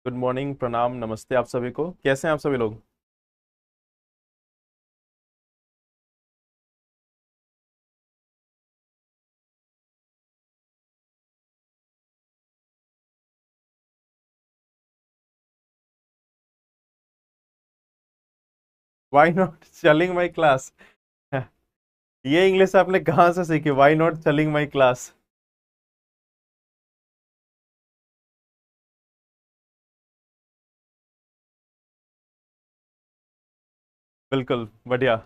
Good morning, प्रणाम, नमस्ते आप सभी को। कैसे हैं आप सभी लोग? Why not calling my class? ये इंग्लिश आपने कहाँ से सीखी? Why not calling my class? बिल्कुल बढ़िया।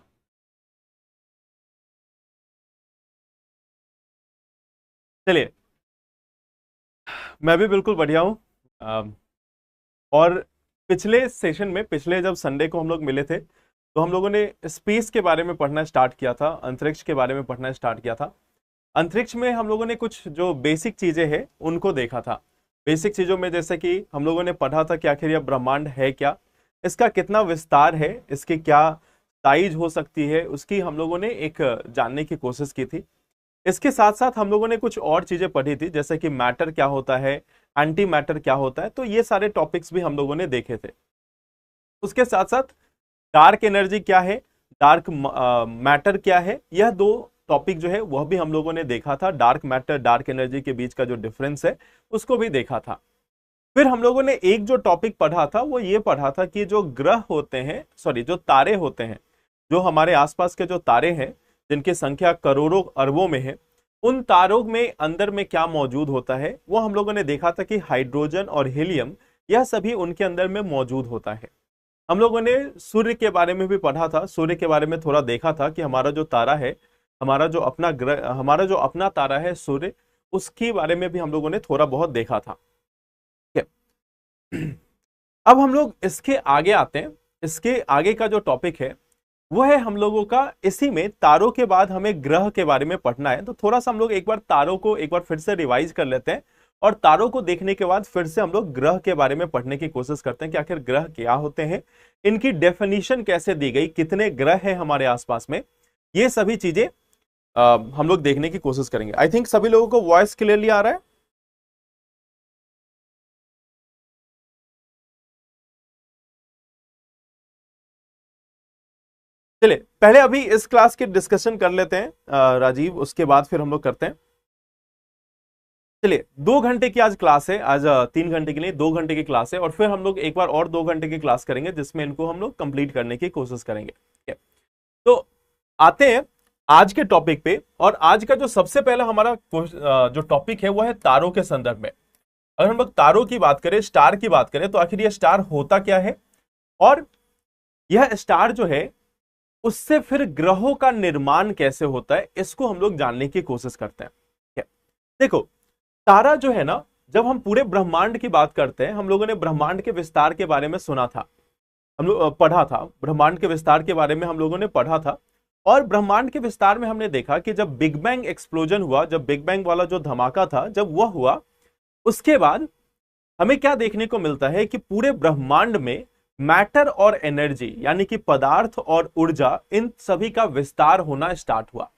चलिए, मैं भी बिल्कुल बढ़िया हूँ। अम, और पिछले सेशन में, पिछले जब संडे को हम लोग मिले थे, तो हम लोगों ने स्पेस के बारे में पढ़ना स्टार्ट किया था, अंतरिक्ष के बारे में पढ़ना स्टार्ट किया था। अंतरिक्ष में हम लोगों ने कुछ जो बेसिक चीजें हैं उनको देखा था। बेसिक चीजों में जैसे कि हम लोगों ने पढ़ा था कि आखिर यह ब्रह्मांड है क्या, इसका कितना विस्तार है, इसकी क्या साइज हो सकती है, उसकी हम लोगों ने एक जानने की कोशिश की थी। इसके साथ साथ हम लोगों ने कुछ और चीजें पढ़ी थी, जैसे कि मैटर क्या होता है, एंटी मैटर क्या होता है, तो ये सारे टॉपिक्स भी हम लोगों ने देखे थे। उसके साथ साथ डार्क एनर्जी क्या है, डार्क मैटर क्या है, यह दो टॉपिक जो है वह भी हम लोगों ने देखा था। डार्क मैटर, डार्क एनर्जी के बीच का जो डिफरेंस है उसको भी देखा था। फिर हम लोगों ने एक जो टॉपिक पढ़ा था वो ये पढ़ा था कि जो ग्रह होते हैं, सॉरी, जो तारे होते हैं, जो हमारे आसपास के जो तारे हैं, जिनकी संख्या करोड़ों अरबों में है, उन तारों में अंदर में क्या मौजूद होता है वो हम लोगों ने देखा था कि हाइड्रोजन और हीलियम, यह सभी उनके अंदर में मौजूद होता है। हम लोगों ने सूर्य के बारे में भी पढ़ा था, सूर्य के बारे में थोड़ा देखा था कि हमारा जो तारा है, हमारा जो अपना ग्रह, हमारा जो अपना तारा है सूर्य, उसके बारे में भी हम लोगों ने थोड़ा बहुत देखा था। ठीक है। अब हम लोग इसके आगे आते हैं। इसके आगे का जो टॉपिक है वो है हम लोगों का, इसी में तारों के बाद हमें ग्रह के बारे में पढ़ना है। तो थोड़ा सा हम लोग एक बार तारों को एक बार फिर से रिवाइज कर लेते हैं, और तारों को देखने के बाद फिर से हम लोग ग्रह के बारे में पढ़ने की कोशिश करते हैं कि आखिर ग्रह क्या होते हैं, इनकी डेफिनेशन कैसे दी गई, कितने ग्रह हैं हमारे आसपास में, ये सभी चीजें हम लोग देखने की कोशिश करेंगे। आई थिंक सभी लोगों को वॉइस क्लियरली आ रहा है। चलिए, पहले अभी इस क्लास की डिस्कशन कर लेते हैं राजीव, उसके बाद फिर हम लोग करते हैं। चलिए, 2 घंटे की आज क्लास है। आज 3 घंटे के लिए 2 घंटे की क्लास है, और फिर हम लोग एक बार और 2 घंटे की क्लास करेंगे जिसमें इनको हम लोग कंप्लीट करने की कोशिश करेंगे। ठीक है? तो आते हैं आज के टॉपिक पे। और आज का जो सबसे पहला हमारा जो टॉपिक है वो है तारों के संदर्भ में। अगर हम लोग तारों की बात करें, स्टार की बात करें, तो आखिर यह स्टार होता क्या है, और यह स्टार जो है उससे फिर ग्रहों का निर्माण कैसे होता है, इसको हम लोग जानने की कोशिश करते हैं। ठीक है? देखो, तारा जो है ना, जब हम पूरे ब्रह्मांड की बात करते हैं, हम लोगों ने ब्रह्मांड के विस्तार के बारे में सुना था, हम लोग पढ़ा था, ब्रह्मांड के विस्तार के बारे में हम लोगों ने पढ़ा था। और ब्रह्मांड के विस्तार में हमने देखा कि जब बिग बैंग एक्सप्लोजन हुआ, जब बिग बैंग वाला जो धमाका था जब वह हुआ, उसके बाद हमें क्या देखने को मिलता है कि पूरे ब्रह्मांड में मैटर और एनर्जी, यानी कि पदार्थ और ऊर्जा, इन सभी का विस्तार होना स्टार्ट हुआ।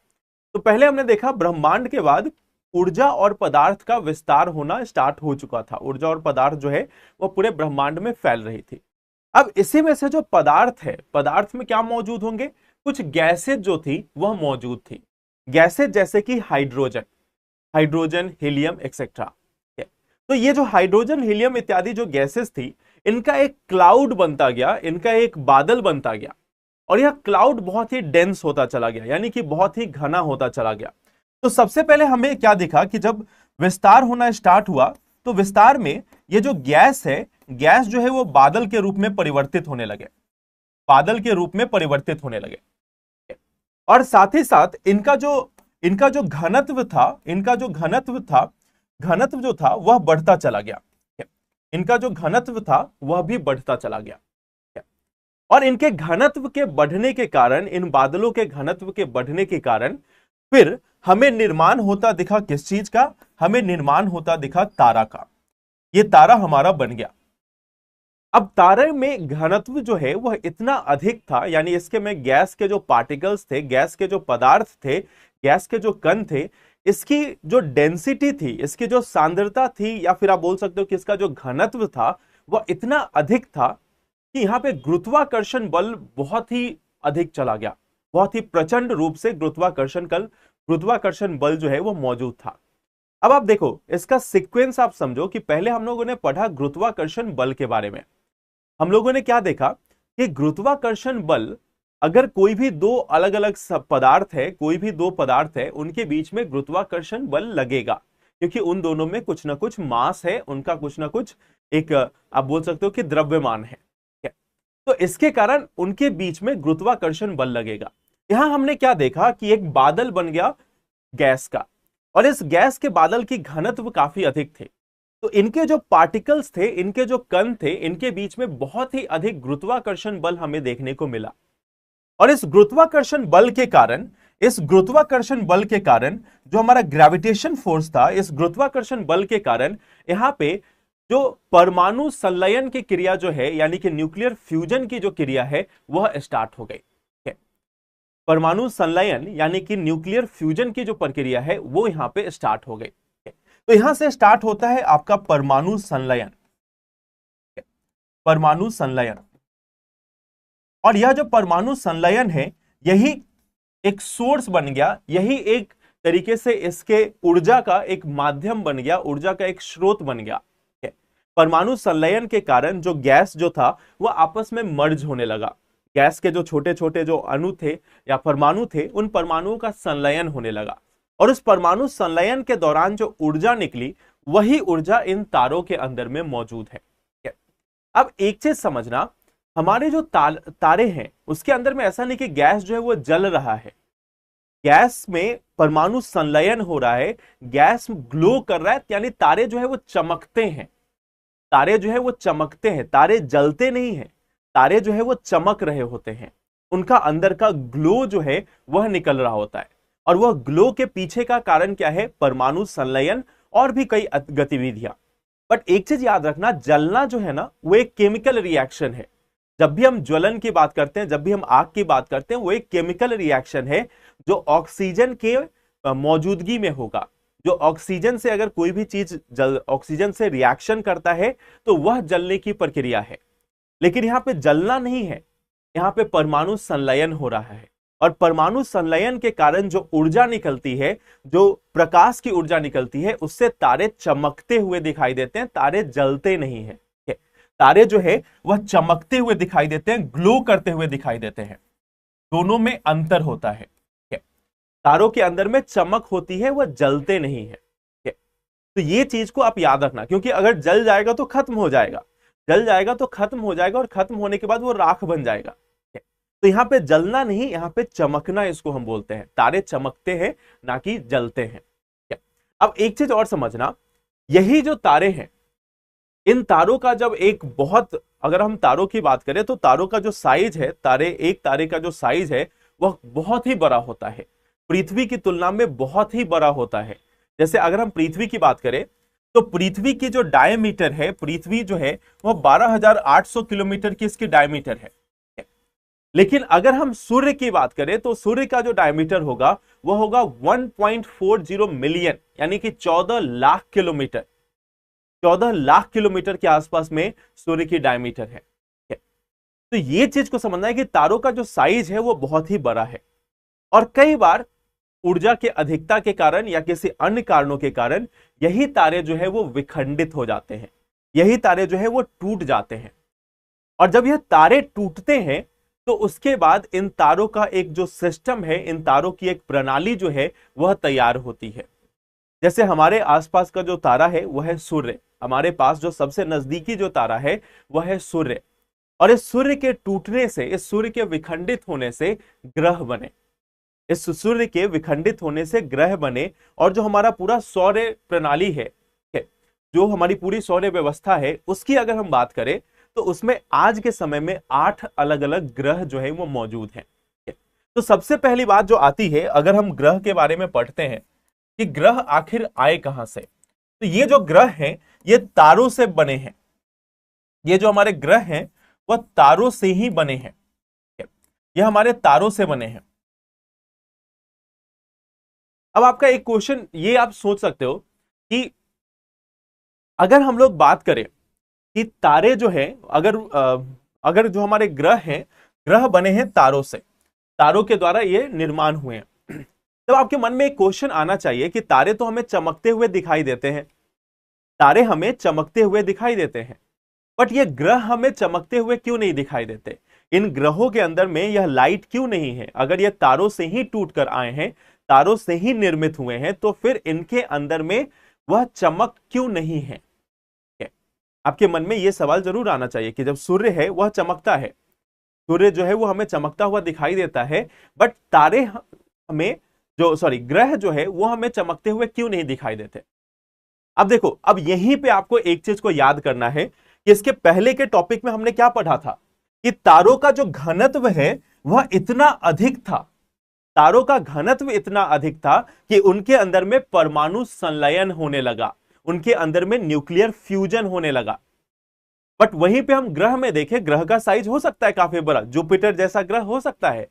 तो पहले हमने देखा ब्रह्मांड के बाद ऊर्जा और पदार्थ का विस्तार होना स्टार्ट हो चुका था। ऊर्जा और पदार्थ जो है वो पूरे ब्रह्मांड में फैल रही थी। अब इसी में से जो पदार्थ है, पदार्थ में क्या मौजूद होंगे, कुछ गैसेज जो थी वह मौजूद थी। गैसेज जैसे कि हाइड्रोजन, हाइड्रोजन, हीलियम एक्सेट्रा। तो ये जो हाइड्रोजन, हीलियम इत्यादि जो गैसेस थी, इनका एक क्लाउड बनता गया, इनका एक बादल बनता गया। और यह क्लाउड बहुत ही डेंस होता चला गया, यानी कि बहुत ही घना होता चला गया। तो सबसे पहले हमें क्या दिखा कि जब विस्तार होना स्टार्ट हुआ, तो विस्तार में ये जो गैस है, गैस जो है वो बादल के रूप में परिवर्तित होने लगे, बादल के रूप में परिवर्तित होने लगे। और साथ ही साथ इनका जो घनत्व था, इनका जो घनत्व था, घनत्व जो था वह बढ़ता चला गया। इनका जो घनत्व था वह भी बढ़ता चला गया। और इनके घनत्व के बढ़ने के कारण, इन बादलों के घनत्व के बढ़ने के कारण, फिर हमें निर्माण होता दिखा किस चीज का, हमें निर्माण होता दिखा तारा का। ये तारा हमारा बन गया। अब तारे में घनत्व जो है वह इतना अधिक था, यानी इसके में गैस के जो पार्टिकल्स थे, गैस के जो पदार्थ थे, गैस के जो कण थे, इसकी जो डेंसिटी थी, इसकी जो सांद्रता थी, या फिर आप बोल सकते हो कि इसका जो घनत्व था, वह इतना अधिक था कि यहां पे गुरुत्वाकर्षण बल बहुत ही अधिक चला गया, बहुत ही प्रचंड रूप से गुरुत्वाकर्षण बल जो है वो मौजूद था। अब आप देखो इसका सीक्वेंस आप समझो कि पहले हम लोगों ने पढ़ा गुरुत्वाकर्षण बल के बारे में। हम लोगों ने क्या देखा कि गुरुत्वाकर्षण बल, अगर कोई भी दो अलग अलग पदार्थ है, कोई भी दो पदार्थ है, उनके बीच में गुरुत्वाकर्षण बल लगेगा, क्योंकि उन दोनों में कुछ ना कुछ मास है, उनका कुछ ना कुछ एक आप बोल सकते हो कि द्रव्यमान है। तो इसके कारण उनके बीच में गुरुत्वाकर्षण बल लगेगा। यहां हमने क्या देखा कि एक बादल बन गया गैस का, और इस गैस के बादल की घनत्व काफी अधिक थे, तो इनके जो पार्टिकल्स थे, इनके जो कण थे, इनके बीच में बहुत ही अधिक गुरुत्वाकर्षण बल हमें देखने को मिला। और इस गुरुत्वाकर्षण बल के कारण, जो हमारा ग्रेविटेशन फोर्स था, इस गुरुत्वाकर्षण बल के कारण यहां पे जो परमाणु संलयन की क्रिया जो है, यानी कि न्यूक्लियर फ्यूजन की जो क्रिया है, वह स्टार्ट हो गई। परमाणु संलयन यानी कि न्यूक्लियर फ्यूजन की जो प्रक्रिया है वो यहां पे स्टार्ट हो गई। तो यहां से स्टार्ट होता है आपका परमाणु संलयन, परमाणु संलयन। और यह जो परमाणु संलयन है, यही एक सोर्स बन गया, यही एक तरीके से इसके ऊर्जा का एक माध्यम बन गया, ऊर्जा का एक स्रोत बन गया। परमाणु संलयन के कारण जो गैस जो था वह आपस में मर्ज होने लगा। गैस के जो छोटे छोटे जो अणु थे या परमाणु थे, उन परमाणुओं का संलयन होने लगा, और उस परमाणु संलयन के दौरान जो ऊर्जा निकली, वही ऊर्जा इन तारों के अंदर में मौजूद है। अब एक चीज समझना, हमारे जो तारे हैं उसके अंदर में ऐसा नहीं कि गैस जो है वो जल रहा है, गैस में परमाणु संलयन हो रहा है, गैस ग्लो कर रहा है, यानी तारे जो है वो चमकते हैं, तारे जो है वो चमकते हैं, तारे जलते नहीं हैं, तारे जो है वो चमक रहे होते हैं, उनका अंदर का ग्लो जो है वह निकल रहा होता है। और वह ग्लो के पीछे का कारण क्या है? परमाणु संलयन और भी कई गतिविधियां। बट एक चीज याद रखना, जलना जो है ना वो एक केमिकल रिएक्शन है। जब भी हम ज्वलन की बात करते हैं, जब भी हम आग की बात करते हैं, वो एक केमिकल रिएक्शन है जो ऑक्सीजन के मौजूदगी में होगा। जो ऑक्सीजन से अगर कोई भी चीज ऑक्सीजन से रिएक्शन करता है तो वह जलने की प्रक्रिया है। लेकिन यहां पे जलना नहीं है, यहां पे परमाणु संलयन हो रहा है। और परमाणु संलयन के कारण जो ऊर्जा निकलती है, जो प्रकाश की ऊर्जा निकलती है, उससे तारे चमकते हुए दिखाई देते हैं, तारे जलते नहीं है। तारे जो है वह चमकते हुए दिखाई देते हैं, ग्लो करते हुए दिखाई देते हैं। दोनों में अंतर होता है। तारों के अंदर में चमक होती है, वह जलते नहीं है। तो ये चीज को आप याद रखना, क्योंकि अगर जल जाएगा तो खत्म हो जाएगा, जल जाएगा तो खत्म हो जाएगा, और खत्म होने के बाद वो राख बन जाएगा। तो यहां पे जलना नहीं, यहां पे चमकना, इसको हम बोलते हैं। तारे चमकते हैं, ना कि जलते हैं। अब एक चीज और समझना, यही जो तारे हैं, इन तारों का जब एक बहुत, अगर हम तारों की बात करें तो तारों का जो साइज है, एक तारे का जो साइज है वह बहुत ही बड़ा होता है, पृथ्वी की तुलना में बहुत ही बड़ा होता है। जैसे अगर हम पृथ्वी की बात करें तो पृथ्वी की जो डायमीटर है, पृथ्वी जो है वह 12,800 किलोमीटर की इसकी डायमीटर है। लेकिन अगर हम सूर्य की बात करें तो सूर्य का जो डायमीटर होगा वह होगा 1.40 मिलियन, यानी कि 14 लाख किलोमीटर। 14 लाख किलोमीटर के आसपास में सूर्य की डायमीटर है। तो ये चीज को समझना है कि तारों का जो साइज है वो बहुत ही बड़ा है, और कई बार ऊर्जा के अधिकता के कारण या किसी अन्य कारणों के कारण यही तारे जो है वो विखंडित हो जाते हैं, यही तारे जो है वो टूट जाते हैं। और जब यह तारे टूटते हैं तो उसके बाद इन तारों का एक जो सिस्टम है, इन तारों की एक प्रणाली जो है वह तैयार होती है। जैसे हमारे आसपास का जो तारा है वह है सूर्य, हमारे पास जो सबसे नजदीकी जो तारा है वह है सूर्य। और इस सूर्य के टूटने से, इस सूर्य के विखंडित होने से ग्रह बने, इस सूर्य के विखंडित होने से ग्रह बने। और जो हमारा पूरा सौर प्रणाली है, जो हमारी पूरी सौर व्यवस्था है, उसकी अगर हम बात करें तो उसमें आज के समय में 8 अलग अलग ग्रह जो है वो मौजूद हैं। तो सबसे पहली बात जो आती है, अगर हम ग्रह के बारे में पढ़ते हैं कि ग्रह आखिर आए कहां से, तो ये जो ग्रह हैं ये तारों से बने हैं। ये जो हमारे ग्रह हैं वह तारों से ही बने हैं, ये हमारे तारों से बने हैं। अब आपका एक क्वेश्चन ये आप सोच सकते हो कि अगर हम लोग बात करें कि तारे जो है, अगर जो हमारे ग्रह हैं, ग्रह बने हैं तारों से, तारों के द्वारा ये निर्माण हुए हैं। तो आपके मन में एक क्वेश्चन आना चाहिए कि तारे तो हमें चमकते हुए दिखाई देते हैं, तारे हमें चमकते हुए दिखाई देते हैं, बट ये ग्रह हमें चमकते हुए क्यों नहीं दिखाई देते? इन ग्रहों के अंदर में यह लाइट क्यों नहीं है? अगर ये तारों से ही टूट कर आए हैं, तारों से ही निर्मित हुए हैं, तो फिर इनके अंदर में वह चमक क्यों नहीं है? आपके मन में यह सवाल जरूर आना चाहिए कि जब सूर्य है वह चमकता है, सूर्य जो है वो हमें चमकता हुआ दिखाई देता है, बट तारे हमें ग्रह जो है वो हमें चमकते हुए क्यों नहीं दिखाई देते? अब देखो, अब यहीं पे आपको एक चीज को याद करना है कि इसके पहले के टॉपिक में हमने क्या पढ़ा था कि तारों का जो घनत्व है वह इतना अधिक था, तारों का घनत्व इतना अधिक था कि उनके अंदर में परमाणु संलयन होने लगा, उनके अंदर में न्यूक्लियर फ्यूजन होने लगा। बट वहीं पे हम ग्रह में देखें, ग्रह का साइज हो सकता है काफी बड़ा, जुपिटर जैसा ग्रह हो सकता है,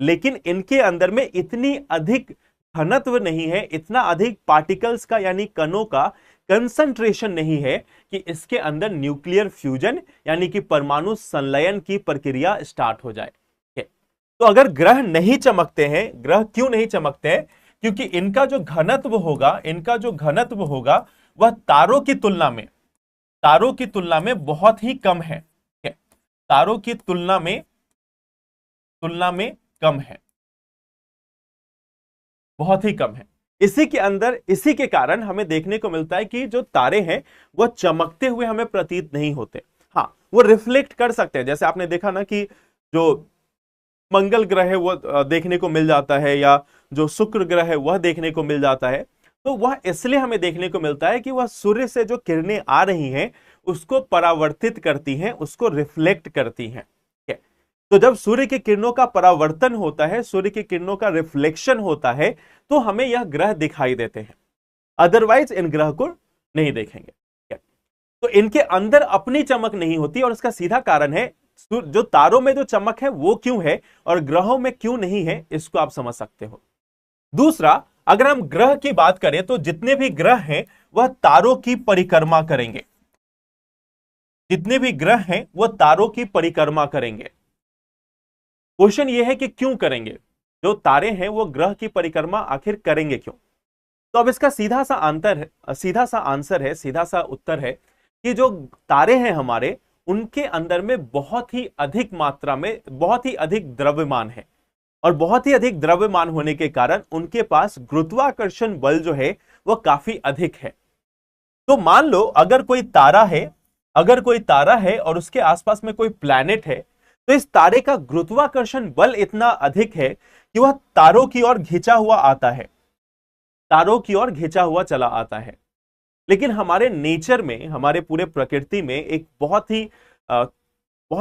लेकिन इनके अंदर में इतनी अधिक घनत्व नहीं है, इतना अधिक पार्टिकल्स का यानी कणों का कंसंट्रेशन नहीं है कि इसके अंदर न्यूक्लियर फ्यूजन यानी कि परमाणु संलयन की प्रक्रिया स्टार्ट हो जाए। तो अगर ग्रह नहीं चमकते हैं, ग्रह क्यों नहीं चमकते हैं? क्योंकि इनका जो घनत्व होगा वह तारों की तुलना में बहुत ही कम है, तारों की तुलना में कम है, बहुत ही कम है। इसी के कारण हमें देखने को मिलता है कि जो तारे हैं वह चमकते हुए हमें प्रतीत नहीं होते। हाँ, वो रिफ्लेक्ट कर सकते हैं, जैसे आपने देखा ना कि जो मंगल ग्रह है वह देखने को मिल जाता है, या जो शुक्र ग्रह है वह देखने को मिल जाता है, तो वह इसलिए हमें देखने को मिलता है कि वह सूर्य से जो किरणें आ रही हैं उसको परावर्तित करती हैं, उसको रिफ्लेक्ट करती हैं। तो जब सूर्य की किरणों का परावर्तन होता है, सूर्य की किरणों का रिफ्लेक्शन होता है, तो हमें यह ग्रह दिखाई देते हैं, अदरवाइज इन ग्रह को नहीं देखेंगे। तो इनके अंदर अपनी चमक नहीं होती, और इसका सीधा कारण है जो तारों में जो चमक है वो क्यों है और ग्रहों में क्यों नहीं है, इसको आप समझ सकते हो। दूसरा, अगर हम ग्रह की बात करें तो जितने भी ग्रह हैं वह तारों की परिक्रमा करेंगे, जितने भी ग्रह हैं वह तारों की परिक्रमा करेंगे। क्वेश्चन यह है कि क्यों करेंगे? जो तारे हैं वो ग्रह की परिक्रमा आखिर करेंगे क्यों? तो अब इसका सीधा सा उत्तर है कि जो तारे हैं हमारे, उनके अंदर में बहुत ही अधिक मात्रा में बहुत ही अधिक द्रव्यमान है, और बहुत ही अधिक द्रव्यमान होने के कारण उनके पास गुरुत्वाकर्षण बल जो है वह काफी अधिक है। तो मान लो अगर कोई तारा है और उसके आसपास में कोई प्लैनेट है, तो इस तारे का गुरुत्वाकर्षण बल इतना अधिक है कि वह तारों की ओर घिंचा हुआ आता है, तारों की ओर घिंचा हुआ चला आता है। लेकिन हमारे नेचर में, हमारे पूरे प्रकृति में एक बहुत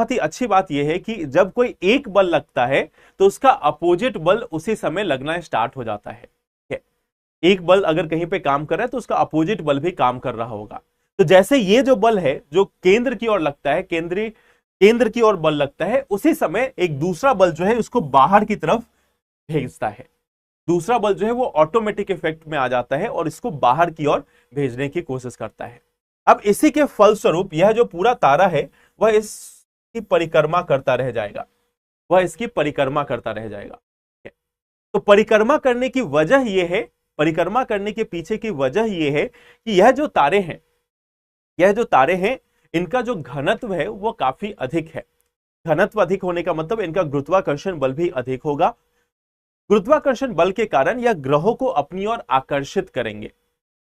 ही अच्छी बात यह है कि जब कोई एक बल लगता है तो उसका अपोजिट बल उसी समय लगना स्टार्ट हो जाता है। एक बल अगर कहीं पे काम कर रहा है तो उसका अपोजिट बल भी काम कर रहा होगा। तो जैसे ये जो बल है जो केंद्र की ओर लगता है, केंद्र की ओर बल लगता है, उसी समय एक दूसरा बल जो है उसको बाहर की तरफ भेजता है। दूसरा बल जो है वो ऑटोमेटिक इफेक्ट में आ जाता है और इसको बाहर की ओर भेजने की कोशिश करता है। अब इसी के फलस्वरूप यह जो पूरा तारा है वह इसकी परिक्रमा करता रह जाएगा, तो परिक्रमा करने की वजह यह है, परिक्रमा करने के पीछे की वजह यह है कि यह जो तारे हैं इनका जो घनत्व है वो काफी अधिक है। घनत्व अधिक होने का मतलब इनका गुरुत्वाकर्षण बल भी अधिक होगा। गुरुत्वाकर्षण बल के कारण यह ग्रहों को अपनी ओर आकर्षित करेंगे,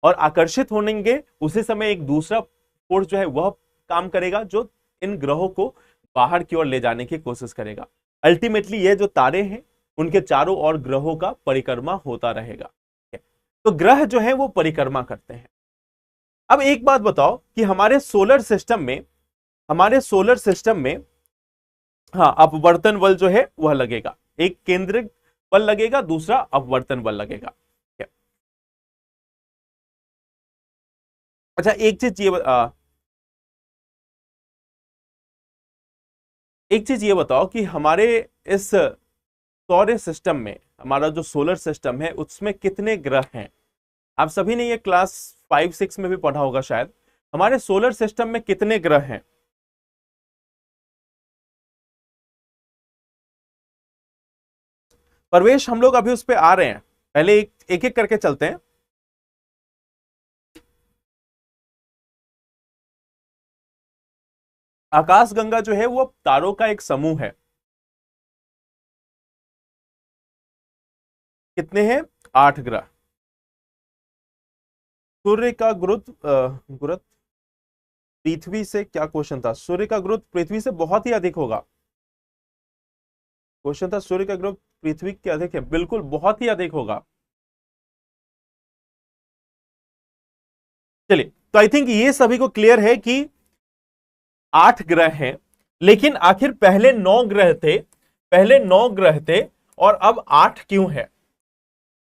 और आकर्षित होंगे उसी समय एक दूसरा फोर्स जो है वह काम करेगा जो इन ग्रहों को बाहर की ओर ले जाने की कोशिश करेगा। अल्टीमेटली ये जो तारे हैं उनके चारों ओर ग्रहों का परिक्रमा होता रहेगा। तो ग्रह जो है वो परिक्रमा करते हैं। अब एक बात बताओ कि हमारे सोलर सिस्टम में हाँ, अपवर्तन बल जो है वह लगेगा, एक केंद्रिक बल लगेगा, दूसरा अपवर्तन बल लगेगा। अच्छा, एक चीज ये बताओ कि हमारे इस सौर सिस्टम में, हमारा जो सोलर सिस्टम है उसमें कितने ग्रह हैं? आप सभी ने ये क्लास 5-6 में भी पढ़ा होगा शायद। हमारे सोलर सिस्टम में कितने ग्रह हैं? परवेश, हम लोग अभी उस पर आ रहे हैं, पहले एक एक करके चलते हैं। आकाशगंगा जो है वो तारों का एक समूह है। कितने हैं? 8 ग्रह। सूर्य का गुरुत्व पृथ्वी से, क्या क्वेश्चन था? सूर्य का गुरुत्व पृथ्वी से बहुत ही अधिक होगा। क्वेश्चन था सूर्य का गुरुत्व पृथ्वी के अधिक है, बिल्कुल बहुत ही अधिक होगा। चलिए, तो आई थिंक ये सभी को क्लियर है कि 8 ग्रह हैं, लेकिन आखिर पहले 9 ग्रह थे, पहले 9 ग्रह थे और अब 8 क्यों है?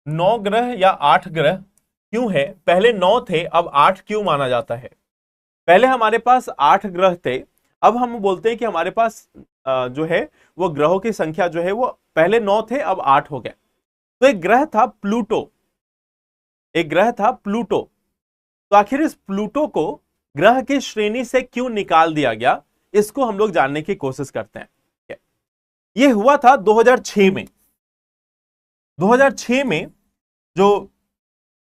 9 ग्रह या 8 ग्रह क्यों है? पहले 9 थे, अब 8 क्यों माना जाता है? पहले हमारे पास 8 ग्रह थे, अब हम बोलते हैं कि हमारे पास जो है वो ग्रहों की संख्या जो है वो पहले 9 थे, अब 8 हो गए। तो एक ग्रह था प्लूटो, एक ग्रह था प्लूटो। तो आखिर इस प्लूटो को ग्रह की श्रेणी से क्यों निकाल दिया गया, इसको हम लोग जानने की कोशिश करते हैं। यह हुआ था 2006 में। 2006 में जो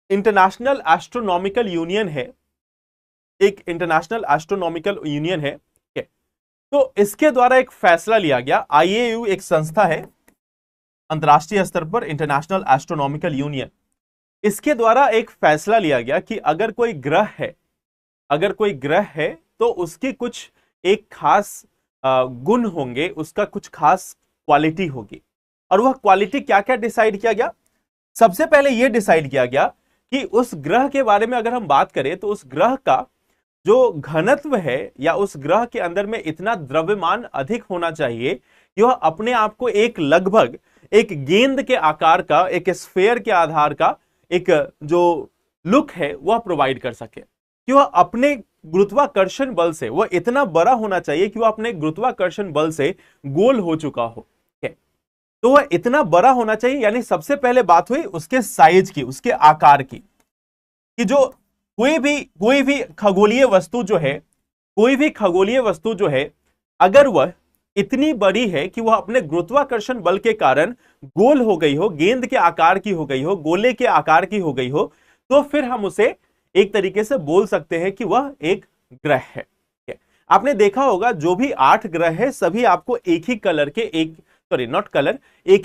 इंटरनेशनल एस्ट्रोनॉमिकल यूनियन है, एक इंटरनेशनल एस्ट्रोनॉमिकल यूनियन है, तो इसके द्वारा एक फैसला लिया गया। आईएयू एक संस्था है अंतरराष्ट्रीय स्तर पर, इंटरनेशनल एस्ट्रोनॉमिकल यूनियन, इसके द्वारा एक फैसला लिया गया कि अगर कोई ग्रह है, अगर कोई ग्रह है तो उसकी कुछ एक खास गुण होंगे, उसका कुछ खास क्वालिटी होगी। और वह क्वालिटी क्या क्या डिसाइड किया गया? सबसे पहले यह डिसाइड किया गया कि उस ग्रह के बारे में अगर हम बात करें तो उस ग्रह का जो घनत्व है या उस ग्रह के अंदर में इतना द्रव्यमान अधिक होना चाहिए कि वह अपने आप को एक लगभग एक गेंद के आकार का, एक स्फेयर के आधार का एक जो लुक है वह प्रोवाइड कर सके, कि वह अपने गुरुत्वाकर्षण बल से वह इतना बड़ा होना चाहिए कि वह अपने गुरुत्वाकर्षण बल से गोल हो चुका हो। तो वह इतना बड़ा होना चाहिए, यानी सबसे पहले बात हुई उसके साइज की, उसके आकार की, कि जो कोई भी खगोलीय वस्तु जो है, कोई भी खगोलीय वस्तु जो है, अगर वह इतनी बड़ी है कि वह अपने गुरुत्वाकर्षण बल के कारण गोल हो गई हो, गेंद के आकार की हो गई हो, गोले के आकार की हो गई हो, तो फिर हम उसे एक तरीके से बोल सकते हैं कि वह एक ग्रह है। आपने देखा होगा जो भी 8 ग्रह है सभी आपको एक ही कलर के, एक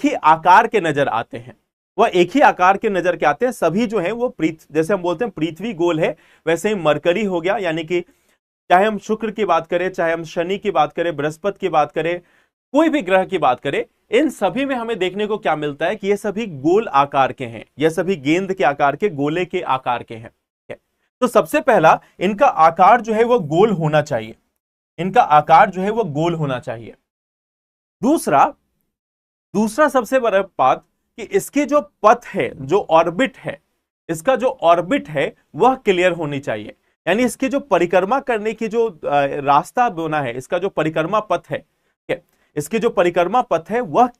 ही आकार के नजर आते हैं। वह एक ही आकार के नजर के आते हैं सभी जो है वो जैसे हम बोलते हैं पृथ्वी गोल है, वैसे ही मरकरी हो गया, यानी कि चाहे हम शुक्र की बात करें, चाहे हम शनि की बात करें, बृहस्पति की बात करें, कोई भी ग्रह की बात करें, इन सभी में हमें देखने को क्या मिलता है कि ये सभी गोल आकार के हैं, ये सभी गेंद के आकार के, गोले के आकार के हैं। तो सबसे पहला इनका आकार जो है वो गोल होना चाहिए, इनका आकार जो है वो गोल होना चाहिए। दूसरा सबसे बड़ा बात कि इसकी जो पथ है, जो ऑर्बिट है, इसका जो ऑर्बिट है वह क्लियर होनी चाहिए, यानी इसकी जो परिक्रमा करने की जो रास्ता बना है, इसका जो परिक्रमा पथ है, इसकी जो परिक्रमा पथ है वह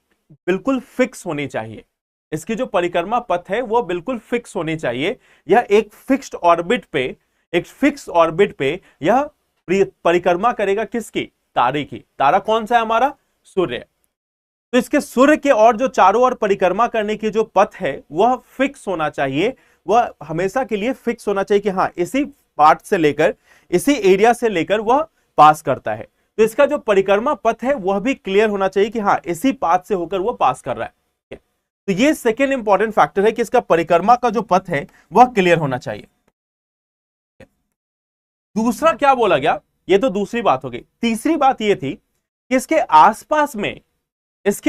बिल्कुल फिक्स होनी चाहिए, इसकी जो परिक्रमा पथ है वह बिल्कुल फिक्स होनी चाहिए। यह एक फिक्स्ड ऑर्बिट पे, एक फिक्स ऑर्बिट पे यह परिक्रमा करेगा, किसकी? तारे की। तारा कौन सा है? हमारा सूर्य। तो इसके सूर्य के और जो चारों ओर परिक्रमा करने की जो पथ है वह फिक्स होना चाहिए, वह हमेशा के लिए फिक्स होना चाहिए कि हाँ इसी पार्ट से लेकर, इसी एरिया से लेकर वह पास करता है। तो इसका जो परिक्रमा पथ है वह भी क्लियर होना चाहिए कि हाँ इसी पाथ से होकर वह पास कर रहा है। तो ये सेकेंड इंपॉर्टेंट फैक्टर है कि इसका परिक्रमा का जो पथ है वह क्लियर होना चाहिए। दूसरा क्या बोला गया? ये तो दूसरी बात हो गई। तीसरी बात यह थी कि इसके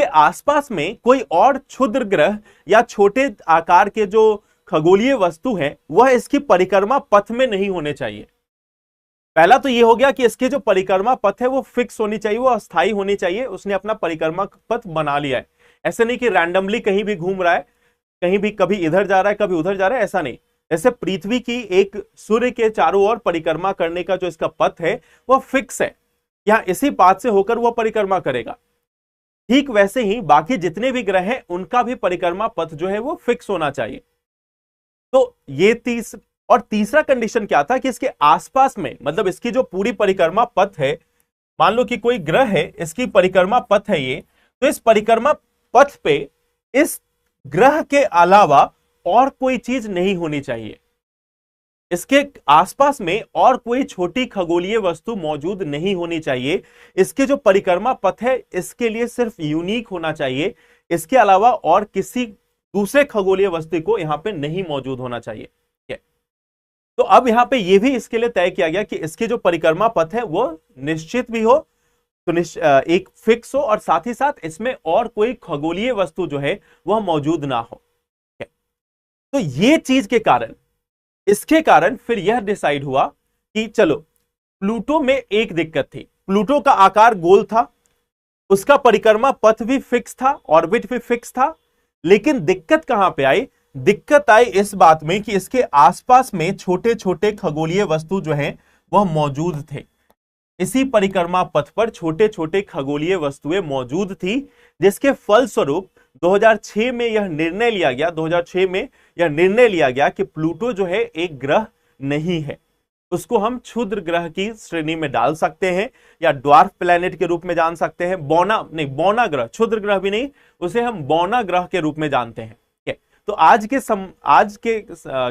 आसपास में कोई और क्षुद्र ग्रह या छोटे आकार के जो खगोलीय वस्तु है वह इसकी परिक्रमा पथ में नहीं होने चाहिए। पहला तो यह हो गया कि इसके जो परिक्रमा पथ है वो फिक्स होनी चाहिए, वो अस्थायी होनी चाहिए, उसने अपना परिक्रमा पथ बना लिया है। ऐसे नहीं कि रैंडमली कहीं भी घूम रहा है, कहीं भी कभी इधर जा रहा है कभी उधर जा रहा है, ऐसा नहीं। जैसे पृथ्वी की एक सूर्य के चारों ओर परिक्रमा करने का जो इसका पथ है वह फिक्स है, यहां इसी पाथ से होकर वह परिक्रमा करेगा। ठीक वैसे ही बाकी जितने भी ग्रह हैं उनका भी परिक्रमा पथ जो है वो फिक्स होना चाहिए। तो ये और तीसरा कंडीशन क्या था कि इसके आसपास में, मतलब इसकी जो पूरी परिक्रमा पथ है, मान लो कि कोई ग्रह है, इसकी परिक्रमा पथ है ये, तो इस परिक्रमा पथ पे इस ग्रह के अलावा और कोई चीज नहीं होनी चाहिए, इसके आसपास में और कोई छोटी खगोलीय वस्तु मौजूद नहीं होनी चाहिए। इसके जो परिक्रमा पथ है इसके लिए सिर्फ यूनिक होना चाहिए, इसके अलावा और किसी दूसरे खगोलीय वस्तु को यहां पे नहीं मौजूद होना चाहिए। तो अब यहां पे यह भी इसके लिए तय किया गया कि इसके जो परिक्रमा पथ है वो निश्चित भी हो, तो एक फिक्स हो, और साथ ही साथ इसमें और कोई खगोलीय वस्तु जो है वह मौजूद ना हो। तो ये चीज के कारण, इसके कारण फिर यह डिसाइड हुआ कि चलो, प्लूटो में एक दिक्कत थी, प्लूटो का आकार गोल था, उसका परिक्रमा पथ भी फिक्स था, ऑर्बिट भी फिक्स था, लेकिन दिक्कत कहां पे आई? दिक्कत आई इस बात में कि इसके आसपास में छोटे छोटे खगोलीय वस्तु जो हैं वह मौजूद थे। इसी परिक्रमा पथ पर छोटे छोटे खगोलीय वस्तुएं मौजूद थी, जिसके फलस्वरूप 2006 में यह निर्णय लिया गया, 2006 में यह निर्णय लिया गया कि प्लूटो जो है एक ग्रह नहीं है, उसको हम क्षुद्र ग्रह की श्रेणी में डाल सकते हैं, या ड्वार्फ प्लैनेट के रूप में जान सकते हैं, बौना ग्रह, क्षुद्र ग्रह भी नहीं, उसे हम बौना ग्रह के रूप में जानते हैं। तो आज के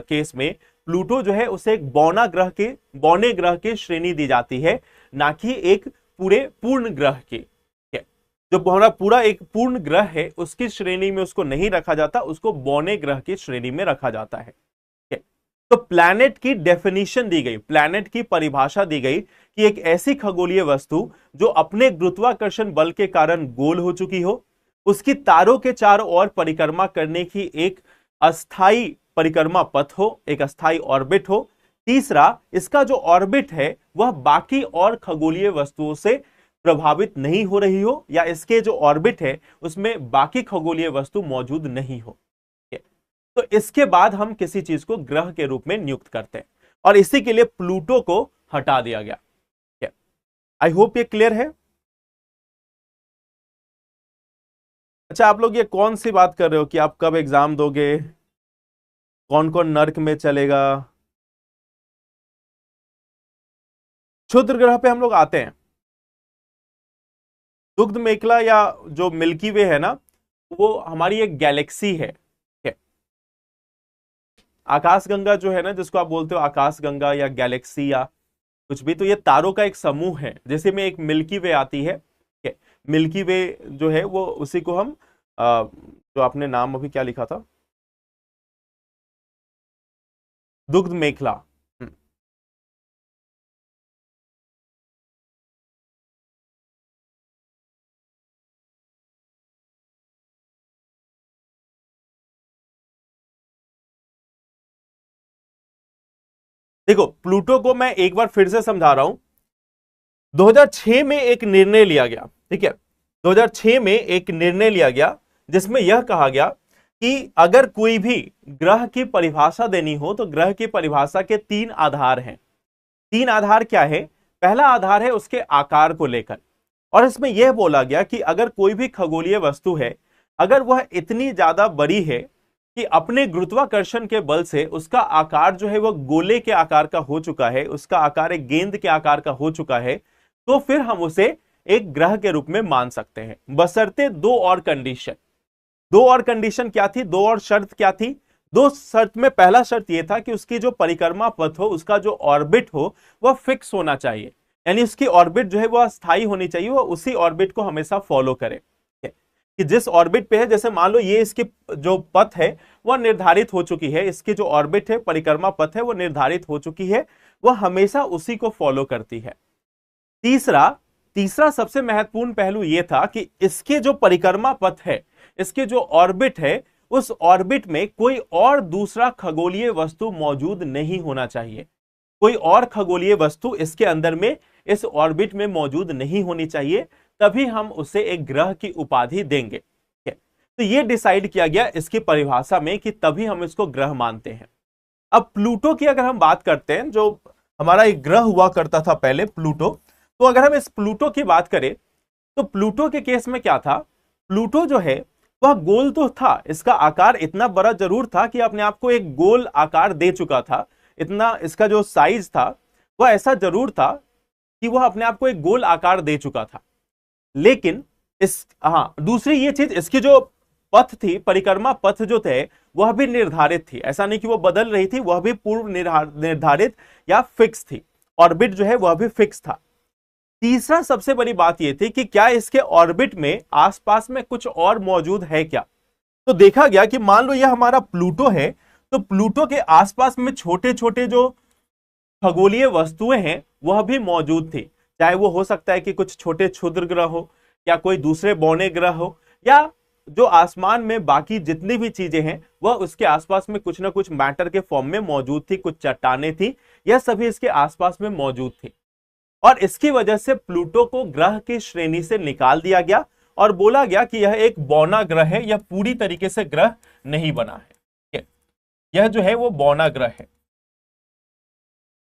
केस में प्लूटो जो है उसे एक बौने ग्रह की श्रेणी दी जाती है, ना कि एक पूर्ण ग्रह की। जो पूरा एक पूर्ण ग्रह है उसकी श्रेणी में उसको नहीं रखा जाता, उसको बौने ग्रह की श्रेणी में रखा जाता है। तो प्लैनेट की डेफिनेशन दी गई, प्लैनेट की परिभाषा दी गई कि एक ऐसी खगोलीय वस्तु जो अपने गुरुत्वाकर्षण बल के कारण गोल हो चुकी हो, उसकी तारों के चारों ओर परिक्रमा करने की एक अस्थाई परिक्रमा पथ हो, एक अस्थाई ऑर्बिट हो। तीसरा, इसका जो ऑर्बिट है वह बाकी और खगोलीय वस्तुओं से प्रभावित नहीं हो रही हो, या इसके जो ऑर्बिट है उसमें बाकी खगोलीय वस्तु मौजूद नहीं हो। तो इसके बाद हम किसी चीज को ग्रह के रूप में नियुक्त करते हैं, और इसी के लिए प्लूटो को हटा दिया गया। आई होप ये क्लियर है। अच्छा, आप लोग ये कौन सी बात कर रहे हो कि आप कब एग्जाम दोगे, कौन कौन नर्क में चलेगा? क्षुद्र ग्रह पे हम लोग आते हैं। दुग्ध मेखला या जो मिल्की वे है ना, वो हमारी एक गैलेक्सी है। आकाशगंगा जो है ना, जिसको आप बोलते हो आकाशगंगा या गैलेक्सी या कुछ भी, तो ये तारों का एक समूह है, जैसे में एक मिल्की वे आती है। मिल्की वे जो है वो उसी को हम जो आपने नाम अभी क्या लिखा था, दुग्ध मेखला। देखो, प्लूटो को मैं एक बार फिर से समझा रहा हूं। 2006 में एक निर्णय लिया गया, ठीक है, 2006 में एक निर्णय लिया गया जिसमें यह कहा गया कि अगर कोई भी ग्रह की परिभाषा देनी हो तो ग्रह की परिभाषा के 3 आधार हैं। 3 आधार क्या है? पहला आधार है उसके आकार को लेकर, और इसमें यह बोला गया कि अगर कोई भी खगोलीय वस्तु है, अगर वह इतनी ज्यादा बड़ी है कि अपने गुरुत्वाकर्षण के बल से उसका आकार जो है वह गोले के आकार का हो चुका है, उसका आकार एक गेंद के आकार का हो चुका है, तो फिर हम उसे एक ग्रह के रूप में मान सकते हैं, बशर्ते 2 और कंडीशन। 2 और कंडीशन क्या थी? 2 और शर्त क्या थी? 2 शर्त में पहला शर्त यह था कि उसकी जो परिक्रमा पथ हो, उसका जो ऑर्बिट हो वह फिक्स होना चाहिए, यानी उसकी ऑर्बिट जो है वह स्थायी होनी चाहिए, वह उसी ऑर्बिट को हमेशा फॉलो करे, कि जिस ऑर्बिट पे है, जैसे मान लो ये इसकी जो पथ है वह निर्धारित हो चुकी है, इसकी जो ऑर्बिट है, परिक्रमा पथ है, वो निर्धारित हो चुकी है, वह हमेशा उसी को फॉलो करती है। तीसरा सबसे महत्वपूर्ण पहलू यह था कि इसके जो परिक्रमा पथ है, इसके जो ऑर्बिट है, उस ऑर्बिट में कोई और दूसरा खगोलीय वस्तु मौजूद नहीं होना चाहिए। कोई और खगोलीय वस्तु इसके अंदर में, इस ऑर्बिट में मौजूद नहीं होनी चाहिए, तभी हम उसे एक ग्रह की उपाधि देंगे। तो यह डिसाइड किया गया इसकी परिभाषा में कि तभी हम इसको ग्रह मानते हैं। अब प्लूटो की अगर हम बात करते हैं, जो हमारा एक ग्रह हुआ करता था पहले, प्लूटो, तो अगर हम इस प्लूटो की बात करें तो प्लूटो के केस में क्या था? प्लूटो जो है वह गोल तो था, इसका आकार इतना बड़ा जरूर था कि अपने आप को एक गोल आकार दे चुका था, इतना इसका जो साइज था वह ऐसा जरूर था कि वह अपने आप को एक गोल आकार दे चुका था। लेकिन दूसरी ये चीज, इसकी जो पथ थी, परिक्रमा पथ जो थे वह भी निर्धारित थी, ऐसा नहीं कि वो बदल रही थी, वह भी पूर्व निर्धारित या फिक्स थी। ऑर्बिट जो है वह भी फिक्स था। तीसरा सबसे बड़ी बात यह थी कि क्या इसके ऑर्बिट में आसपास में कुछ और मौजूद है क्या। तो देखा गया कि मान लो यह हमारा प्लूटो है, तो प्लूटो के आसपास में छोटे छोटे जो खगोलीय वस्तुएं हैं वह भी मौजूद थी। चाहे वो हो सकता है कि कुछ छोटे क्षुद्र ग्रह हो, या कोई दूसरे बौने ग्रह हो, या जो आसमान में बाकी जितनी भी चीजें हैं वह उसके आसपास में कुछ ना कुछ मैटर के फॉर्म में मौजूद थी, कुछ चट्टानें थी, यह सभी इसके आसपास में मौजूद थी। और इसकी वजह से प्लूटो को ग्रह की श्रेणी से निकाल दिया गया और बोला गया कि यह एक बौना ग्रह है, यह पूरी तरीके से ग्रह नहीं बना है। यह जो है वो बौना ग्रह है,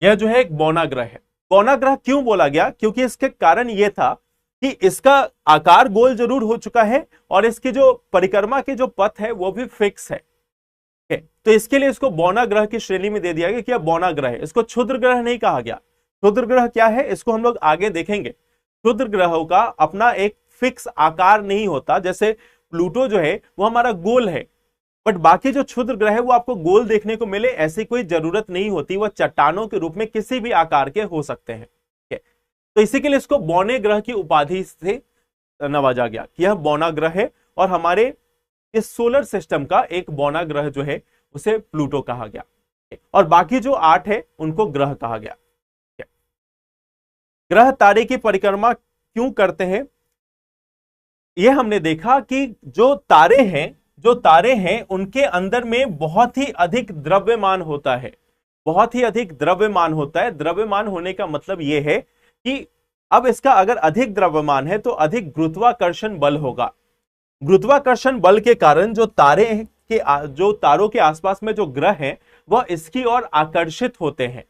यह जो है एक बौना ग्रह है। बौना ग्रह क्यों बोला गया? क्योंकि इसके कारण यह था कि इसका आकार गोल जरूर हो चुका है और इसकी जो परिक्रमा के जो पथ है वो भी फिक्स है। तो इसके लिए इसको बौना ग्रह की श्रेणी में दे दिया गया कि यह बौना ग्रह है। इसको क्षुद्र ग्रह नहीं कहा गया। क्षुद्र ग्रह क्या है इसको हम लोग आगे देखेंगे। क्षुद्र ग्रहों का अपना एक फिक्स आकार नहीं होता। जैसे प्लूटो जो है वो हमारा गोल है, बट बाकी जो क्षुद्र ग्रह है वो आपको गोल देखने को मिले ऐसी कोई जरूरत नहीं होती, वह चट्टानों के रूप में किसी भी आकार के हो सकते हैं। तो इसी के लिए इसको बौने ग्रह की उपाधि से नवाजा गया कि यह बौना ग्रह है और हमारे इस सोलर सिस्टम का एक बौना ग्रह जो है उसे प्लूटो कहा गया और बाकी जो 8 है उनको ग्रह कहा गया। ग्रह तारे की परिक्रमा क्यों करते हैं यह हमने देखा कि जो तारे हैं उनके अंदर में बहुत ही अधिक द्रव्यमान होता है, बहुत ही अधिक द्रव्यमान होता है। द्रव्यमान होने का मतलब यह है कि अब इसका अगर अधिक द्रव्यमान है तो अधिक गुरुत्वाकर्षण बल होगा। गुरुत्वाकर्षण बल के कारण जो तारों के आसपास में जो ग्रह हैं वह इसकी ओर आकर्षित होते हैं।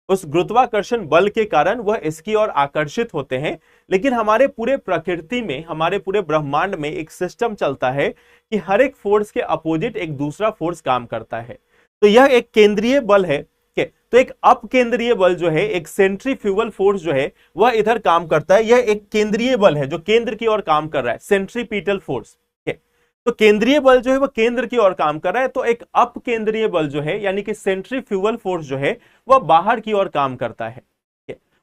उस गुरुत्वाकर्षण बल के कारण वह इसकी ओर आकर्षित होते हैं। लेकिन हमारे पूरे प्रकृति में, हमारे पूरे ब्रह्मांड में एक सिस्टम चलता है कि हर एक फोर्स के अपोजिट एक दूसरा फोर्स काम करता है। तो यह एक केंद्रीय बल है। तो एक अपकेंद्रीय बल जो है, एक सेंट्रीफ्यूगल फोर्स जो है वह इधर काम करता है। यह एक केंद्रीय बल है जो केंद्र की ओर काम कर रहा है, सेंट्रीपिटल फोर्स। तो केंद्रीय बल जो है वह केंद्र की ओर काम कर रहा है। तो एक अपकेंद्रीय बल जो है यानी कि सेंट्रीफ्यूगल फोर्स जो है वह बाहर की ओर काम करता है,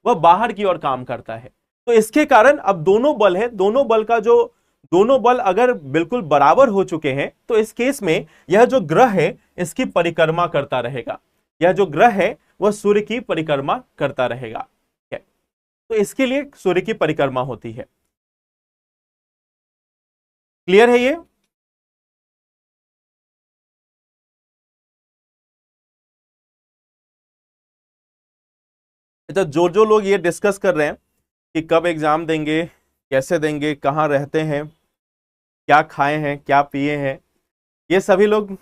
वह बाहर की ओर काम करता है। तो इसके कारण अब दोनों बल है, दोनों बल अगर बिल्कुल बराबर हो चुके हैं तो इस केस में यह जो ग्रह है इसकी परिक्रमा करता रहेगा। यह जो ग्रह है वह सूर्य की परिक्रमा करता रहेगा। तो इसके लिए सूर्य की परिक्रमा होती है। क्लियर है ये? अच्छा, जो लोग ये डिस्कस कर रहे हैं कि कब एग्जाम देंगे, कैसे देंगे, कहाँ रहते हैं, क्या खाए हैं, क्या पिए हैं, ये सभी लोग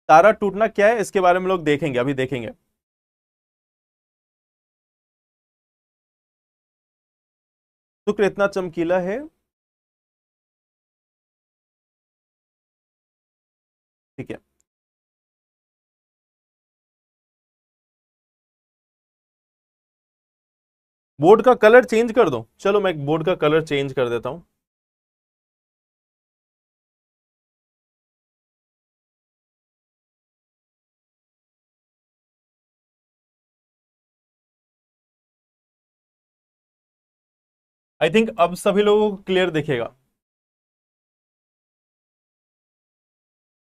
तारा टूटना क्या है इसके बारे में लोग देखेंगे, अभी देखेंगे। शुक्र इतना चमकीला है, ठीक है। बोर्ड का कलर चेंज कर दो, चलो मैं बोर्ड का कलर चेंज कर देता हूं। आई थिंक अब सभी लोगों को क्लियर दिखेगा।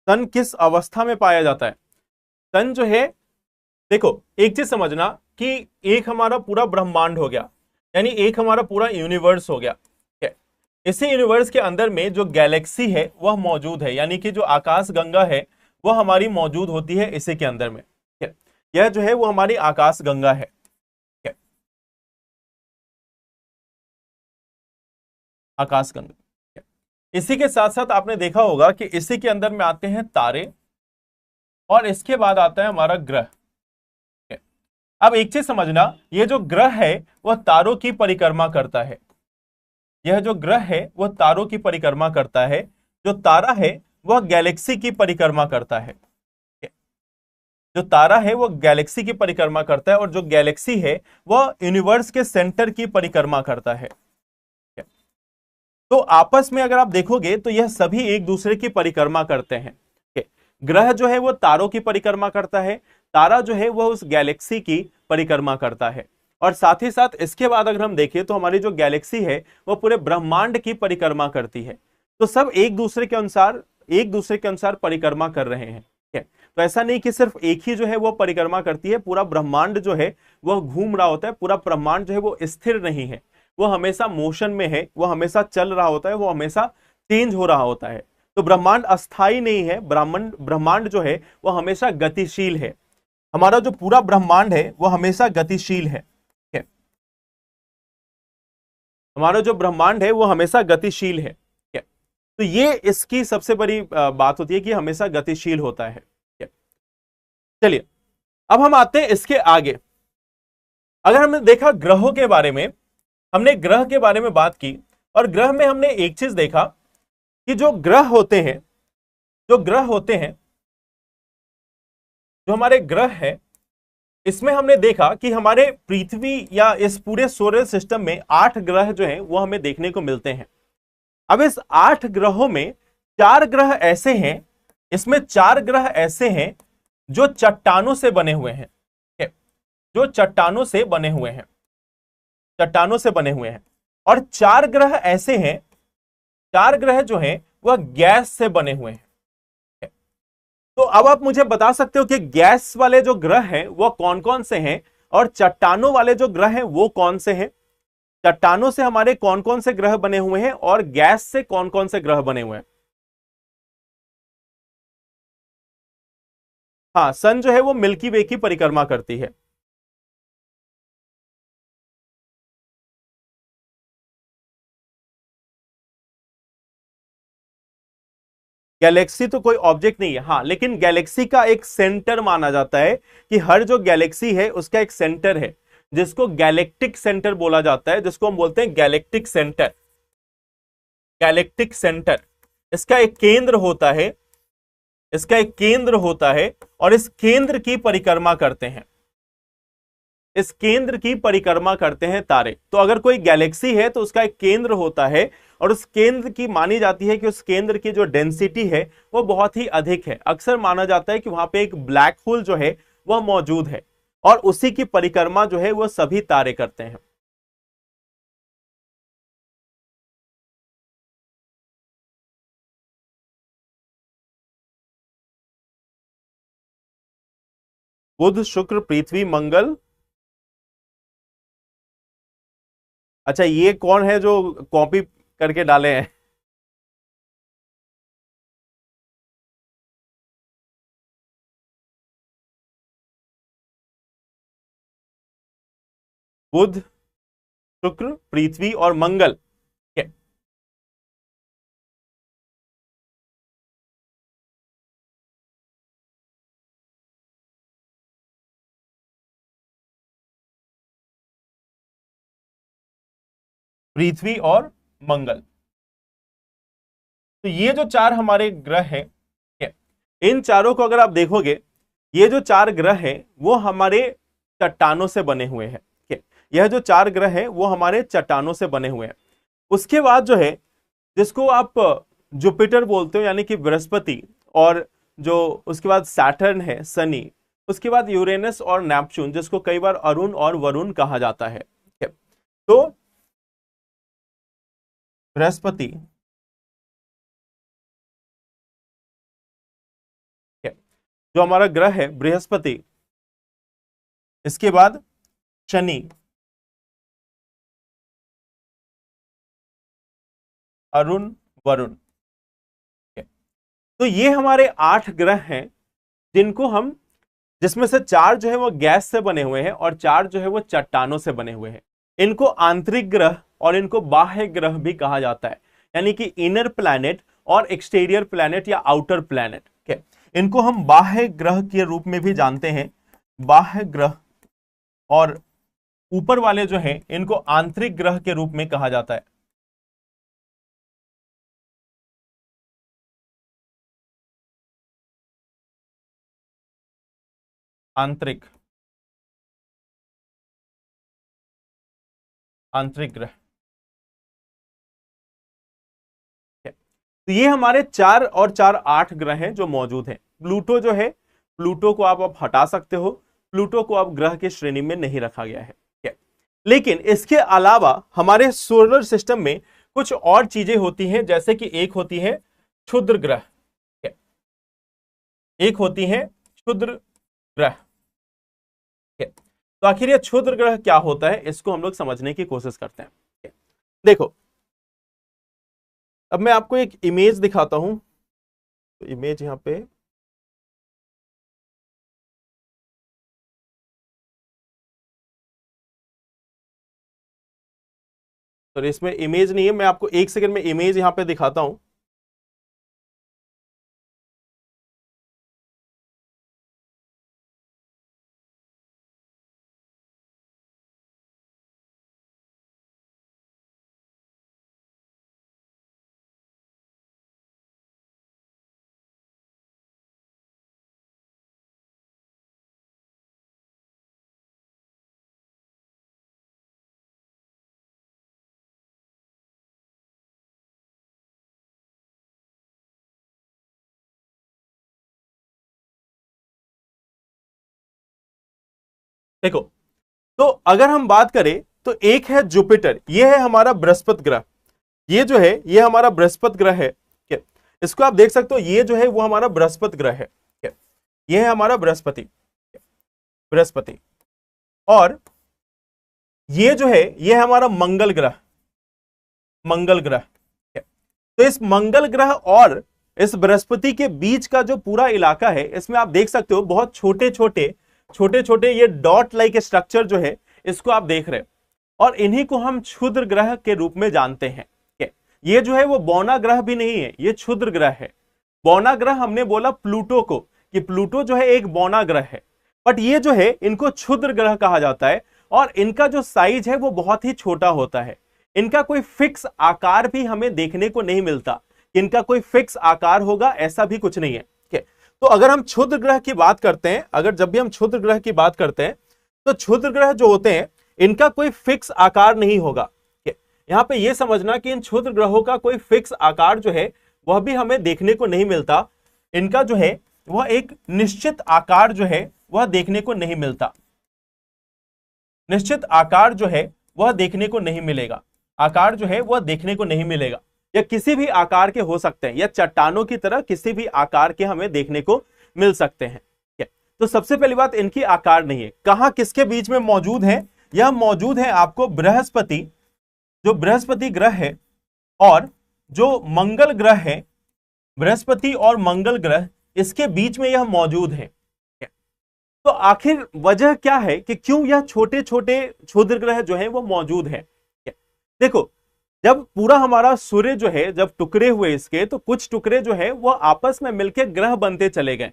सन किस अवस्था में पाया जाता है? सन जो है, देखो एक चीज समझना कि एक हमारा पूरा ब्रह्मांड हो गया, यानी एक हमारा पूरा यूनिवर्स हो गया। इसी यूनिवर्स के अंदर में जो गैलेक्सी है वह मौजूद है, यानी कि जो आकाश गंगा है वह हमारी मौजूद होती है इसी के अंदर में। यह जो है वो हमारी आकाश गंगा है। आकाश गंगा। इसी के साथ साथ आपने देखा होगा कि इसी के अंदर में आते हैं तारे और इसके बाद आता है हमारा ग्रह। अब एक चीज समझना, ये जो ग्रह है वह तारों की परिक्रमा करता है। यह जो ग्रह है वह तारों की परिक्रमा करता है, जो तारा है वह गैलेक्सी की परिक्रमा करता है। जो तारा है वो गैलेक्सी की परिक्रमा करता है और जो गैलेक्सी है वह यूनिवर्स के सेंटर की परिक्रमा करता है। तो आपस में अगर आप देखोगे तो यह सभी एक दूसरे की परिक्रमा करते हैं। ग्रह जो है वो तारों की परिक्रमा करता है, तारा जो है वह उस गैलेक्सी की परिक्रमा करता है, और साथ ही साथ इसके बाद अगर हम देखें तो हमारी जो गैलेक्सी है वह पूरे ब्रह्मांड की परिक्रमा करती है। तो सब एक दूसरे के अनुसार परिक्रमा कर रहे हैं। तो ऐसा नहीं कि सिर्फ एक ही जो है वो परिक्रमा करती है, पूरा ब्रह्मांड जो है वह घूम रहा होता है। पूरा ब्रह्मांड जो है वो स्थिर नहीं है, वो हमेशा मोशन में है, वो हमेशा चल रहा होता है, वो हमेशा चेंज हो रहा होता है। तो ब्रह्मांड अस्थाई नहीं है, ब्रह्मांड जो है वो हमेशा गतिशील है। हमारा जो पूरा ब्रह्मांड है वो हमेशा गतिशील है। हमारा जो ब्रह्मांड है वो हमेशा गतिशील है। तो ये इसकी सबसे बड़ी बात होती है कि हमेशा गतिशील होता है। चलिए अब हम आते हैं इसके आगे। अगर हमने देखा ग्रहों के बारे में, हमने ग्रह के बारे में बात की, और ग्रह में हमने एक चीज देखा कि जो हमारे ग्रह है, इसमें हमने देखा कि हमारे पृथ्वी या इस पूरे सोलर सिस्टम में 8 ग्रह जो हैं वो हमें देखने को मिलते हैं। अब इस 8 ग्रहों में 4 ग्रह ऐसे हैं, इसमें 4 ग्रह ऐसे हैं जो चट्टानों से बने हुए हैं, जो चट्टानों से बने हुए हैं, और 4 ग्रह ऐसे हैं, 4 ग्रह जो हैं वह गैस से बने हुए हैं। तो अब आप मुझे बता सकते हो कि गैस वाले जो ग्रह हैं वो कौन कौन से हैं, और चट्टानों वाले जो ग्रह हैं वो कौन से हैं। चट्टानों से हमारे कौन कौन से ग्रह बने हुए हैं और गैस से कौन कौन से ग्रह बने हुए हैं। हाँ, सन जो है वो मिल्की वे की परिक्रमा करती है। गैलेक्सी तो कोई ऑब्जेक्ट नहीं है, हाँ, लेकिन गैलेक्सी का एक सेंटर माना जाता है कि हर जो गैलेक्सी है उसका एक सेंटर है, जिसको गैलेक्टिक सेंटर बोला जाता है, जिसको हम बोलते हैं गैलेक्टिक सेंटर। गैलेक्टिक सेंटर, इसका एक केंद्र होता है, और इस केंद्र की परिक्रमा करते हैं, इस केंद्र की परिक्रमा करते हैं तारे। तो अगर कोई गैलेक्सी है तो उसका एक केंद्र होता है, और उस केंद्र की मानी जाती है कि उस केंद्र की जो डेंसिटी है वो बहुत ही अधिक है। अक्सर माना जाता है कि वहां पे एक ब्लैक होल जो है वह मौजूद है, और उसी की परिक्रमा जो है वह सभी तारे करते हैं। बुध, शुक्र, पृथ्वी, मंगल। अच्छा, ये कौन है जो कॉपी करके डाले हैं? बुध, शुक्र, पृथ्वी और मंगल। पृथ्वी और मंगल। तो ये जो 4 हमारे ग्रह हैं, इन चारों को अगर आप देखोगे, ये जो 4 ग्रह हैं वो हमारे चट्टानों से बने हुए हैं। यह जो 4 ग्रह हैं वो हमारे चट्टानों से बने हुए हैं। उसके बाद जो है, जिसको आप जुपिटर बोलते हो यानी कि बृहस्पति, और जो उसके बाद सैटर्न है, शनि, उसके बाद यूरेनस और नेपच्यून, जिसको कई बार अरुण और वरुण कहा जाता है। तो बृहस्पति, जो हमारा ग्रह है बृहस्पति, इसके बाद शनि, अरुण, वरुण। तो ये हमारे 8 ग्रह हैं, जिनको हम, जिसमें से 4 जो है वो गैस से बने हुए हैं और 4 जो है वो चट्टानों से बने हुए हैं। इनको आंतरिक ग्रह और इनको बाह्य ग्रह भी कहा जाता है, यानी कि इनर प्लैनेट और एक्सटीरियर प्लैनेट या आउटर प्लैनेट। इनको हम बाह्य ग्रह के रूप में भी जानते हैं, बाह्य ग्रह, और ऊपर वाले जो हैं इनको आंतरिक ग्रह के रूप में कहा जाता है। आंतरिक आंतरिक ग्रह। तो ये हमारे 4 और 4 8 ग्रह हैं जो मौजूद हैं। प्लूटो जो है, प्लूटो को आप हटा सकते हो, प्लूटो को अब ग्रह की श्रेणी में नहीं रखा गया है। लेकिन इसके अलावा हमारे सोलर सिस्टम में कुछ और चीजें होती हैं, जैसे कि एक होती है क्षुद्र ग्रह, एक होती है क्षुद्र ग्रह। तो आखिर ये क्षुद्र ग्रह क्या होता है, इसको हम लोग समझने की कोशिश करते हैं। देखो, अब मैं आपको एक इमेज दिखाता हूं। तो इमेज यहां पे, तो इसमें इमेज नहीं है, मैं आपको एक सेकंड में इमेज यहां पे दिखाता हूं। देखो, तो अगर हम बात करें तो एक है जुपिटर, ये है हमारा बृहस्पति ग्रह। ये जो है ये हमारा बृहस्पति ग्रह है। इसको आप देख सकते हो, ये जो है वो हमारा बृहस्पति ग्रह है। ये है हमारा बृहस्पति, बृहस्पति। और ये जो है ये है हमारा मंगल ग्रह, मंगल ग्रह। तो इस मंगल ग्रह और इस बृहस्पति के बीच का जो पूरा इलाका है, इसमें आप देख सकते हो बहुत छोटे छोटे ये डॉट लाइक स्ट्रक्चर जो है, इसको आप देख रहे हो। और इन्हीं को हम क्षुद्र ग्रह के रूप में जानते हैं। ये जो है वो बौना ग्रह भी नहीं है, ये क्षुद्र ग्रह है। बौना ग्रह हमने बोला प्लूटो को, कि प्लूटो जो है एक बौना ग्रह है, बट ये जो है इनको क्षुद्र ग्रह कहा जाता है। और इनका जो साइज है वो बहुत ही छोटा होता है। इनका कोई फिक्स आकार भी हमें देखने को नहीं मिलता। इनका कोई फिक्स आकार होगा ऐसा भी कुछ नहीं है। तो अगर हम क्षुद्र ग्रह की बात करते हैं, अगर जब भी हम क्षुद्र ग्रह की बात करते हैं, तो क्षुद्र ग्रह जो होते हैं इनका कोई फिक्स आकार नहीं होगा। यहां पे ये समझना कि इन क्षुद्र ग्रहों का कोई फिक्स आकार जो है वह भी हमें देखने को नहीं मिलता। इनका जो है वह एक निश्चित आकार जो है वह देखने को नहीं मिलता। निश्चित आकार जो है वह देखने को नहीं मिलेगा। आकार जो है वह देखने को नहीं मिलेगा, या किसी भी आकार के हो सकते हैं, या चट्टानों की तरह किसी भी आकार के हमें देखने को मिल सकते हैं। तो सबसे पहली बात, इनकी आकार नहीं है। कहां किसके बीच में मौजूद है? यह मौजूद है आपको बृहस्पति, जो बृहस्पति ग्रह है, और जो मंगल ग्रह है, बृहस्पति और मंगल ग्रह, इसके बीच में यह मौजूद है। तो आखिर वजह क्या है कि क्यों यह छोटे छोटे क्षुद्र ग्रह जो है वो मौजूद है? देखो, जब पूरा हमारा सूर्य जो है जब टुकड़े हुए इसके, तो कुछ टुकड़े जो है वो आपस में मिलकर ग्रह बनते चले गए।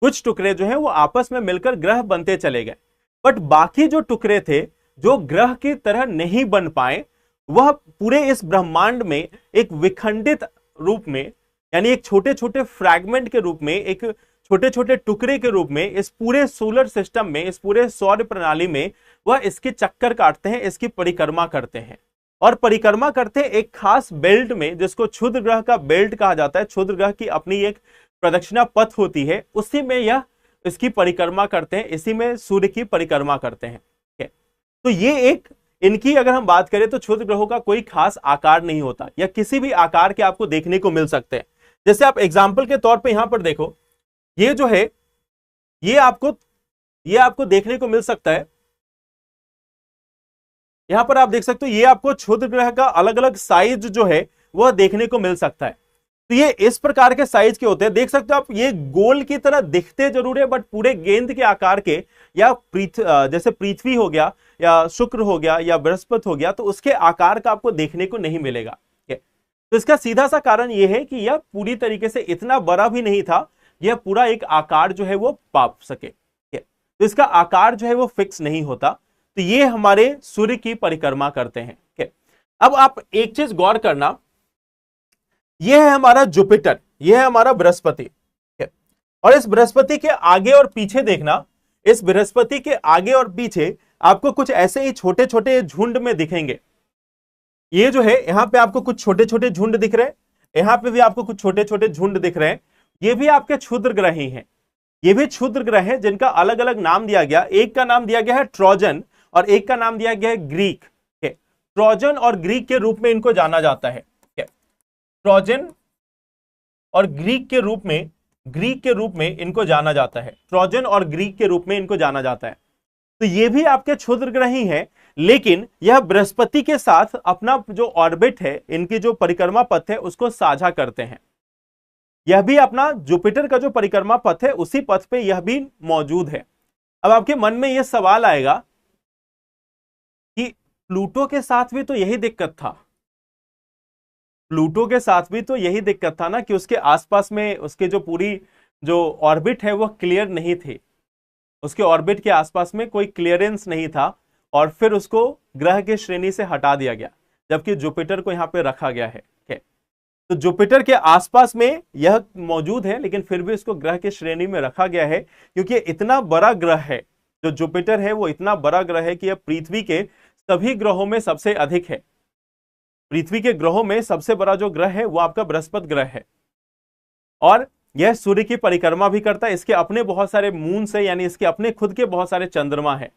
कुछ टुकड़े जो है वो आपस में मिलकर ग्रह बनते चले गए, बट बाकी जो टुकड़े थे जो ग्रह की तरह नहीं बन पाए, वह पूरे इस ब्रह्मांड में एक विखंडित रूप में, यानी एक छोटे छोटे फ्रैगमेंट के रूप में, एक छोटे छोटे टुकड़े के रूप में इस पूरे सोलर सिस्टम में, इस पूरे सौर प्रणाली में वह इसके चक्कर काटते हैं, इसकी परिक्रमा करते हैं। और परिक्रमा करते हैं एक खास बेल्ट में, जिसको क्षुद्र ग्रह का बेल्ट कहा जाता है। क्षुद्र ग्रह की अपनी एक प्रदक्षिणा पथ होती है, उसी में यह इसकी परिक्रमा करते हैं, इसी में सूर्य की परिक्रमा करते हैं। तो ये एक, इनकी अगर हम बात करें तो क्षुद्र ग्रहों का कोई खास आकार नहीं होता, या किसी भी आकार के आपको देखने को मिल सकते हैं। जैसे आप एग्जाम्पल के तौर पे यहां पर देखो, ये जो है ये आपको देखने को मिल सकता है। यहां पर आप देख सकते हो, ये आपको क्षुद्र ग्रह का अलग अलग साइज जो है वह देखने को मिल सकता है। तो ये इस प्रकार के साइज के होते हैं, देख सकते हो आप, ये गोल की तरह दिखते जरूर है, बट पूरे गेंद के आकार के, या जैसे पृथ्वी हो गया, या शुक्र हो गया, या बृहस्पति हो गया, तो उसके आकार का आपको देखने को नहीं मिलेगा। तो इसका सीधा सा कारण यह है कि यह पूरी तरीके से इतना बड़ा भी नहीं था, यह पूरा एक आकार जो है वो पाप सके। तो इसका आकार जो है वो फिक्स नहीं होता। तो ये हमारे सूर्य की परिक्रमा करते हैं। अब आप एक चीज गौर करना, यह है हमारा जुपिटर, यह है हमारा बृहस्पति, और इस बृहस्पति के आगे और पीछे देखना, इस बृहस्पति के आगे और पीछे आपको कुछ ऐसे ही छोटे छोटे झुंड में दिखेंगे। ये जो है यहां पे आपको कुछ छोटे छोटे झुंड दिख रहे हैं, यहां पे भी आपको कुछ छोटे छोटे झुंड दिख रहे हैं। ये भी आपके क्षुद्र ग्रह ही हैं। ये भी क्षुद्र ग्रह हैं जिनका अलग अलग नाम दिया गया। एक का नाम दिया गया है ट्रोजन और एक का नाम दिया गया है ग्रीक। ट्रोजन और ग्रीक के रूप में इनको जाना जाता है। ट्रोजन और ग्रीक के रूप में इनको जाना जाता है। ट्रोजन और ग्रीक के रूप में इनको जाना जाता है। तो ये भी आपके क्षुद्र ग्रह ही हैं, लेकिन यह बृहस्पति के साथ अपना जो ऑर्बिट है, इनकी जो परिक्रमा पथ है उसको साझा करते हैं। यह भी अपना जुपिटर का जो परिक्रमा पथ है उसी पथ पे यह भी मौजूद है। अब आपके मन में यह सवाल आएगा कि प्लूटो के साथ भी तो यही दिक्कत था। प्लूटो के साथ भी तो यही दिक्कत था ना कि उसके आसपास में उसके जो पूरी जो ऑर्बिट है वह क्लियर नहीं थी। उसके ऑर्बिट के आसपास में कोई क्लियरेंस नहीं था और फिर उसको ग्रह के श्रेणी से हटा दिया गया, जबकि जुपिटर को यहां पे रखा गया है। तो जुपिटर के आसपास में यह मौजूद है, लेकिन फिर भी इसको ग्रह के श्रेणी में रखा गया है क्योंकि इतना बड़ा ग्रह है। जो जुपिटर है वो इतना बड़ा ग्रह है कि यह पृथ्वी के सभी ग्रहों में सबसे अधिक है। पृथ्वी के ग्रहों में सबसे बड़ा जो ग्रह है वो आपका बृहस्पति ग्रह है और यह सूर्य की परिक्रमा भी करता है। इसके अपने बहुत सारे मून से, यानी इसके अपने खुद के बहुत सारे चंद्रमा है।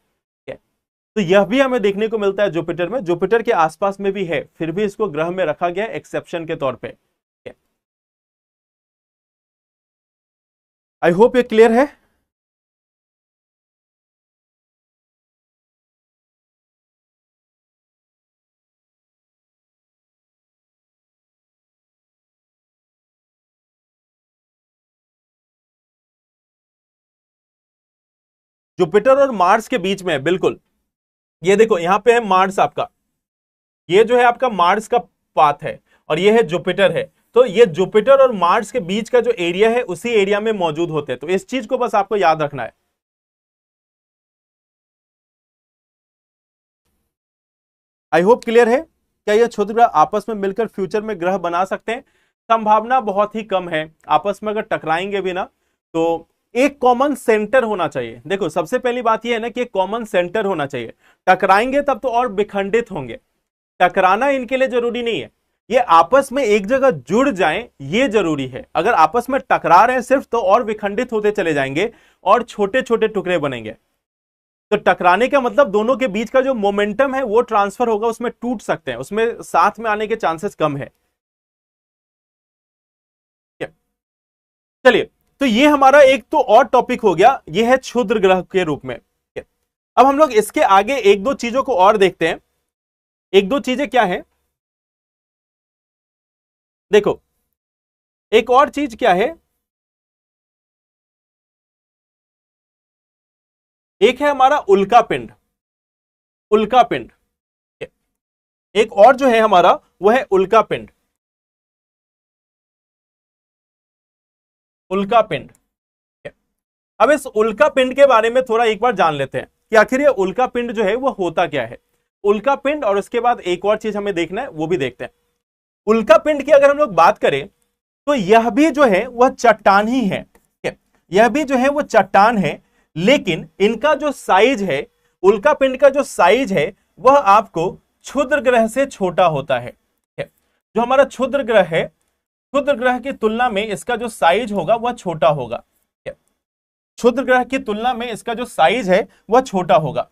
तो यह भी हमें देखने को मिलता है जुपिटर में। जुपिटर के आसपास में भी है, फिर भी इसको ग्रह में रखा गया एक्सेप्शन के तौर पे। आई होप ये क्लियर है। जुपिटर और मार्स के बीच में है, बिल्कुल। ये देखो यहां पे है मार्स आपका, ये जो है आपका मार्स का पाथ है और ये है जुपिटर है। तो ये जुपिटर और मार्स के बीच का जो एरिया है उसी एरिया में मौजूद होते हैं। तो इस चीज को बस आपको याद रखना है। आई होप क्लियर है। क्या ये क्षुद्र ग्रह आपस में मिलकर फ्यूचर में ग्रह बना सकते हैं? संभावना बहुत ही कम है। आपस में अगर टकराएंगे भी ना तो एक कॉमन सेंटर होना चाहिए। देखो सबसे पहली बात यह है ना कि एक कॉमन सेंटर होना चाहिए। टकराएंगे तब तो और विखंडित होंगे। टकराना इनके लिए जरूरी नहीं है, ये आपस में एक जगह जुड़ जाएं ये जरूरी है। अगर आपस में टकरा रहे हैं सिर्फ तो और विखंडित होते चले जाएंगे और छोटे छोटे टुकड़े बनेंगे। तो टकराने का मतलब दोनों के बीच का जो मोमेंटम है वो ट्रांसफर होगा, उसमें टूट सकते हैं, उसमें साथ में आने के चांसेस कम है। चलिए, तो ये हमारा एक तो और टॉपिक हो गया, ये है क्षुद्र ग्रह के रूप में। अब हम लोग इसके आगे एक दो चीजों को और देखते हैं। एक दो चीजें क्या है, देखो एक और चीज क्या है, एक है हमारा उल्का पिंड। उल्का पिंड एक और जो है हमारा वो है उल्का पिंड। उल्का पिंड। अब इस उल्का पिंड के बारे में थोड़ा एक बार जान लेते हैं कि आखिर ये उल्का पिंड जो है वो होता क्या है। उल्का पिंड और उसके बाद एक और चीज हमें देखना है, वो भी देखते हैं। उल्का पिंड की अगर हम लोग बात करें तो यह भी जो है वह चट्टान ही है। यह भी जो है वो चट्टान है, लेकिन इनका जो साइज है, उल्का पिंड का जो साइज है वह आपको क्षुद्र ग्रह से छोटा होता है। जो हमारा क्षुद्र ग्रह है, क्षुद्र ग्रह की तुलना में इसका जो साइज होगा वह छोटा होगा। क्षुद्र ग्रह की तुलना में इसका जो साइज है वह छोटा होगा।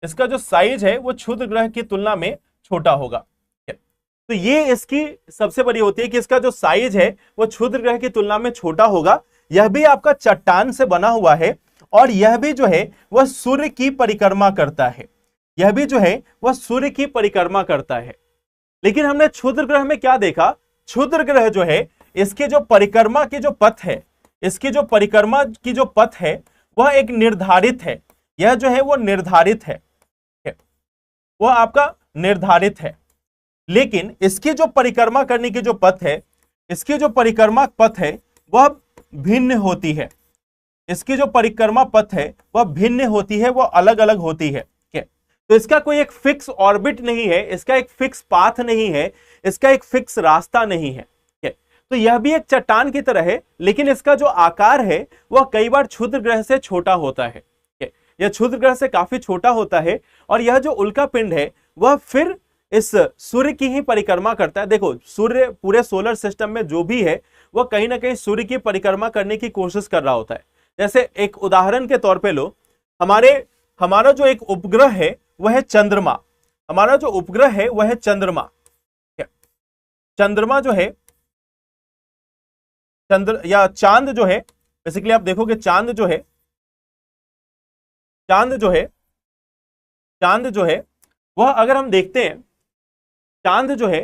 इसका जो साइज है वो क्षुद्र ग्रह की तुलना में छोटा होगा। तो ये इसकी सबसे बड़ी होती है कि इसका जो साइज है वो क्षुद्र ग्रह की तुलना में छोटा होगा। यह भी आपका चट्टान से बना हुआ है और यह भी जो है वह सूर्य की परिक्रमा करता है। यह भी जो है वह सूर्य की परिक्रमा करता है। लेकिन हमने क्षुद्र ग्रह में क्या देखा, क्षुद्र ग्रह जो है इसके जो परिक्रमा की जो पथ है, इसकी जो परिक्रमा की जो पथ है वह एक निर्धारित है। यह जो है वो निर्धारित है, वह आपका निर्धारित है। लेकिन इसकी जो परिक्रमा करने की जो पथ है, इसकी जो परिक्रमा पथ है वह भिन्न होती है। इसकी जो परिक्रमा पथ है वह भिन्न होती है, वह अलग अलग होती है। तो इसका कोई एक फिक्स ऑर्बिट नहीं है, इसका एक फिक्स पाथ नहीं है, इसका एक फिक्स रास्ता नहीं है। तो यह भी एक चट्टान की तरह है, लेकिन इसका जो आकार है वह कई बार क्षुद्र ग्रह से छोटा होता है। यह क्षुद्र ग्रह से काफी छोटा होता है, और यह जो उल्का पिंड है वह फिर इस सूर्य की ही परिक्रमा करता है। देखो, सूर्य पूरे सोलर सिस्टम में जो भी है वह कहीं ना कहीं सूर्य की परिक्रमा करने की कोशिश कर रहा होता है। जैसे एक उदाहरण के तौर पे लो, हमारा जो एक उपग्रह है वह है चंद्रमा। हमारा जो उपग्रह है वह है चंद्रमा। चंद्रमा जो है, चंद्र या चांद जो है, बेसिकली आप देखोगे चांद जो है, चांद जो है वह, अगर हम देखते हैं, चांद जो है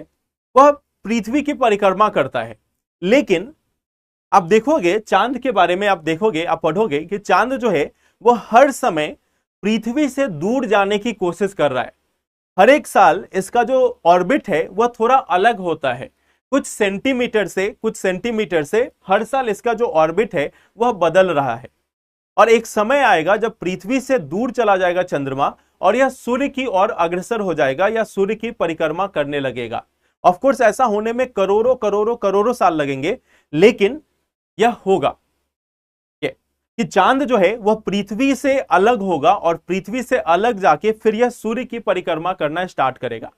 वह पृथ्वी की परिक्रमा करता है। लेकिन आप देखोगे चांद के बारे में, आप देखोगे, आप पढ़ोगे कि चांद जो है वह हर समय पृथ्वी से दूर जाने की कोशिश कर रहा है। हर एक साल इसका जो ऑर्बिट है वह थोड़ा अलग होता है, कुछ सेंटीमीटर से हर साल इसका जो ऑर्बिट है वह बदल रहा है। और एक समय आएगा जब पृथ्वी से दूर चला जाएगा चंद्रमा, और यह सूर्य की ओर अग्रसर हो जाएगा या सूर्य की परिक्रमा करने लगेगा। ऑफ कोर्स ऐसा होने में करोड़ों करोड़ों करोड़ों साल लगेंगे, लेकिन यह होगा कि चांद जो है वह पृथ्वी से अलग होगा, और पृथ्वी से अलग जाके फिर यह सूर्य की परिक्रमा करना स्टार्ट करेगा।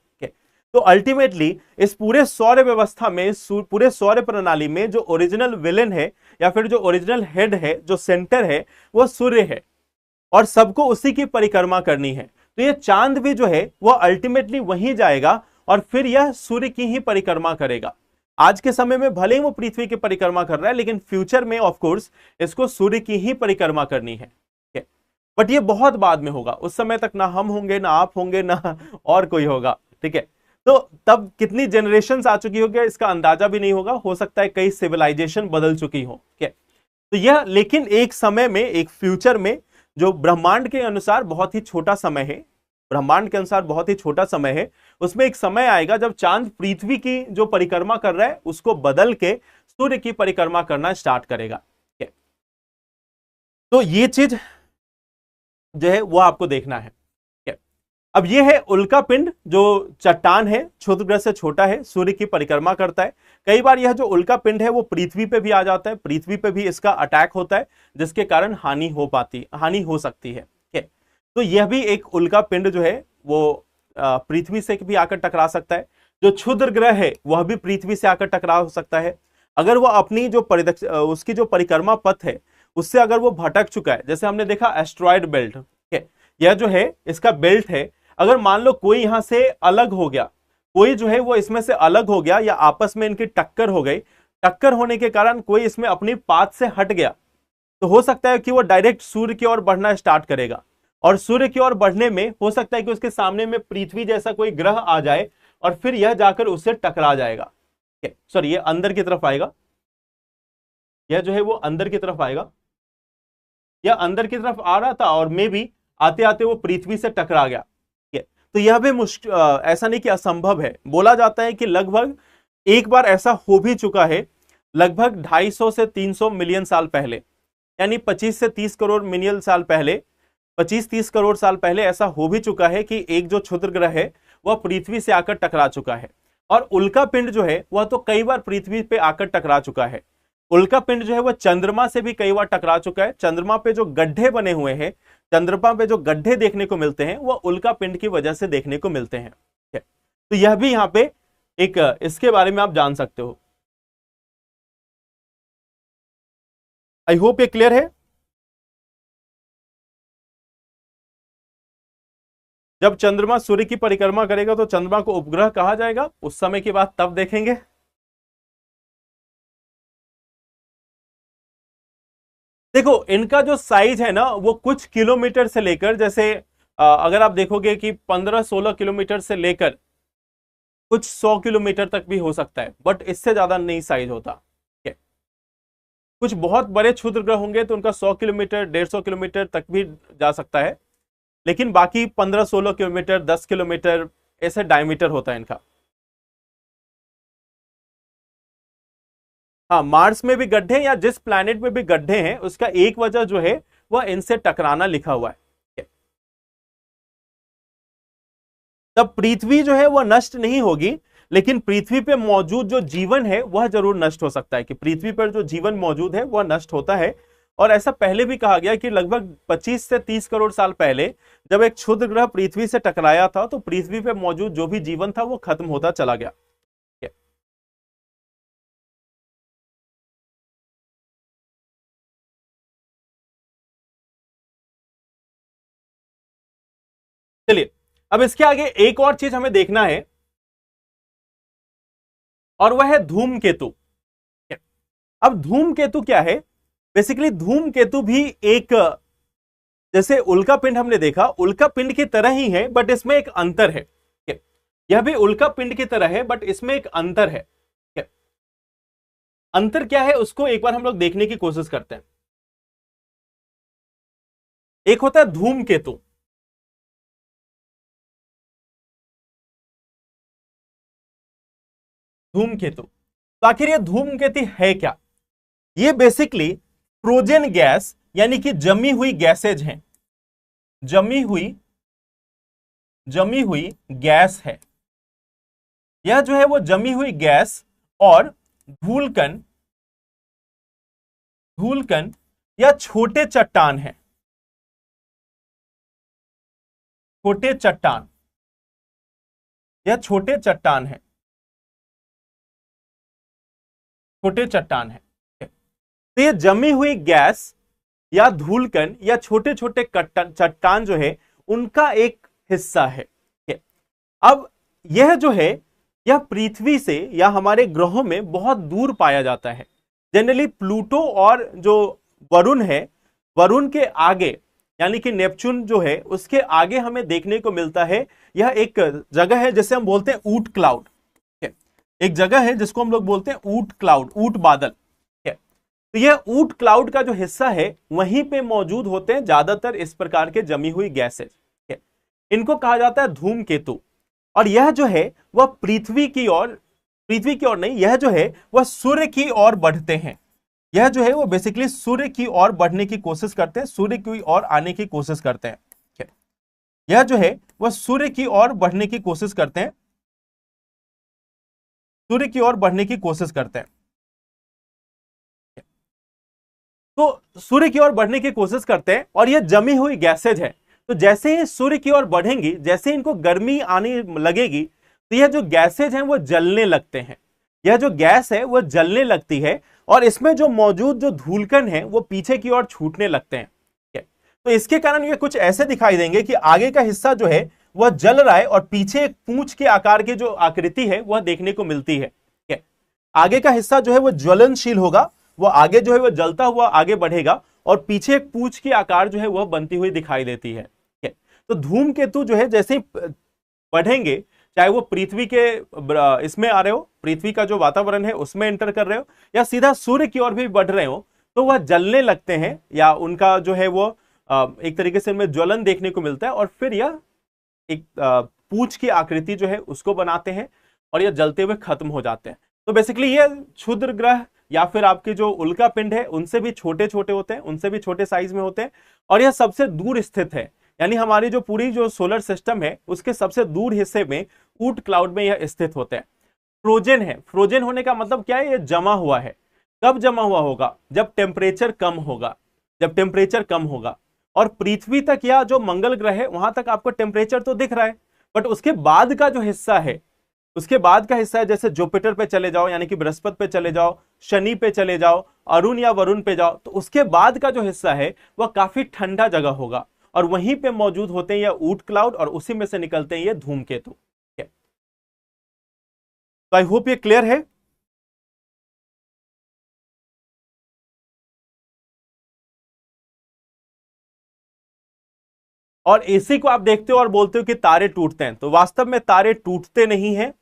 तो अल्टीमेटली इस पूरे सौर व्यवस्था में, पूरे सौर प्रणाली में जो ओरिजिनल विलेन है या फिर जो ओरिजिनल हेड है, जो सेंटर है, वो सूर्य है, और सबको उसी की परिक्रमा करनी है। तो ये चांद भी जो है वह अल्टीमेटली वहीं जाएगा और फिर यह सूर्य की ही परिक्रमा करेगा। आज के समय में भले ही वो पृथ्वी की परिक्रमा कर रहा है, लेकिन फ्यूचर में ऑफ कोर्स इसको सूर्य की ही परिक्रमा करनी है। बट ये बहुत बाद में होगा, उस समय तक ना हम होंगे, ना आप होंगे, ना और कोई होगा। ठीक है, तो तब कितनी जनरेशंस आ चुकी होगी इसका अंदाजा भी नहीं होगा। हो सकता है कई सिविलाइजेशन बदल चुकी हो। तो यह, लेकिन एक समय में, एक फ्यूचर में, जो ब्रह्मांड के अनुसार बहुत ही छोटा समय है, ब्रह्मांड के अनुसार बहुत ही छोटा समय है, उसमें एक समय आएगा जब चांद पृथ्वी की जो परिक्रमा कर रहा है उसको बदल के सूर्य की परिक्रमा करना स्टार्ट करेगा। तो ये चीज जो है वो आपको देखना है। अब ये है उल्का पिंड, जो चट्टान है, क्षुद्र ग्रह से छोटा है, सूर्य की परिक्रमा करता है। कई बार यह जो उल्का पिंड है वो पृथ्वी पे भी आ जाता है, पृथ्वी पे भी इसका अटैक होता है, जिसके कारण हानि हो सकती है। तो यह भी एक उल्का पिंड जो है वो पृथ्वी से भी आकर टकरा सकता है। जो क्षुद्र ग्रह है वह भी पृथ्वी से आकर टकरा सकता है। अगर वह अपनी जो उसकी जो परिक्रमा पथ है उससे अगर वो भटक चुका है, जैसे हमने देखा एस्ट्रॉयड बेल्ट, यह जो है इसका बेल्ट है, अगर मान लो कोई यहां से अलग हो गया, कोई जो है वो इसमें से अलग हो गया, या आपस में इनकी टक्कर हो गई, टक्कर होने के कारण कोई इसमें अपनी पाथ से हट गया, तो हो सकता है कि वो डायरेक्ट सूर्य की ओर बढ़ना स्टार्ट करेगा। और सूर्य की ओर बढ़ने में हो सकता है कि उसके सामने में पृथ्वी जैसा कोई ग्रह आ जाए और फिर यह जाकर उससे टकरा जाएगा। सॉरी, ये अंदर की तरफ आएगा, यह जो है वो अंदर की तरफ आएगा, यह अंदर की तरफ आ रहा था और मे भी आते आते वो पृथ्वी से टकरा गया। तो यह भी मुश्किल, ऐसा नहीं कि असंभव है। बोला जाता है कि लगभग एक बार ऐसा हो भी चुका है, लगभग 250 से 300 मिलियन साल पहले, यानी 25 से 30 करोड़ मिलियन साल पहले, 25-30 करोड़ साल पहले ऐसा हो भी चुका है कि एक जो क्षुद्र ग्रह है वह पृथ्वी से आकर टकरा चुका है। और उल्का पिंड जो है वह तो कई बार पृथ्वी पे आकर टकरा चुका है। उल्का पिंड जो है वह चंद्रमा से भी कई बार टकरा चुका है। चंद्रमा पे जो गड्ढे बने हुए हैं, चंद्रमा पे जो गड्ढे देखने को मिलते हैं वह उल्का पिंड की वजह से देखने को मिलते हैं। तो यह भी यहां पे एक, इसके बारे में आप जान सकते हो। आई होप ये क्लियर है। जब चंद्रमा सूर्य की परिक्रमा करेगा तो चंद्रमा को उपग्रह कहा जाएगा, उस समय की बात तब देखेंगे। देखो, इनका जो साइज है ना वो कुछ किलोमीटर से लेकर, जैसे अगर आप देखोगे कि 15-16 किलोमीटर से लेकर कुछ 100 किलोमीटर तक भी हो सकता है, बट इससे ज्यादा नहीं साइज होता। कुछ बहुत बड़े क्षुद्र ग्रह होंगे तो उनका 100 किलोमीटर 150 किलोमीटर तक भी जा सकता है, लेकिन बाकी 15-16 किलोमीटर 10 किलोमीटर ऐसे डायमीटर होता है इनका। हाँ, मार्स में भी गड्ढे या जिस प्लैनेट में भी गड्ढे हैं उसका एक वजह जो है वह इनसे टकराना लिखा हुआ है। तब पृथ्वी जो है वह नष्ट नहीं होगी, लेकिन पृथ्वी पे मौजूद जो जीवन है वह जरूर नष्ट हो सकता है, कि पृथ्वी पर जो जीवन मौजूद है वह नष्ट होता है। और ऐसा पहले भी कहा गया कि लगभग 25 से 30 करोड़ साल पहले जब एक क्षुद्र ग्रह पृथ्वी से टकराया था तो पृथ्वी पे मौजूद जो भी जीवन था वो खत्म होता चला गया। चलिए अब इसके आगे एक और चीज हमें देखना है और वह है धूमकेतु। अब धूमकेतु क्या है? बेसिकली धूमकेतु भी एक, जैसे उल्का पिंड हमने देखा, उल्का पिंड की तरह ही है बट इसमें एक अंतर है। यह भी उल्का पिंड की तरह है बट इसमें एक अंतर है। अंतर क्या है उसको एक बार हम लोग देखने की कोशिश करते हैं। एक होता है धूमकेतु, धूमकेतु। तो आखिर ये धूमकेतु है क्या? ये बेसिकली फ्रोजन गैस यानी कि जमी हुई गैसेज हैं, जमी हुई गैस है। यह जो है वो जमी हुई गैस और धूलकण या छोटे चट्टान है, छोटे चट्टान या छोटे चट्टान है, छोटे चट्टान है। तो ये जमी हुई गैस या धूलकण या छोटे छोटे चट्टान जो है उनका एक हिस्सा है। अब यह जो है यह पृथ्वी से या हमारे ग्रहों में बहुत दूर पाया जाता है। जनरली प्लूटो और जो वरुण है, वरुण के आगे यानी कि नेपच्यून जो है उसके आगे हमें देखने को मिलता है। यह एक जगह है जिसे हम बोलते हैं ऊट क्लाउड, एक जगह है जिसको हम लोग बोलते हैं ऊट क्लाउड, ऊट बादल। तो यह ऊट क्लाउड का जो हिस्सा है वहीं पे मौजूद होते हैं ज्यादातर इस प्रकार के जमी हुई गैसेज। इनको कहा जाता है धूमकेतु। और यह जो है वह पृथ्वी की ओर नहीं, यह जो है वह सूर्य की ओर बढ़ते हैं। यह जो है वो बेसिकली सूर्य की ओर बढ़ने की कोशिश करते हैं, सूर्य की ओर आने की कोशिश करते हैं। यह जो है वह सूर्य की ओर बढ़ने की कोशिश करते हैं, सूर्य की ओर बढ़ने की कोशिश करते हैं। तो सूर्य की ओर बढ़ने की कोशिश करते हैं और यह जमी हुई गैसेज है। तो जैसे ही सूर्य की ओर बढ़ेंगी, जैसे इनको गर्मी आने लगेगी तो यह जो गैसेज हैं वो जलने लगते हैं, यह जो गैस है वो जलने लगती है और इसमें जो मौजूद जो धूलकण है वो पीछे की ओर छूटने लगते हैं। तो इसके कारण ये कुछ ऐसे दिखाई देंगे कि आगे का हिस्सा जो है वह जल रहा है और पीछे एक पूंछ के आकार की जो आकृति है वह देखने को मिलती है। आगे का हिस्सा जो है वो ज्वलनशील होगा, वो आगे जो है वो जलता हुआ आगे बढ़ेगा और पीछे एक पूंछ की आकार जो है वह बनती हुई दिखाई देती है। तो धूमकेतु जो है जैसे ही बढ़ेंगे, चाहे वो पृथ्वी के इसमें आ रहे हो, पृथ्वी का जो वातावरण है उसमें एंटर कर रहे हो या सीधा सूर्य की ओर भी बढ़ रहे हो, तो वह जलने लगते हैं या उनका जो है वो एक तरीके से उनमें ज्वलन देखने को मिलता है और फिर यह एक पूंछ की आकृति जो है उसको बनाते हैं और यह जलते हुए खत्म हो जाते हैं। तो बेसिकली ये क्षुद्र ग्रह या फिर आपके जो उल्का पिंड है उनसे भी छोटे छोटे होते हैं, उनसे भी छोटे साइज में होते हैं और यह सबसे दूर स्थित है। यानी हमारी जो पूरी जो सोलर सिस्टम है उसके सबसे दूर हिस्से में ऊट क्लाउड में यह स्थित होते हैं। फ्रोजन है, फ्रोजन होने का मतलब क्या है? यह जमा हुआ है। कब जमा हुआ होगा? जब टेम्परेचर कम होगा, जब टेम्परेचर कम होगा। और पृथ्वी तक या जो मंगल ग्रह है वहां तक आपको टेम्परेचर तो दिख रहा है, बट उसके बाद का जो हिस्सा है, उसके बाद का हिस्सा है, जैसे जुपिटर पे चले जाओ यानी कि बृहस्पति पे चले जाओ, शनि पे चले जाओ, अरुण या वरुण पे जाओ, तो उसके बाद का जो हिस्सा है वह काफी ठंडा जगह होगा और वहीं पे मौजूद होते हैं ये ऊट क्लाउड और उसी में से निकलते हैं ये धूमकेतु। तो आई होप ये क्लियर है। और इसी को आप देखते हो और बोलते हो कि तारे टूटते हैं, तो वास्तव में तारे टूटते नहीं हैं।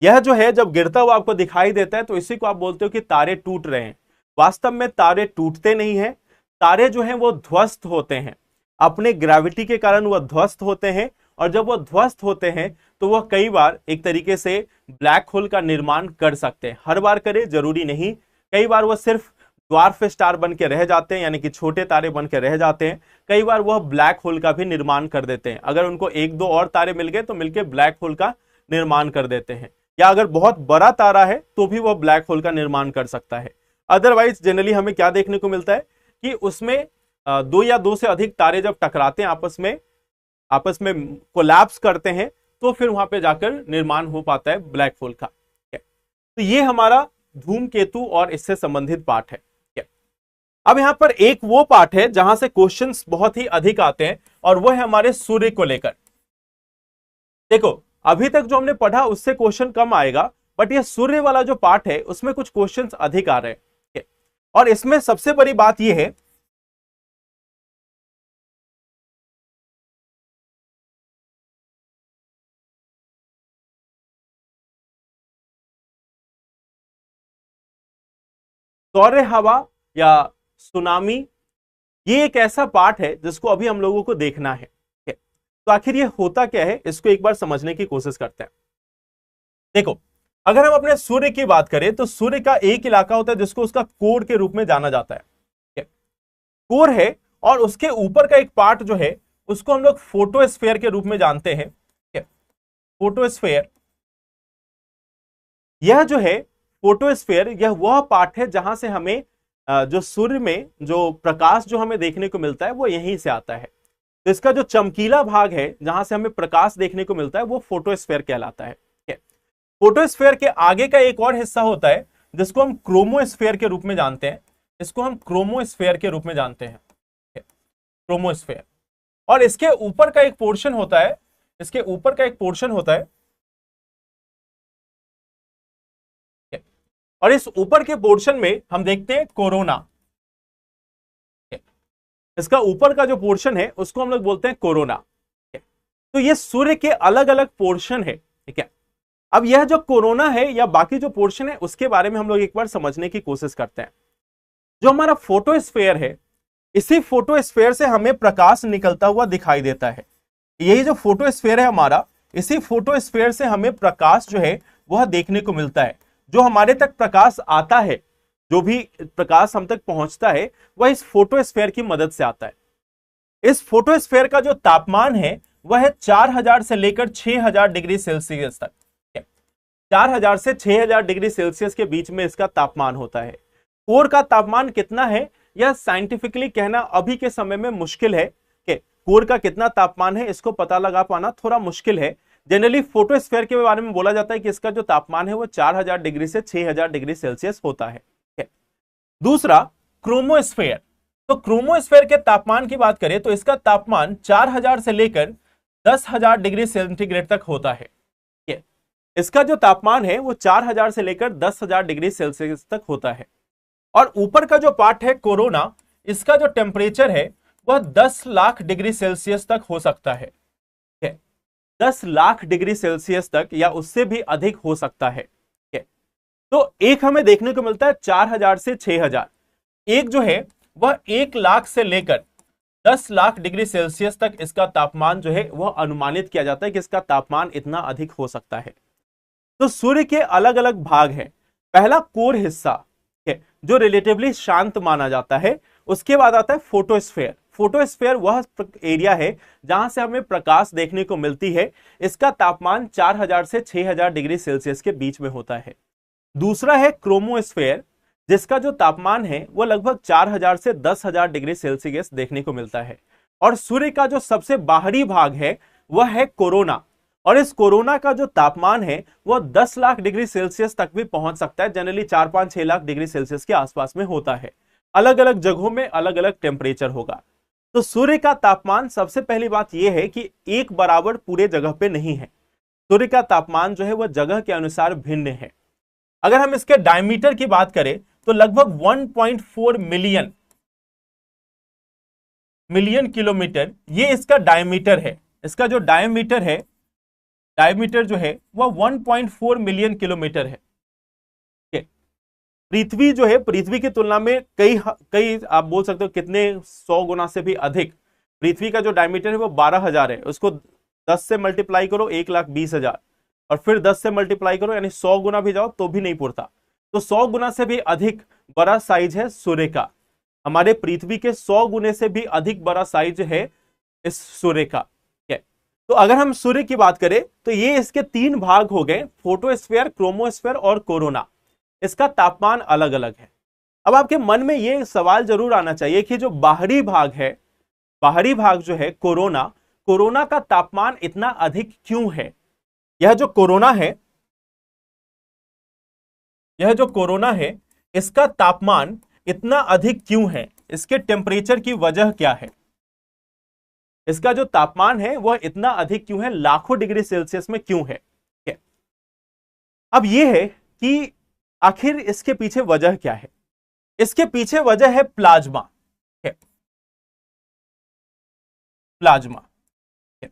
यह जो है जब गिरता हुआ आपको दिखाई देता है तो इसी को आप बोलते हो कि तारे टूट रहे हैं। वास्तव में तारे टूटते नहीं हैं, तारे जो हैं वो ध्वस्त होते हैं, अपने ग्रेविटी के कारण वह ध्वस्त होते हैं और जब वह ध्वस्त होते हैं तो वह कई बार एक तरीके से ब्लैक होल का निर्माण कर सकते हैं। हर बार करे जरूरी नहीं, कई बार वह सिर्फ ड्वार्फ स्टार बन के रह जाते हैं यानी कि छोटे तारे बन के रह जाते हैं, कई बार वह ब्लैक होल का भी निर्माण कर देते हैं। अगर उनको एक दो और तारे मिल गए तो मिलकर ब्लैक होल का निर्माण कर देते हैं। या अगर बहुत बड़ा तारा है तो भी वह ब्लैक होल का निर्माण कर सकता है। अदरवाइज जनरली हमें क्या देखने को मिलता है कि उसमें दो या दो से अधिक तारे जब टकराते हैं, आपस में कोलैप्स करते हैं, तो फिर वहां पे जाकर निर्माण हो पाता है ब्लैक होल का। तो ये हमारा धूमकेतु और इससे संबंधित पार्ट है। अब यहां पर एक वो पार्ट है जहां से क्वेश्चंस बहुत ही अधिक आते हैं, और वो है हमारे सूर्य को लेकर। देखो अभी तक जो हमने पढ़ा उससे क्वेश्चन कम आएगा, बट ये सूर्य वाला जो पार्ट है उसमें कुछ क्वेश्चंस अधिक आ रहे हैं। और इसमें सबसे बड़ी बात यह है सौर्य हवा या सुनामी, ये एक ऐसा पार्ट है जिसको अभी हम लोगों को देखना है। तो आखिर ये होता क्या है, इसको एक बार समझने की कोशिश करते हैं। देखो अगर हम अपने सूर्य की बात करें तो सूर्य का एक इलाका होता है जिसको उसका कोर के रूप में जाना जाता है। कोर है, और उसके ऊपर का एक पार्ट जो है उसको हम लोग फोटोस्फेयर के रूप में जानते हैं। फोटोस्फेयर, यह जो है फोटोस्फेयर, यह वह पार्ट है जहां से हमें जो सूर्य में जो प्रकाश जो हमें देखने को मिलता है वो यहीं से आता है। तो इसका जो चमकीला भाग है जहां से हमें प्रकाश देखने को मिलता है वो फोटोस्फेयर कहलाता है। फोटोस्फेयर के आगे का एक और हिस्सा होता है जिसको हम क्रोमोस्फेयर के रूप में जानते हैं। इसको हम क्रोमोस्फेयर के रूप में जानते हैं, क्रोमोस्फेयर। और इसके ऊपर का एक पोर्शन होता है, इसके ऊपर का एक पोर्शन होता है, और इस ऊपर के पोर्शन में हम देखते हैं कोरोना। इसका ऊपर का जो पोर्शन है उसको हम लोग बोलते हैं कोरोना। तो ये सूर्य के अलग अलग पोर्शन है, ठीक है। अब यह जो कोरोना है या बाकी जो पोर्शन है उसके बारे में हम लोग एक बार समझने की कोशिश करते हैं। जो हमारा फोटोस्फेयर है, इसी फोटोस्फेयर से हमें प्रकाश निकलता हुआ दिखाई देता है। यही जो फोटोस्फेयर है हमारा, इसी फोटोस्फेयर से हमें प्रकाश जो है वह देखने को मिलता है। जो हमारे तक प्रकाश आता है, जो भी प्रकाश हम तक पहुंचता है, वह इस फोटोस्फेयर की मदद से आता है। इस फोटोस्फेयर का जो तापमान है वह है 4000 से लेकर 6000 डिग्री सेल्सियस तक। 4000 से 6000 डिग्री सेल्सियस के बीच में इसका तापमान होता है। कोर का तापमान कितना है यह साइंटिफिकली कहना अभी के समय में मुश्किल है कि कोर का कितना तापमान है, इसको पता लगा पाना थोड़ा मुश्किल है। जनरली फोटोस्फेयर के बारे में बोला जाता है कि इसका जो तापमान है वो 4000 डिग्री से 6000 डिग्री सेल्सियस होता है। दूसरा क्रोमोस्फेयर। तो क्रोमोस्फेयर के तापमान की बात करें तो इसका तापमान 4000 से लेकर 10000 डिग्री सेंटीग्रेड तक होता है। इसका जो तापमान है वो 4000 से लेकर 10000 डिग्री सेल्सियस तक होता है। और ऊपर का जो पार्ट है कोरोना, इसका जो टेम्परेचर है वह 10 लाख डिग्री सेल्सियस तक हो सकता है। 10 लाख डिग्री सेल्सियस तक या उससे भी अधिक हो सकता है। तो एक हमें देखने को मिलता है 4000 से 6000, एक जो है वह 1 लाख से लेकर 10 लाख डिग्री सेल्सियस तक इसका तापमान जो है वह अनुमानित किया जाता है कि इसका तापमान इतना अधिक हो सकता है। तो सूर्य के अलग अलग भाग है। पहला कोर हिस्सा है जो रिलेटिवली शांत माना जाता है। उसके बाद आता है फोटोस्फेयर। फोटोस्फेयर वह एरिया है जहां से हमें प्रकाश देखने को मिलती है। इसका तापमान 4000 से 6000 डिग्री सेल्सियस के बीच में होता है। दूसरा है क्रोमोस्फेयर, जिसका जो तापमान है वह लगभग 4000 से 10000 डिग्री सेल्सियस देखने को मिलता है। और सूर्य का जो सबसे बाहरी भाग है वह है कोरोना, और इस कोरोना का जो तापमान है वह 10 लाख डिग्री सेल्सियस तक भी पहुंच सकता है। जनरली 4-5-6 लाख डिग्री सेल्सियस के आसपास में होता है। अलग अलग जगहों में अलग अलग टेम्परेचर होगा। तो सूर्य का तापमान, सबसे पहली बात यह है कि एक बराबर पूरे जगह पे नहीं है। सूर्य का तापमान जो है वह जगह के अनुसार भिन्न है। अगर हम इसके डायमीटर की बात करें तो लगभग 1.4 मिलियन किलोमीटर ये इसका डायमीटर है। इसका जो डायमीटर है, डायमीटर जो है वह 1.4 मिलियन किलोमीटर है। पृथ्वी जो है, पृथ्वी की तुलना में कई आप बोल सकते हो कितने 100 गुना से भी अधिक। पृथ्वी का जो डायमीटर है वो 12000 है। उसको 10 से मल्टीप्लाई करो 1,20,000, और फिर 10 से मल्टीप्लाई करो यानी 100 गुना भी जाओ तो भी नहीं पुरता। तो 100 गुना से भी अधिक बड़ा साइज है सूर्य का। हमारे पृथ्वी के 100 गुने से भी अधिक बड़ा साइज है इस सूर्य का। तो अगर हम सूर्य की बात करें तो ये इसके 3 भाग हो गए, फोटोस्फीयर, क्रोमोस्फीयर और कोरोना। इसका तापमान अलग अलग है। अब आपके मन में ये सवाल जरूर आना चाहिए कि जो बाहरी भाग है, बाहरी भाग जो है कोरोना, कोरोना का तापमान इतना अधिक क्यों है? यह जो कोरोना है, यह जो कोरोना है, इसका तापमान इतना अधिक क्यों है? इसके टेम्परेचर की वजह क्या है? इसका जो तापमान है वह इतना अधिक क्यों है, लाखों डिग्री सेल्सियस में क्यों है? ठीक है? अब यह है कि आखिर इसके पीछे वजह क्या है। इसके पीछे वजह है प्लाज्मा। ठीक है? प्लाज्मा, ठीक है?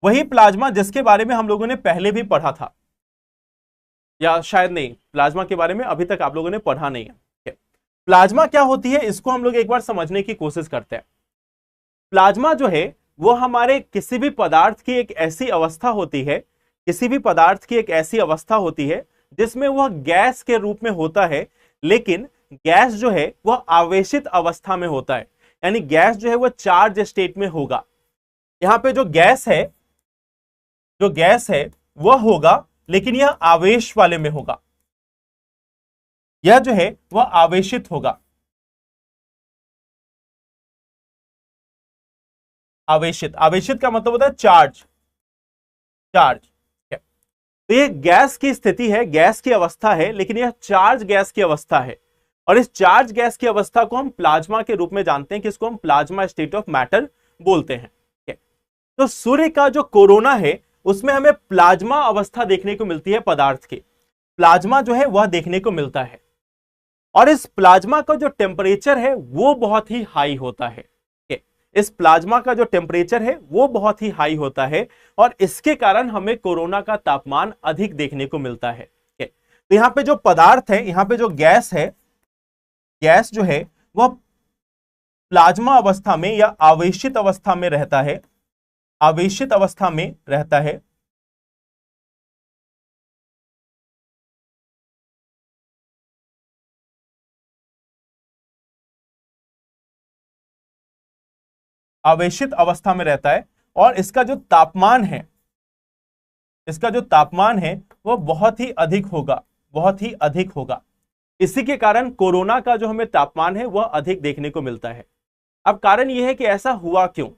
वही प्लाज्मा जिसके बारे में हम लोगों ने पहले भी पढ़ा था, या शायद नहीं, प्लाज्मा के बारे में अभी तक आप लोगों ने पढ़ा नहीं है। ठीक है? प्लाज्मा क्या होती है, इसको हम लोग एक बार समझने की कोशिश करते हैं। प्लाज्मा जो है वो हमारे किसी भी पदार्थ की एक ऐसी अवस्था होती है, किसी भी पदार्थ की एक ऐसी अवस्था होती है जिसमें वह गैस के रूप में होता है, लेकिन गैस जो है वह आवेशित अवस्था में होता है, यानी गैस जो है वह चार्ज स्टेट में होगा। यहां पे जो गैस है, जो गैस है वह होगा, लेकिन यह आवेश वाले में होगा। यह जो है वह आवेशित होगा, आवेशित, आवेशित का मतलब होता है चार्ज, चार्ज। तो ये गैस की स्थिति है, गैस की अवस्था है, लेकिन यह चार्ज गैस की अवस्था है। और इस चार्ज गैस की अवस्था को हम प्लाज्मा के रूप में जानते हैं, किसको हम प्लाज्मा स्टेट ऑफ मैटर बोलते हैं। तो सूर्य का जो कोरोना है उसमें हमें प्लाज्मा अवस्था देखने को मिलती है, पदार्थ की प्लाज्मा जो है वह देखने को मिलता है। और इस प्लाज्मा का जो टेम्परेचर है वो बहुत ही हाई होता है। इस प्लाज्मा का जो टेम्परेचर है वो बहुत ही हाई होता है, और इसके कारण हमें कोरोना का तापमान अधिक देखने को मिलता है। तो यहां पे जो पदार्थ है, यहां पे जो गैस है, गैस जो है वह प्लाज्मा अवस्था में या आवेशित अवस्था में रहता है, आवेशित अवस्था में रहता है। आवेशित अवस्था में रहता है, और इसका जो तापमान है, इसका जो तापमान है वह बहुत ही अधिक होगा, बहुत ही अधिक होगा। इसी के कारण कोरोना का जो हमें तापमान है वह अधिक देखने को मिलता है। अब कारण यह है कि ऐसा हुआ क्यों,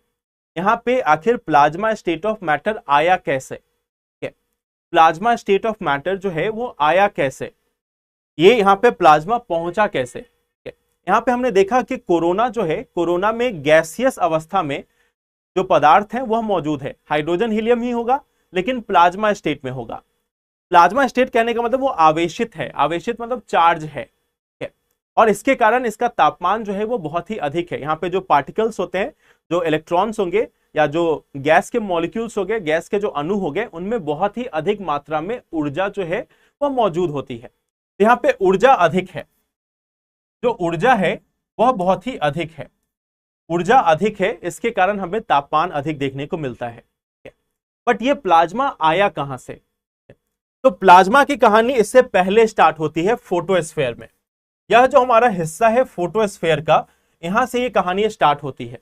यहां पे आखिर प्लाज्मा स्टेट ऑफ मैटर आया कैसे? प्लाज्मा स्टेट ऑफ मैटर जो है वो आया कैसे, ये यहां पे प्लाज्मा पहुंचा कैसे? यहां पे हमने देखा कि कोरोना जो है, कोरोना में गैसियस अवस्था में जो पदार्थ है वह मौजूद है, हाइड्रोजन हीलियम ही होगा, लेकिन प्लाज्मा स्टेट में होगा। प्लाज्मा स्टेट कहने का मतलब वो आवेशित है, आवेशित मतलब चार्ज है। और इसके कारण इसका तापमान जो है वो बहुत ही अधिक है। यहाँ पे जो पार्टिकल्स होते हैं, जो इलेक्ट्रॉन्स होंगे या जो गैस के मॉलिक्यूल्स हो गए, गैस के जो अणु हो गए, उनमें बहुत ही अधिक मात्रा में ऊर्जा जो है वह मौजूद होती है। तो यहाँ पे ऊर्जा अधिक है, जो ऊर्जा है वह बहुत ही अधिक है, ऊर्जा अधिक है, इसके कारण हमें तापमान अधिक देखने को मिलता है। बट ये प्लाज्मा आया कहां से? तो प्लाज्मा की कहानी इससे पहले स्टार्ट होती है फोटोस्फेयर में। यह जो हमारा हिस्सा है फोटोस्फेयर का, यहां से ये कहानी स्टार्ट होती है।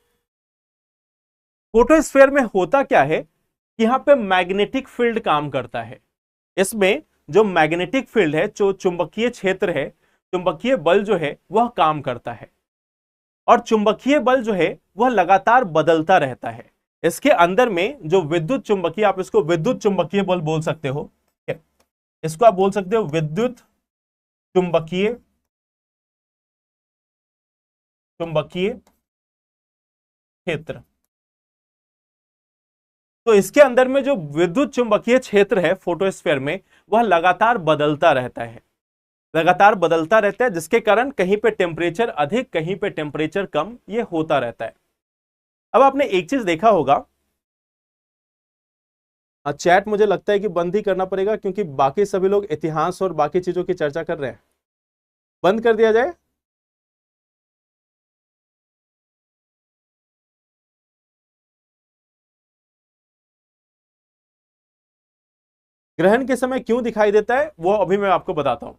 फोटोस्फेयर में होता क्या है कि यहां पे मैग्नेटिक फील्ड काम करता है। इसमें जो मैग्नेटिक फील्ड है, जो चुंबकीय क्षेत्र है, चुंबकीय बल जो है वह काम करता है। और चुंबकीय बल जो है वह लगातार बदलता रहता है। इसके अंदर में जो विद्युत चुंबकीय, आप इसको विद्युत चुंबकीय बल बोल सकते हो, इसको आप बोल सकते हो विद्युत चुंबकीय, चुंबकीय क्षेत्र। तो इसके अंदर में जो विद्युत चुंबकीय क्षेत्र है फोटोस्फेयर में, वह लगातार बदलता रहता है, लगातार बदलता रहता है, जिसके कारण कहीं पे टेम्परेचर अधिक, कहीं पे टेम्परेचर कम, ये होता रहता है। अब आपने एक चीज देखा होगा, चैट मुझे लगता है कि बंद ही करना पड़ेगा, क्योंकि बाकी सभी लोग इतिहास और बाकी चीजों की चर्चा कर रहे हैं। बंद कर दिया जाए? ग्रहण के समय क्यों दिखाई देता है वो अभी मैं आपको बताता हूं।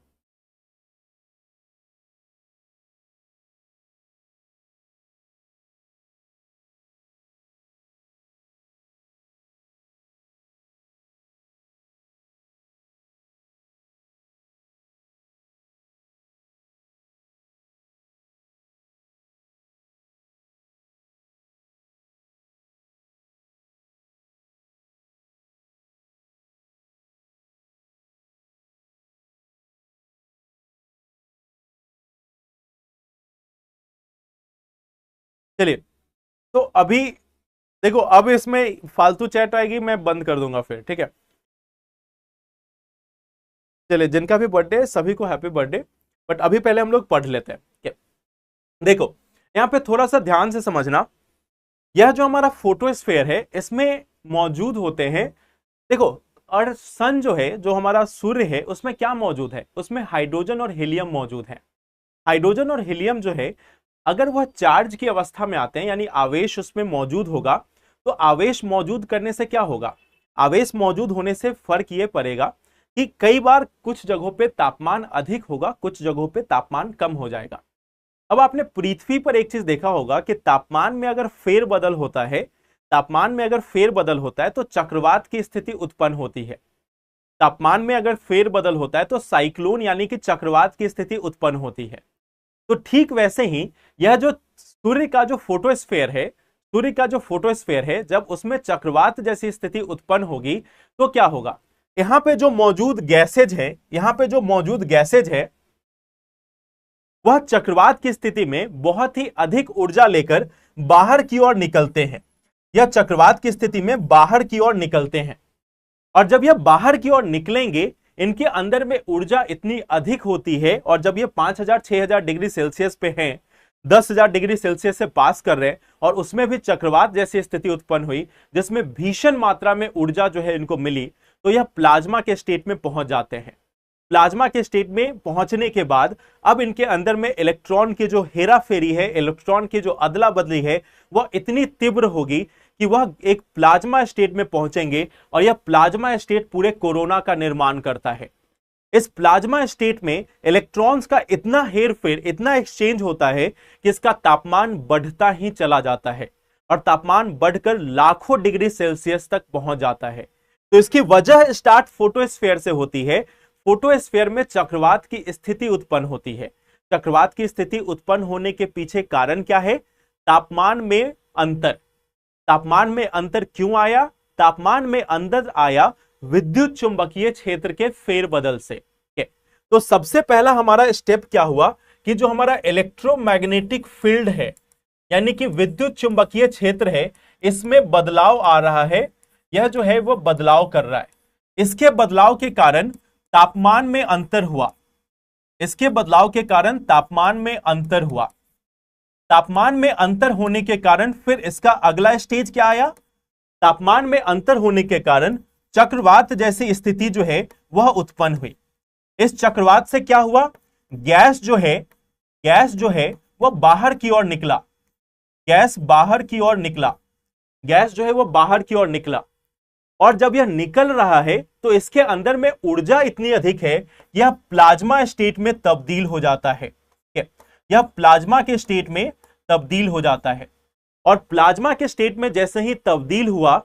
चलिए, तो अभी देखो, अब इसमें फालतू चैट आएगी, मैं बंद कर दूंगा फिर, ठीक है। चलिए, जिनका भी बर्थडे है सभी को हैप्पी बर्थडे। बट अभी पहले हम लोग पढ़ लेते हैं, ठीक है। देखो, यहां पे थोड़ा सा ध्यान से समझना, यह जो हमारा फोटोस्फेयर है इसमें मौजूद होते हैं, देखो, और सन जो है, जो हमारा सूर्य है, उसमें क्या मौजूद है? उसमें हाइड्रोजन और हीलियम मौजूद है। हाइड्रोजन और हीलियम जो है, अगर वह चार्ज की अवस्था में आते हैं, यानी आवेश उसमें मौजूद होगा, तो आवेश मौजूद करने से क्या होगा? आवेश मौजूद होने से फर्क यह पड़ेगा कि कई बार कुछ जगहों पे तापमान अधिक होगा, कुछ जगहों पे तापमान कम हो जाएगा। अब आपने पृथ्वी पर एक चीज देखा होगा कि तापमान में अगर फेरबदल होता है, तापमान में अगर फेरबदल होता है तो चक्रवात की स्थिति उत्पन्न होती है। तापमान में अगर फेरबदल होता है तो साइक्लोन यानी कि चक्रवात की स्थिति उत्पन्न होती है। तो ठीक वैसे ही यह जो सूर्य का जो फोटोस्फेयर है, सूर्य का जो फोटोस्फेयर है, जब उसमें चक्रवात जैसी स्थिति उत्पन्न होगी तो क्या होगा? यहां पे जो मौजूद गैसेज है, यहां पे जो मौजूद गैसेज है, वह चक्रवात की स्थिति में बहुत ही अधिक ऊर्जा लेकर बाहर की ओर निकलते हैं। यह चक्रवात की स्थिति में बाहर की ओर निकलते हैं, और जब यह बाहर की ओर निकलेंगे, इनके अंदर में ऊर्जा इतनी अधिक होती है, और जब ये 5000 6000 डिग्री सेल्सियस पे हैं, 10,000 डिग्री सेल्सियस से पास कर रहे हैं, और उसमें भी चक्रवात जैसी स्थिति उत्पन्न हुई जिसमें भीषण मात्रा में ऊर्जा जो है इनको मिली, तो यह प्लाज्मा के स्टेट में पहुंच जाते हैं। प्लाज्मा के स्टेट में पहुंचने के बाद अब इनके अंदर में इलेक्ट्रॉन की जो हेरा फेरी है, इलेक्ट्रॉन की जो अदला बदली है, वह इतनी तीव्र होगी कि वह एक प्लाज्मा स्टेट में पहुंचेंगे, और यह प्लाज्मा स्टेट पूरे कोरोना का निर्माण करता है। इस प्लाज्मा स्टेट में इलेक्ट्रॉन्स का इतना हेरफेर, इतना एक्सचेंज होता है कि इसका तापमान बढ़ता ही चला जाता है, और तापमान बढ़कर लाखों डिग्री सेल्सियस तक पहुंच जाता है। तो इसकी वजह स्टार्ट फोटोस्फेयर से होती है। फोटोस्फेयर में चक्रवात की स्थिति उत्पन्न होती है। चक्रवात की स्थिति उत्पन्न होने के पीछे कारण क्या है? तापमान में अंतर। तापमान में अंतर क्यों आया? तापमान में अंतर आया विद्युत चुंबकीय क्षेत्र के फेरबदल से। तो सबसे पहला हमारा स्टेप क्या हुआ कि जो हमारा इलेक्ट्रोमैग्नेटिक फील्ड है, यानी कि विद्युत चुंबकीय क्षेत्र है, इसमें बदलाव आ रहा है। यह जो है वो बदलाव कर रहा है। इसके बदलाव के कारण तापमान में अंतर हुआ। इसके बदलाव के कारण तापमान में अंतर हुआ। तापमान में अंतर होने के कारण फिर इसका अगला स्टेज क्या आया? तापमान में अंतर होने के कारण चक्रवात जैसी स्थिति जो है वह उत्पन्न हुई। इस चक्रवात से क्या हुआ? गैस जो है वह बाहर की ओर निकला। गैस बाहर की ओर निकला। गैस जो है वह बाहर की ओर निकला, और जब यह निकल रहा है तो इसके अंदर में ऊर्जा इतनी अधिक है, यह प्लाज्मा स्टेट में तब्दील हो जाता है। यह प्लाज्मा के स्टेट में तब्दील हो जाता है, और प्लाज्मा के स्टेट में जैसे ही तब्दील हुआ,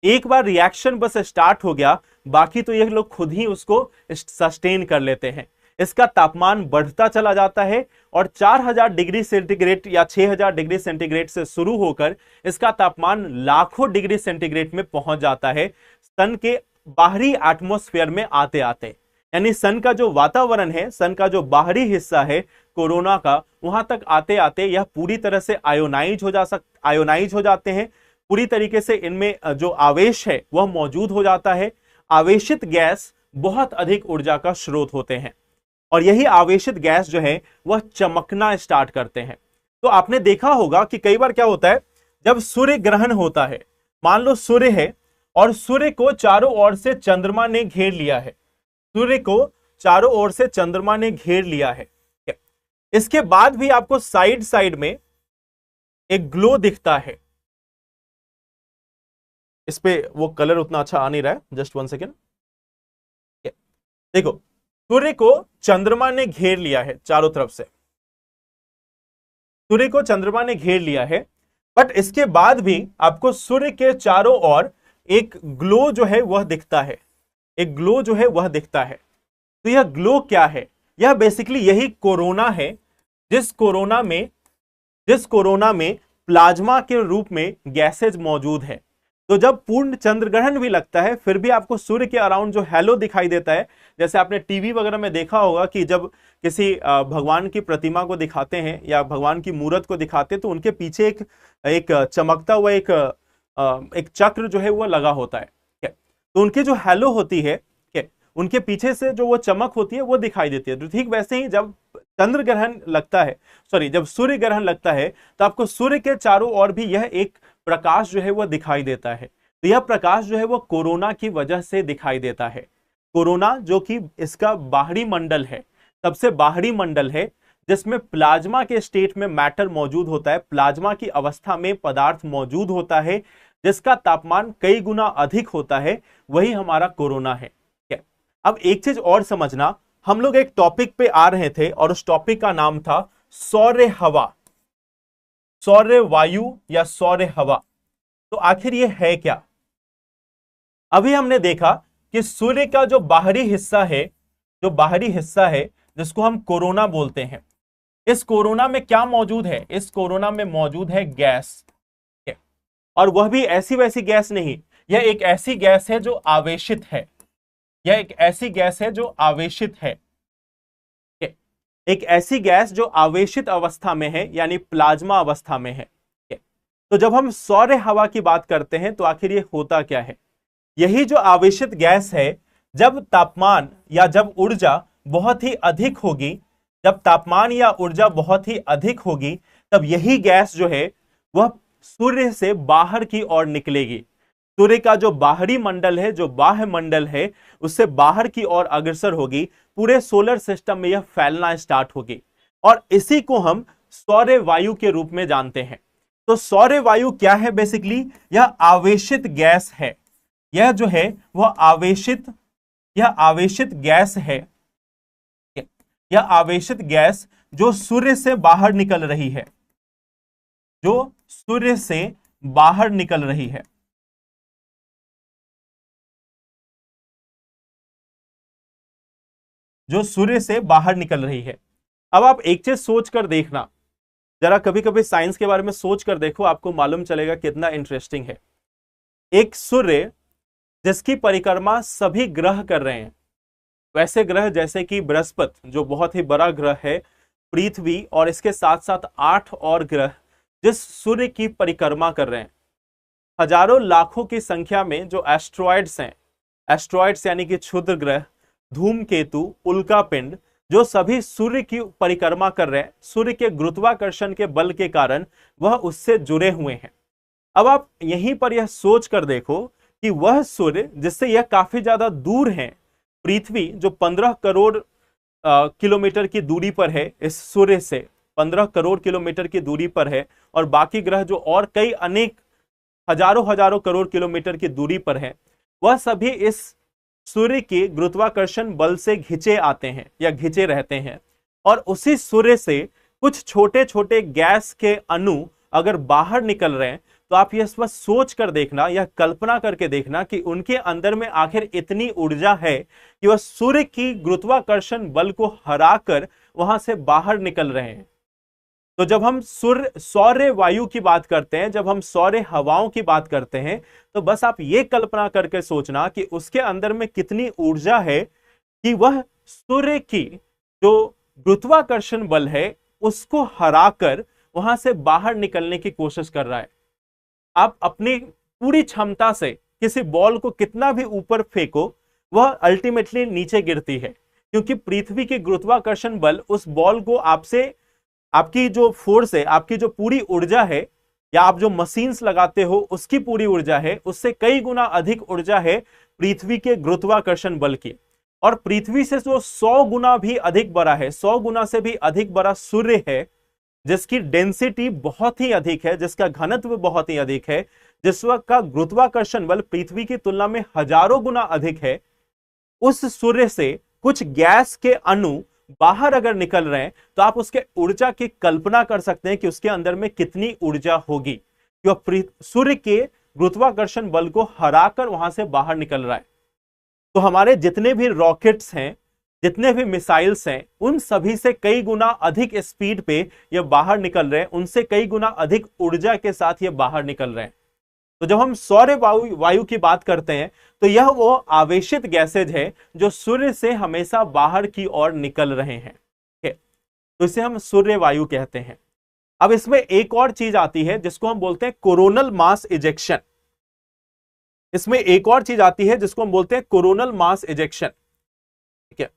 एक बार रिएक्शन बस स्टार्ट हो गया, बाकी तो ये लोग खुद ही उसको सस्टेन कर लेते हैं। इसका तापमान बढ़ता चला जाता है, और 4000 डिग्री सेंटीग्रेड या 6000 डिग्री सेंटीग्रेड से शुरू होकर इसका तापमान लाखों डिग्री सेंटीग्रेड में पहुंच जाता है, सन के बाहरी एटमॉस्फेयर में आते आते। यानी सन का जो वातावरण है, सन का जो बाहरी हिस्सा है कोरोना का, वहां तक आते आते यह पूरी तरह से आयोनाइज हो जाते हैं। पूरी तरीके से इनमें जो आवेश है वह मौजूद हो जाता है। आवेशित गैस बहुत अधिक ऊर्जा का स्रोत होते हैं, और यही आवेशित गैस जो है वह चमकना स्टार्ट करते हैं। तो आपने देखा होगा कि कई बार क्या होता है, जब सूर्य ग्रहण होता है, मान लो सूर्य है और सूर्य को चारों ओर से चंद्रमा ने घेर लिया है। सूर्य को चारों ओर से चंद्रमा ने घेर लिया है। इसके बाद भी आपको साइड साइड में एक ग्लो दिखता है। इस पे वो कलर उतना अच्छा आ नहीं रहा है, जस्ट 1 सेकेंड। देखो, सूर्य को चंद्रमा ने घेर लिया है चारों तरफ से। सूर्य को चंद्रमा ने घेर लिया है, बट इसके बाद भी आपको सूर्य के चारों ओर एक ग्लो जो है वह दिखता है। एक ग्लो जो है वह दिखता है। तो यह ग्लो क्या है? यह बेसिकली यही कोरोना है, जिस कोरोना में प्लाज्मा के रूप में गैसेज मौजूद है। तो जब पूर्ण चंद्र ग्रहण भी लगता है फिर भी आपको सूर्य के अराउंड जो हैलो दिखाई देता है, जैसे आपने टीवी वगैरह में देखा होगा कि जब किसी भगवान की प्रतिमा को दिखाते हैं या भगवान की मूर्त को दिखाते हैं तो उनके पीछे एक चमकता हुआ एक चक्र जो है वो लगा होता है। तो उनकी जो हैलो होती है, उनके पीछे से जो वो चमक होती है वो दिखाई देती है। तो ठीक वैसे ही जब चंद्र ग्रहण लगता है, जब सूर्य ग्रहण लगता है तो आपको सूर्य के चारों ओर भी यह एक प्रकाश जो है वो दिखाई देता है। तो यह प्रकाश जो है वो कोरोना की वजह से दिखाई देता है। कोरोना जो कि इसका बाहरी मंडल है, सबसे बाहरी मंडल है जिसमें प्लाज्मा के स्टेट में मैटर मौजूद होता है, प्लाज्मा की अवस्था में पदार्थ मौजूद होता है जिसका तापमान कई गुना अधिक होता है, वही हमारा कोरोना है। अब एक चीज और समझना, हम लोग एक टॉपिक पे आ रहे थे और उस टॉपिक का नाम था सौर्य हवा, सौर्य वायु या सौर्य हवा। तो आखिर ये है क्या? अभी हमने देखा कि सूर्य का जो बाहरी हिस्सा है, जिसको हम कोरोना बोलते हैं, इस कोरोना में क्या मौजूद है? इस कोरोना में मौजूद है गैस, और वह भी ऐसी वैसी गैस नहीं, यह एक ऐसी गैस है जो आवेशित है, यह एक ऐसी गैस है जो आवेशित है, एक ऐसी गैस जो आवेशित अवस्था में है, यानी प्लाज्मा अवस्था में है। तो जब हम सौर्य हवा की बात करते हैं तो आखिर ये होता क्या है? यही जो आवेशित गैस है, जब तापमान या जब ऊर्जा बहुत ही अधिक होगी, जब तापमान या ऊर्जा बहुत ही अधिक होगी, तब यही गैस जो है वह सूर्य से बाहर की ओर निकलेगी। सूर्य का जो बाहरी मंडल है, जो बाह्य मंडल है, उससे बाहर की ओर अग्रसर होगी, पूरे सोलर सिस्टम में यह फैलना स्टार्ट होगी, और इसी को हम सौर्य वायु के रूप में जानते हैं। तो सौर्य वायु क्या है? बेसिकली यह आवेशित गैस है, यह जो है वह आवेशित गैस है, यह आवेशित गैस जो सूर्य से बाहर निकल रही है, जो सूर्य से बाहर निकल रही है। जो सूर्य से बाहर निकल रही है। अब आप एक चीज सोच कर देखना, जरा कभी कभी साइंस के बारे में सोच कर देखो, आपको मालूम चलेगा कितना इंटरेस्टिंग है। एक सूर्य जिसकी परिक्रमा सभी ग्रह कर रहे हैं, वैसे ग्रह जैसे कि बृहस्पति जो बहुत ही बड़ा ग्रह है, पृथ्वी और इसके साथ साथ 8 और ग्रह जिस सूर्य की परिक्रमा कर रहे हैं, हजारों लाखों की संख्या में जो एस्ट्रॉइड्स हैं, एस्ट्रॉइड्स यानी कि क्षुद्र ग्रह, धूमकेतु, उल्कापिंड, जो सभी सूर्य की परिक्रमा कर रहे हैं, सूर्य के गुरुत्वाकर्षण के बल के कारण वह उससे जुड़े हुए हैं। अब आप यहीं पर यह सोच कर देखो कि वह सूर्य जिससे यह काफी ज्यादा दूर है, पृथ्वी जो 15 करोड़ किलोमीटर की दूरी पर है, इस सूर्य से 15 करोड़ किलोमीटर की दूरी पर है, और बाकी ग्रह जो और कई अनेक हजारों करोड़ किलोमीटर की दूरी पर है, वह सभी इस सूर्य के गुरुत्वाकर्षण बल से घिंचे आते हैं या घिंचे रहते हैं। और उसी सूर्य से कुछ छोटे छोटे गैस के अणु अगर बाहर निकल रहे हैं, तो आप यह बस सोच कर देखना, यह कल्पना करके देखना कि उनके अंदर में आखिर इतनी ऊर्जा है कि वह सूर्य की गुरुत्वाकर्षण बल को हराकर वहां से बाहर निकल रहे हैं। तो जब हम सौर्य वायु की बात करते हैं, जब हम सौर्य हवाओं की बात करते हैं, तो बस आप ये कल्पना करके सोचना कि उसके अंदर में कितनी ऊर्जा है कि वह सूर्य की जो गुरुत्वाकर्षण बल है उसको हराकर वहां से बाहर निकलने की कोशिश कर रहा है। आप अपनी पूरी क्षमता से किसी बॉल को कितना भी ऊपर फेंको, वह अल्टीमेटली नीचे गिरती है, क्योंकि पृथ्वी के गुरुत्वाकर्षण बल उस बॉल को आपसे, आपकी जो फोर्स है, आपकी जो पूरी ऊर्जा है, या आप जो मशीन्स लगाते हो उसकी पूरी ऊर्जा है, उससे कई गुना अधिक ऊर्जा है पृथ्वी के गुरुत्वाकर्षण बल की। और पृथ्वी से जो 100 गुना भी अधिक बड़ा है, 100 गुना से भी अधिक बड़ा सूर्य है, जिसकी डेंसिटी बहुत ही अधिक है, जिसका घनत्व बहुत ही अधिक है, जिसका गुरुत्वाकर्षण बल पृथ्वी की तुलना में हजारों गुना अधिक है, उस सूर्य से कुछ गैस के अणु बाहर अगर निकल रहे हैं, तो आप उसके ऊर्जा की कल्पना कर सकते हैं कि उसके अंदर में कितनी ऊर्जा होगी, कि सूर्य के गुरुत्वाकर्षण बल को हराकर वहां से बाहर निकल रहा है। तो हमारे जितने भी रॉकेट्स हैं, जितने भी मिसाइल्स हैं, उन सभी से कई गुना अधिक स्पीड पे ये बाहर निकल रहे हैं, उनसे कई गुना अधिक ऊर्जा के साथ ये बाहर निकल रहे हैं। तो जब हम सौर वायु की बात करते हैं तो यह वो आवेशित गैसेज है जो सूर्य से हमेशा बाहर की ओर निकल रहे हैं, ठीक है, तो इसे हम सूर्य वायु कहते हैं। अब इसमें एक और चीज आती है जिसको हम बोलते हैं कोरोनल मास इजेक्शन। इसमें एक और चीज आती है जिसको हम बोलते हैं कोरोनल मास इजेक्शन, ठीक है।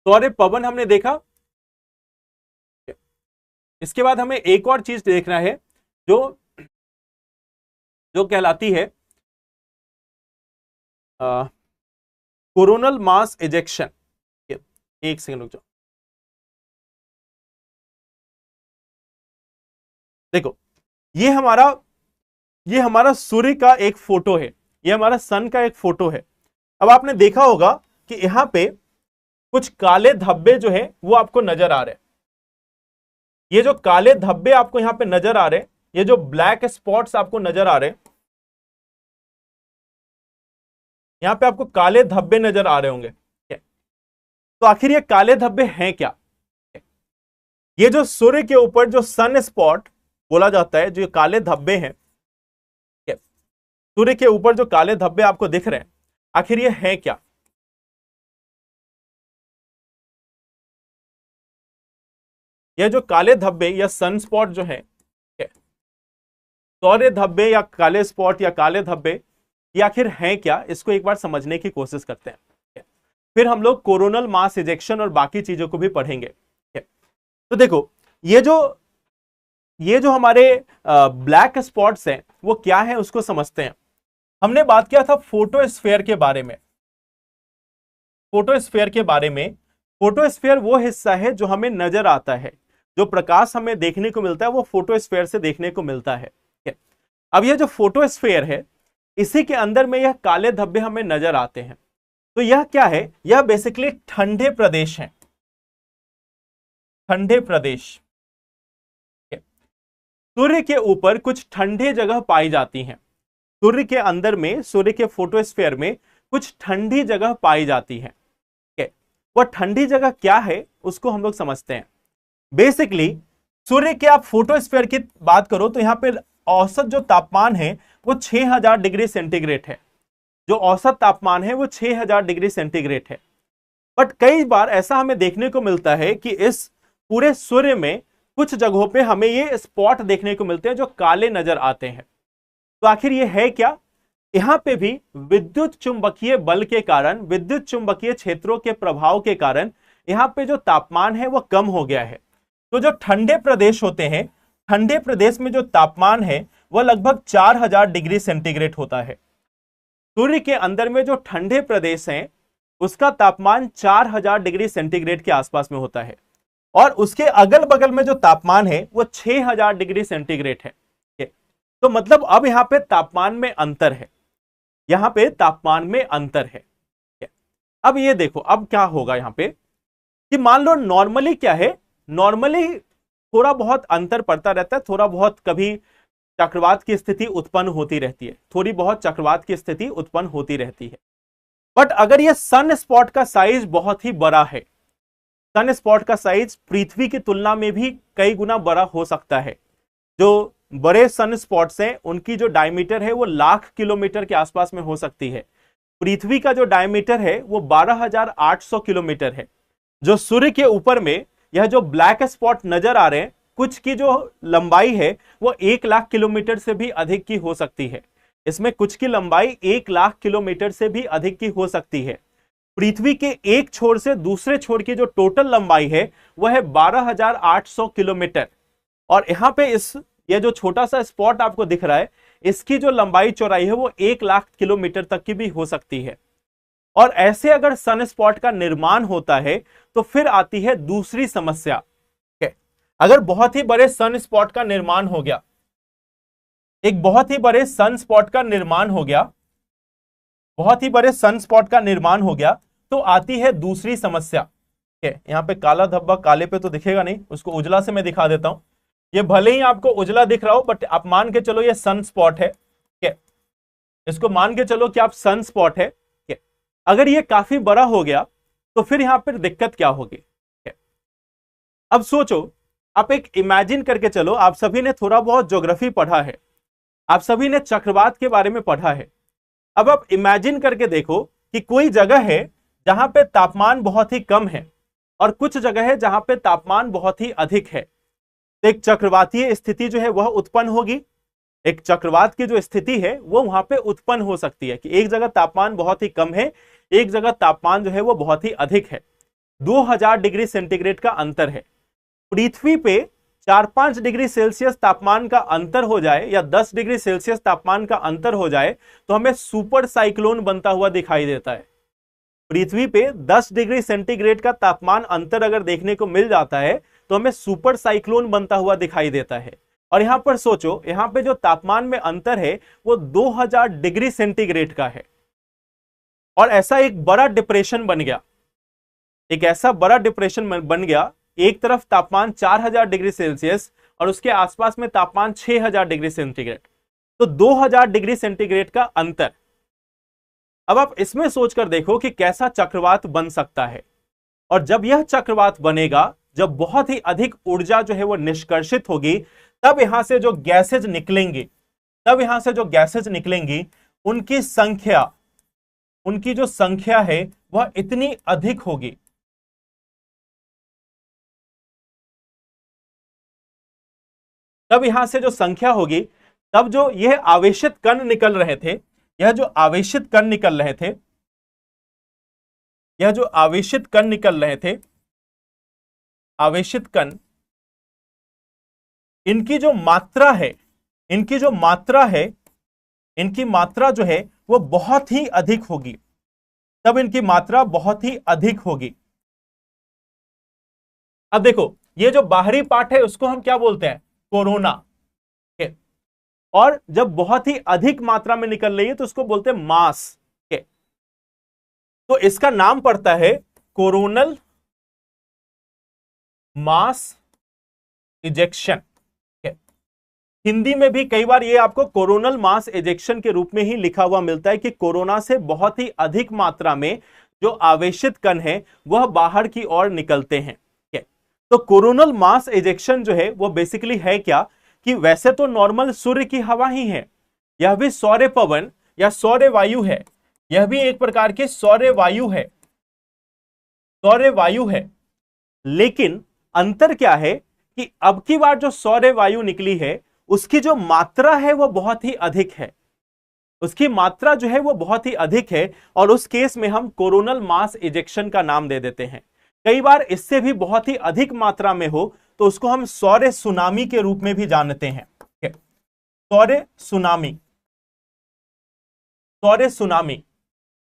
सौर पवन हमने देखा, इसके बाद हमें एक और चीज देखना है जो जो कहलाती है कोरोनल मास इजेक्शन। एक सेकंड रुक जाओ। देखो ये हमारा सूर्य का एक फोटो है, ये हमारा सन का एक फोटो है। अब आपने देखा होगा कि यहां पे कुछ काले धब्बे जो है वो आपको नजर आ रहे हैं। ये जो काले धब्बे आपको यहां पे नजर आ रहे हैं, ये जो ब्लैक स्पॉट्स आपको नजर आ रहे हैं, यहां पे आपको काले धब्बे नजर आ रहे होंगे। तो आखिर ये काले धब्बे हैं क्या? ये जो सूर्य के ऊपर जो सन स्पॉट बोला जाता है, जो काले धब्बे हैं, सूर्य के ऊपर जो काले धब्बे आपको दिख रहे हैं, आखिर ये है क्या? ये जो काले धब्बे या सन स्पॉट जो है, सौर्य धब्बे या काले स्पॉट या काले धब्बे, ये आखिर हैं क्या? इसको एक बार समझने की कोशिश करते हैं। फिर हम लोग कोरोनल मास इजेक्शन और बाकी चीजों को भी पढ़ेंगे। तो देखो ये जो हमारे ब्लैक स्पॉट्स हैं वो क्या है उसको समझते हैं। हमने बात किया था फोटोस्फीयर के बारे में। फोटोस्फीयर वो हिस्सा है जो हमें नजर आता है, जो प्रकाश हमें देखने को मिलता है वो फोटोस्फीयर से देखने को मिलता है। अब ये जो फोटोस्फीयर है, इसी के अंदर में यह काले धब्बे हमें नजर आते हैं। तो यह क्या है? यह बेसिकली ठंडे प्रदेश हैं, ठंडे प्रदेश। सूर्य के ऊपर कुछ ठंडे जगह पाई जाती हैं। सूर्य के अंदर में, सूर्य के फोटोस्फीयर में कुछ ठंडी जगह पाई जाती है। वह ठंडी जगह क्या है उसको हम लोग समझते हैं। बेसिकली सूर्य के आप फोटोस्फीयर की बात करो तो यहां पे औसत जो तापमान है वो 6000 डिग्री सेंटीग्रेड है। जो औसत तापमान है वो 6000 डिग्री सेंटीग्रेड है। बट कई बार ऐसा हमें देखने को मिलता है कि इस पूरे सूर्य में कुछ जगहों पे हमें ये स्पॉट देखने को मिलते हैं जो काले नजर आते हैं। तो आखिर ये है क्या? यहां पे भी विद्युत चुंबकीय बल के कारण, विद्युत चुंबकीय क्षेत्रों के प्रभाव के कारण यहां पे जो तापमान है वो कम हो गया है। तो जो ठंडे प्रदेश होते हैं, ठंडे प्रदेश में जो तापमान है वह लगभग 4000 डिग्री सेंटीग्रेड होता है। सूर्य के अंदर में जो ठंडे प्रदेश हैं उसका तापमान 4000 डिग्री सेंटीग्रेड के आसपास में होता है, और उसके अगल बगल में जो तापमान है वो 6000 डिग्री सेंटीग्रेड है। तो मतलब अब यहां पे तापमान में अंतर है, यहां पे तापमान में अंतर है। अब ये देखो अब क्या होगा यहां पे कि मान लो नॉर्मली क्या है, नॉर्मली थोड़ा बहुत अंतर पड़ता रहता है, थोड़ा बहुत कभी चक्रवात की स्थिति उत्पन्न होती रहती है, थोड़ी बहुत चक्रवात की स्थिति उत्पन्न होती रहती है। बट अगर ये सन स्पॉट का साइज बहुत ही बड़ा है, सन स्पॉट का साइज पृथ्वी की तुलना में भी कई गुना बड़ा हो सकता है। जो बड़े सन स्पॉट्स हैं उनकी जो डायमीटर है वो लाख किलोमीटर के आसपास में हो सकती है। पृथ्वी का जो डायमीटर है वो 12800 किलोमीटर है। जो सूर्य के ऊपर में यह जो ब्लैक स्पॉट नजर आ रहे हैं, कुछ की जो लंबाई है वो 1 लाख किलोमीटर से भी अधिक की हो सकती है। इसमें कुछ की लंबाई 1 लाख किलोमीटर से भी अधिक की हो सकती है। पृथ्वी के एक छोर से दूसरे छोर की जो टोटल लंबाई है वह है 12800 किलोमीटर। और यहां पे ये जो छोटा सा स्पॉट आपको दिख रहा है, इसकी जो लंबाई चौड़ाई है वो 1 लाख किलोमीटर तक की भी हो सकती है। और ऐसे अगर सन स्पॉट का निर्माण होता है तो फिर आती है दूसरी समस्या। अगर बहुत ही बड़े सन स्पॉट का निर्माण हो गया, एक बहुत ही बड़े सन स्पॉट का निर्माण हो गया, बहुत ही बड़े सन स्पॉट का निर्माण हो गया, तो आती है दूसरी समस्या। यहां पे काला धब्बा काले पे तो दिखेगा नहीं, उसको उजला से मैं दिखा देता हूं। ये भले ही आपको उजला दिख रहा हो बट आप मान के चलो ये सन स्पॉट है। इसको मान के चलो कि आप सन स्पॉट है। अगर ये काफी बड़ा हो गया तो फिर यहां पर दिक्कत क्या होगी? अब सोचो आप एक इमेजिन करके चलो, आप सभी ने थोड़ा बहुत ज्योग्राफी पढ़ा है, आप सभी ने चक्रवात के बारे में पढ़ा है। अब आप इमेजिन करके देखो कि कोई जगह है जहां पे तापमान बहुत ही कम है और कुछ जगह है जहां पे तापमान बहुत ही अधिक है। तो एक चक्रवातीय स्थिति जो है वह उत्पन्न होगी। एक चक्रवात की जो स्थिति है वो वहां पे उत्पन्न हो सकती है कि एक जगह तापमान बहुत ही कम है, एक जगह तापमान जो है वो बहुत ही अधिक है। 2000 डिग्री सेंटीग्रेड का अंतर है। पृथ्वी पे 4-5 डिग्री सेल्सियस तापमान का अंतर हो जाए या 10 डिग्री सेल्सियस तापमान का अंतर हो जाए तो हमें सुपर साइक्लोन बनता हुआ दिखाई देता है। पृथ्वी पे 10 डिग्री सेंटीग्रेड का तापमान अंतर अगर देखने को मिल जाता है तो हमें सुपर साइक्लोन बनता हुआ दिखाई देता है। और यहां पर सोचो, यहां पे जो तापमान में अंतर है वो 2000 डिग्री सेंटीग्रेड का है और ऐसा एक बड़ा डिप्रेशन बन गया, एक ऐसा बड़ा डिप्रेशन बन गया। एक तरफ तापमान 4000 डिग्री सेल्सियस और उसके आसपास में तापमान 6000 डिग्री सेंटीग्रेड, तो 2000 डिग्री सेंटीग्रेड का अंतर। अब आप इसमें सोचकर देखो कि कैसा चक्रवात बन सकता है। और जब यह चक्रवात बनेगा, जब बहुत ही अधिक ऊर्जा जो है वो निष्कर्षित होगी, तब यहां से जो गैसेज निकलेंगी, तब यहां से जो गैसेज निकलेंगी उनकी संख्या, उनकी जो संख्या है वह इतनी अधिक होगी, तब यहां से जो संख्या होगी, तब जो यह आवेशित कण निकल रहे थे, यह जो आवेशित कण निकल रहे थे, यह जो आवेशित कण निकल रहे थे, आवेशित कण, इनकी जो मात्रा है, इनकी जो मात्रा है, इनकी मात्रा जो है वो बहुत ही अधिक होगी, तब इनकी मात्रा बहुत ही अधिक होगी। अब देखो, ये जो बाहरी पार्ट है उसको हम क्या बोलते हैं? कोरोना। और जब बहुत ही अधिक मात्रा में निकल रही है तो उसको बोलते हैं मास। तो इसका नाम पड़ता है कोरोनल मास इजेक्शन। हिंदी में भी कई बार ये आपको कोरोनल मास इजेक्शन के रूप में ही लिखा हुआ मिलता है कि कोरोना से बहुत ही अधिक मात्रा में जो आवेशित कण है वह बाहर की ओर निकलते हैं। तो कोरोनल मास इजेक्शन जो है वो बेसिकली है क्या कि वैसे तो नॉर्मल सूर्य की हवा ही है, यह भी सौर्य पवन या सौर्य वायु है, यह भी एक प्रकार की सौर्य वायु है, सौर्य वायु है। लेकिन अंतर क्या है कि अब की बार जो सौर्य वायु निकली है उसकी जो मात्रा है वो बहुत ही अधिक है, उसकी मात्रा जो है वो बहुत ही अधिक है और उस केस में हम कोरोनल मास इजेक्शन का नाम दे देते हैं। कई बार इससे भी बहुत ही अधिक मात्रा में हो तो उसको हम सौर्य सुनामी के रूप में भी जानते हैं। सौर्य सुनामी, सौर्य सुनामी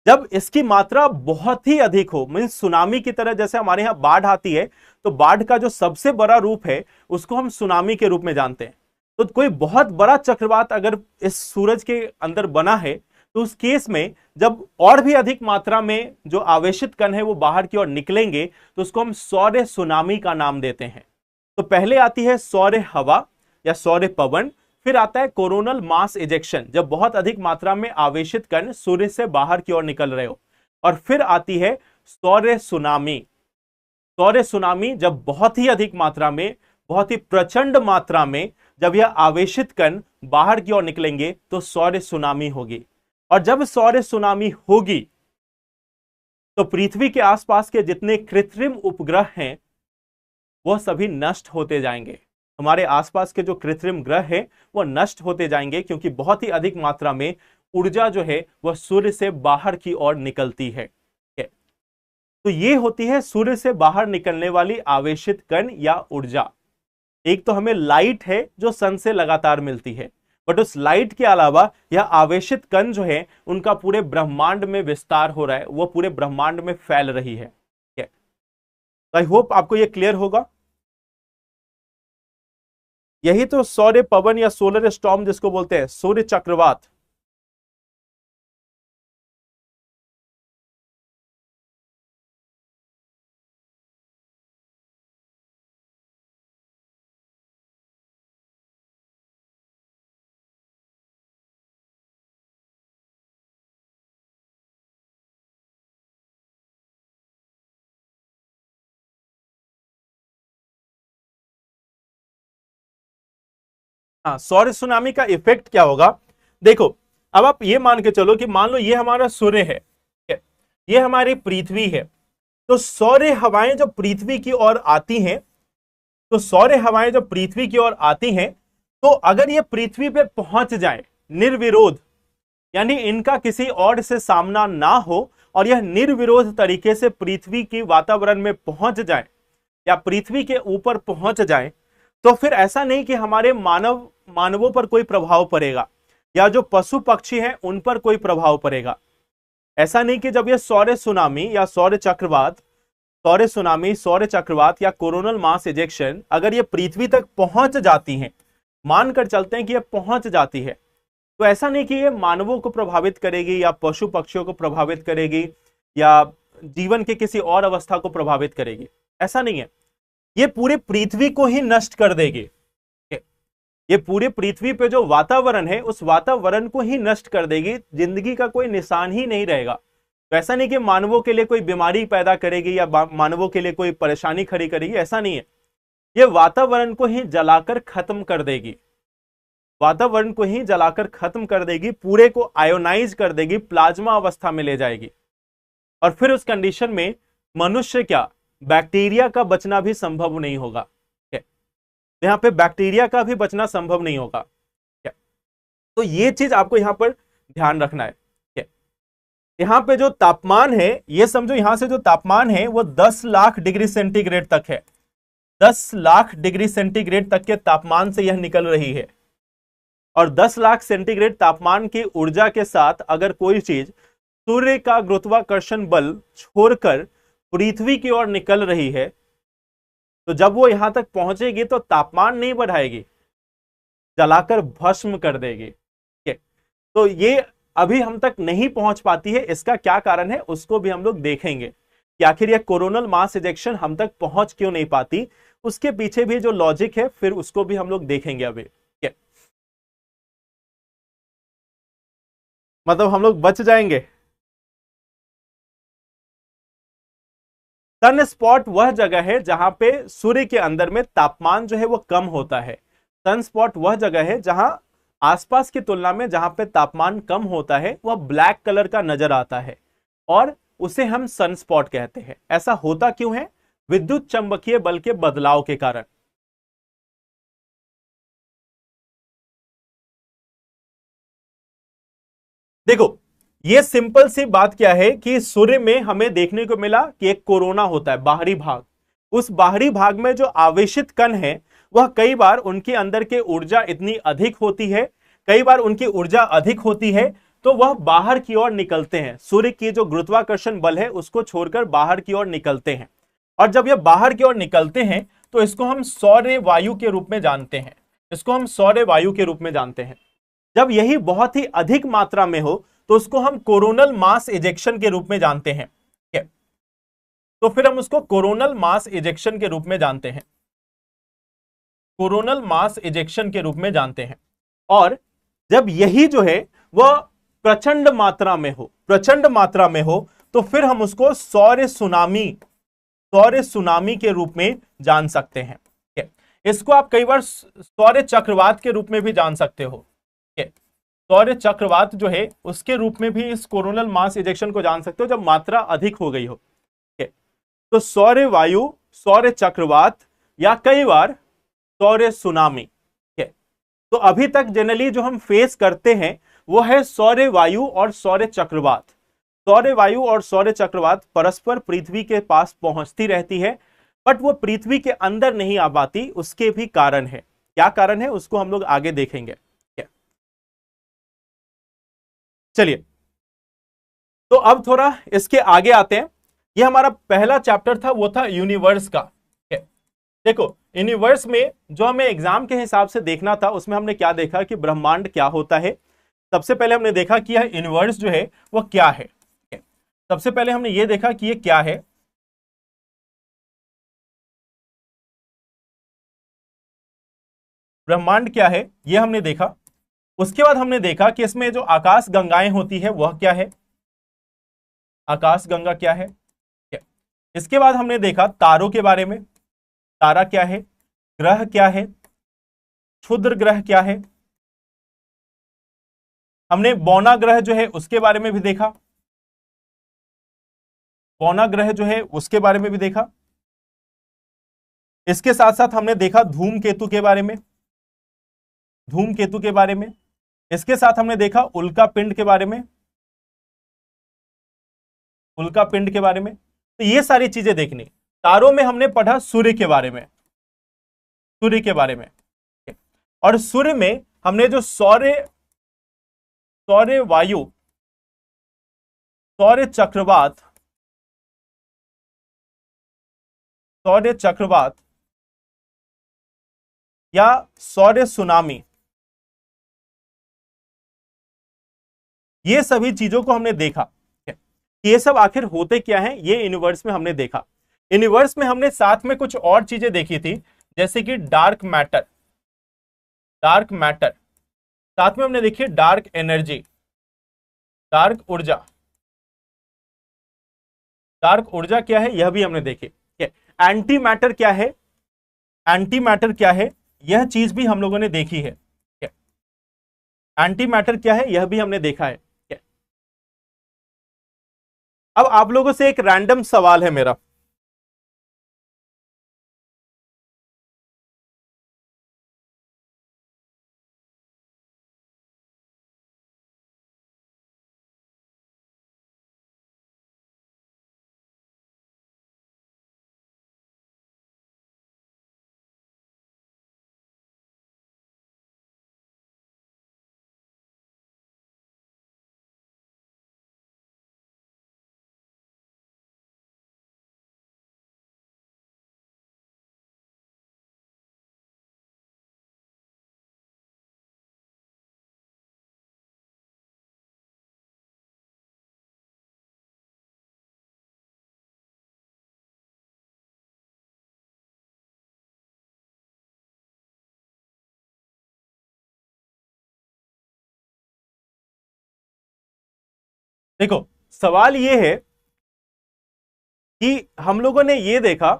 जब इसकी मात्रा बहुत ही अधिक हो, मीन्स सुनामी की तरह, जैसे हमारे यहां बाढ़ आती है तो बाढ़ का जो सबसे बड़ा रूप है उसको हम सुनामी के रूप में जानते हैं। तो कोई बहुत बड़ा चक्रवात अगर इस सूरज के अंदर बना है तो उस केस में जब और भी अधिक मात्रा में जो आवेशित कण है वो बाहर की ओर निकलेंगे तो उसको हम सौर्य सुनामी का नाम देते हैं। तो पहले आती है सौर्य हवा या सौर्य पवन, फिर आता है कोरोनल मास इजेक्शन जब बहुत अधिक मात्रा में आवेशित कण सूर्य से बाहर की ओर निकल रहे हो, और फिर आती है सौर्य सुनामी। सौर्य सुनामी जब बहुत ही अधिक मात्रा में, बहुत ही प्रचंड मात्रा में जब यह आवेशित कण बाहर की ओर निकलेंगे तो सौर्य सुनामी होगी। और जब सौर्य सुनामी होगी तो पृथ्वी के आसपास के जितने कृत्रिम उपग्रह हैं वह सभी नष्ट होते जाएंगे। हमारे आसपास के जो कृत्रिम ग्रह हैं वह नष्ट होते जाएंगे क्योंकि बहुत ही अधिक मात्रा में ऊर्जा जो है वह सूर्य से बाहर की ओर निकलती है। तो ये होती है सूर्य से बाहर निकलने वाली आवेशित कण या ऊर्जा। एक तो हमें लाइट है जो सन से लगातार मिलती है, बट उस लाइट के अलावा यह आवेशित कण जो है उनका पूरे ब्रह्मांड में विस्तार हो रहा है, वह पूरे ब्रह्मांड में फैल रही है। आई होप आपको यह क्लियर होगा। यही तो सौर्य पवन या सोलर स्टॉर्म जिसको बोलते हैं, सूर्य चक्रवात। हाँ, सौर सुनामी का इफेक्ट क्या होगा, देखो अब आप ये मान के चलो कि मान लो ये हमारा सूर्य है, ये हमारी पृथ्वी है, तो सौर हवाएं जब पृथ्वी की ओर आती हैं, तो सौर हवाएं जब पृथ्वी की ओर आती हैं, तो अगर ये पृथ्वी पे पहुंच जाए निर्विरोध, यानी इनका किसी और से सामना ना हो और यह निर्विरोध तरीके से पृथ्वी की वातावरण में पहुंच जाए या पृथ्वी के ऊपर पहुंच जाए, तो फिर ऐसा नहीं कि हमारे मानवों पर कोई प्रभाव पड़ेगा या जो पशु पक्षी हैं उन पर कोई प्रभाव पड़ेगा। ऐसा नहीं कि जब यह सौर सुनामी या सौर चक्रवात, सौर सुनामी, सौर चक्रवात या कोरोनल मास इजेक्शन अगर ये पृथ्वी तक पहुंच जाती हैं, मानकर चलते हैं कि ये पहुंच जाती है, तो ऐसा नहीं कि ये मानवों को प्रभावित करेगी या पशु पक्षियों को प्रभावित करेगी या जीवन के किसी और अवस्था को प्रभावित करेगी, ऐसा नहीं है। ये पूरे पृथ्वी को ही नष्ट कर देगी, ये पूरे पृथ्वी पे जो वातावरण है उस वातावरण को ही नष्ट कर देगी, जिंदगी का कोई निशान ही नहीं रहेगा। तो ऐसा नहीं कि मानवों के लिए कोई बीमारी पैदा करेगी या मानवों के लिए कोई परेशानी खड़ी करेगी, ऐसा नहीं है। ये वातावरण को ही जलाकर खत्म कर देगी, वातावरण को ही जलाकर खत्म कर देगी, पूरे को आयोनाइज कर देगी, प्लाज्मा अवस्था में ले जाएगी। और फिर उस कंडीशन में मनुष्य क्या, बैक्टीरिया का बचना भी संभव नहीं होगा। यहां पे बैक्टीरिया का भी बचना संभव नहीं होगा। तो ये चीज आपको यहां पर ध्यान रखना है। यहां पे जो तापमान है, ये समझो यहां से जो तापमान है वो 10 लाख डिग्री सेंटीग्रेड तक है, 10 लाख डिग्री सेंटीग्रेड तक के तापमान से यह निकल रही है। और 10 लाख सेंटीग्रेड तापमान की ऊर्जा के साथ अगर कोई चीज सूर्य का गुरुत्वाकर्षण बल छोड़कर पृथ्वी की ओर निकल रही है, तो जब वो यहां तक पहुंचेगी तो तापमान नहीं बढ़ाएगी, जलाकर भस्म कर देगी। तो ये अभी हम तक नहीं पहुंच पाती है, इसका क्या कारण है उसको भी हम लोग देखेंगे कि आखिर ये कोरोनल मास इजेक्शन हम तक पहुंच क्यों नहीं पाती, उसके पीछे भी जो लॉजिक है फिर उसको भी हम लोग देखेंगे अभी। मतलब हम लोग बच जाएंगे। सन स्पॉट वह जगह है जहां पे सूर्य के अंदर में तापमान जो है वो कम होता है। सन स्पॉट वह जगह है जहां आसपास की तुलना में जहां पे तापमान कम होता है वह ब्लैक कलर का नजर आता है और उसे हम सन स्पॉट कहते हैं। ऐसा होता क्यों है? विद्युत चंबकीय बल के बदलाव के कारण। देखो ये सिंपल सी बात क्या है कि सूर्य में हमें देखने को मिला कि एक कोरोना होता है, बाहरी भाग। उस बाहरी भाग में जो आवेशित कण है वह कई बार उनके अंदर के ऊर्जा इतनी अधिक होती है, कई बार उनकी ऊर्जा अधिक होती है तो वह बाहर की ओर निकलते हैं। सूर्य की जो गुरुत्वाकर्षण बल है उसको छोड़कर बाहर की ओर निकलते हैं, और जब यह बाहर की ओर निकलते हैं तो इसको हम सौर वायु के रूप में जानते हैं, इसको हम सौर वायु के रूप में जानते हैं। जब यही बहुत ही अधिक मात्रा में हो तो उसको हम कोरोनल मास इजेक्शन के रूप में जानते हैं। तो फिर हम उसको कोरोनल मास इजेक्शन के रूप में जानते हैं, कोरोनल मास इजेक्शन के रूप में जानते हैं। और जब यही जो है वह प्रचंड मात्रा में हो, प्रचंड मात्रा में हो, तो फिर हम उसको सौर सुनामी के रूप में जान सकते हैं। इसको आप कई बार सौर चक्रवात के रूप में भी जान सकते हो। सौर चक्रवात जो है उसके रूप में भी इस कोरोनल मास इजेक्शन को जान सकते हो जब मात्रा अधिक हो गई हो। तो सौर वायु, सौर चक्रवात या कई बार सौर सुनामी। तो अभी तक जनरली जो हम फेस करते हैं वो है सौर वायु और सौर चक्रवात। सौर वायु और सौर चक्रवात परस्पर पृथ्वी के पास पहुंचती रहती है, बट वो पृथ्वी के अंदर नहीं आ पाती। उसके भी कारण है, क्या कारण है उसको हम लोग आगे देखेंगे। चलिए तो अब थोड़ा इसके आगे आते हैं। ये हमारा पहला चैप्टर था, वो था यूनिवर्स का। देखो यूनिवर्स में जो हमें एग्जाम के हिसाब से देखना था उसमें हमने क्या देखा कि ब्रह्मांड क्या होता है। सबसे पहले हमने देखा कि यह यूनिवर्स जो है वो क्या है। सबसे पहले हमने ये देखा कि ये क्या है। ब्रह्मांड क्या है ये हमने देखा। उसके बाद हमने देखा कि इसमें जो आकाश गंगाएं होती है वह क्या है, आकाश गंगा क्या है। इसके बाद हमने देखा तारों के बारे में, तारा क्या है, ग्रह क्या है, क्षुद्र ग्रह क्या है, हमने बौना ग्रह जो है उसके बारे में भी देखा, बौना ग्रह जो है उसके बारे में भी देखा। इसके साथ साथ हमने देखा धूमकेतु के बारे में, धूमकेतु के बारे में। इसके साथ हमने देखा उल्का पिंड के बारे में, उल्का पिंड के बारे में। तो ये सारी चीजें देखनी। तारों में हमने पढ़ा सूर्य के बारे में, सूर्य के बारे में। और सूर्य में हमने जो सौर्य वायु, सौर्य चक्रवात, सौर्य चक्रवात या सौर्य सुनामी, ये सभी चीजों को हमने देखा। ये सब आखिर होते क्या है, ये यूनिवर्स में हमने देखा। यूनिवर्स में हमने साथ में कुछ और चीजें देखी थी, जैसे कि डार्क मैटर, डार्क मैटर। साथ में हमने देखी डार्क एनर्जी, डार्क ऊर्जा। डार्क ऊर्जा क्या है यह भी हमने देखी। एंटी मैटर क्या है, एंटी मैटर क्या है, यह चीज भी हम लोगों ने देखी है। एंटी मैटर क्या है यह भी हमने देखा है। अब आप लोगों से एक रैंडम सवाल है मेरा, देखो सवाल ये है कि हम लोगों ने ये देखा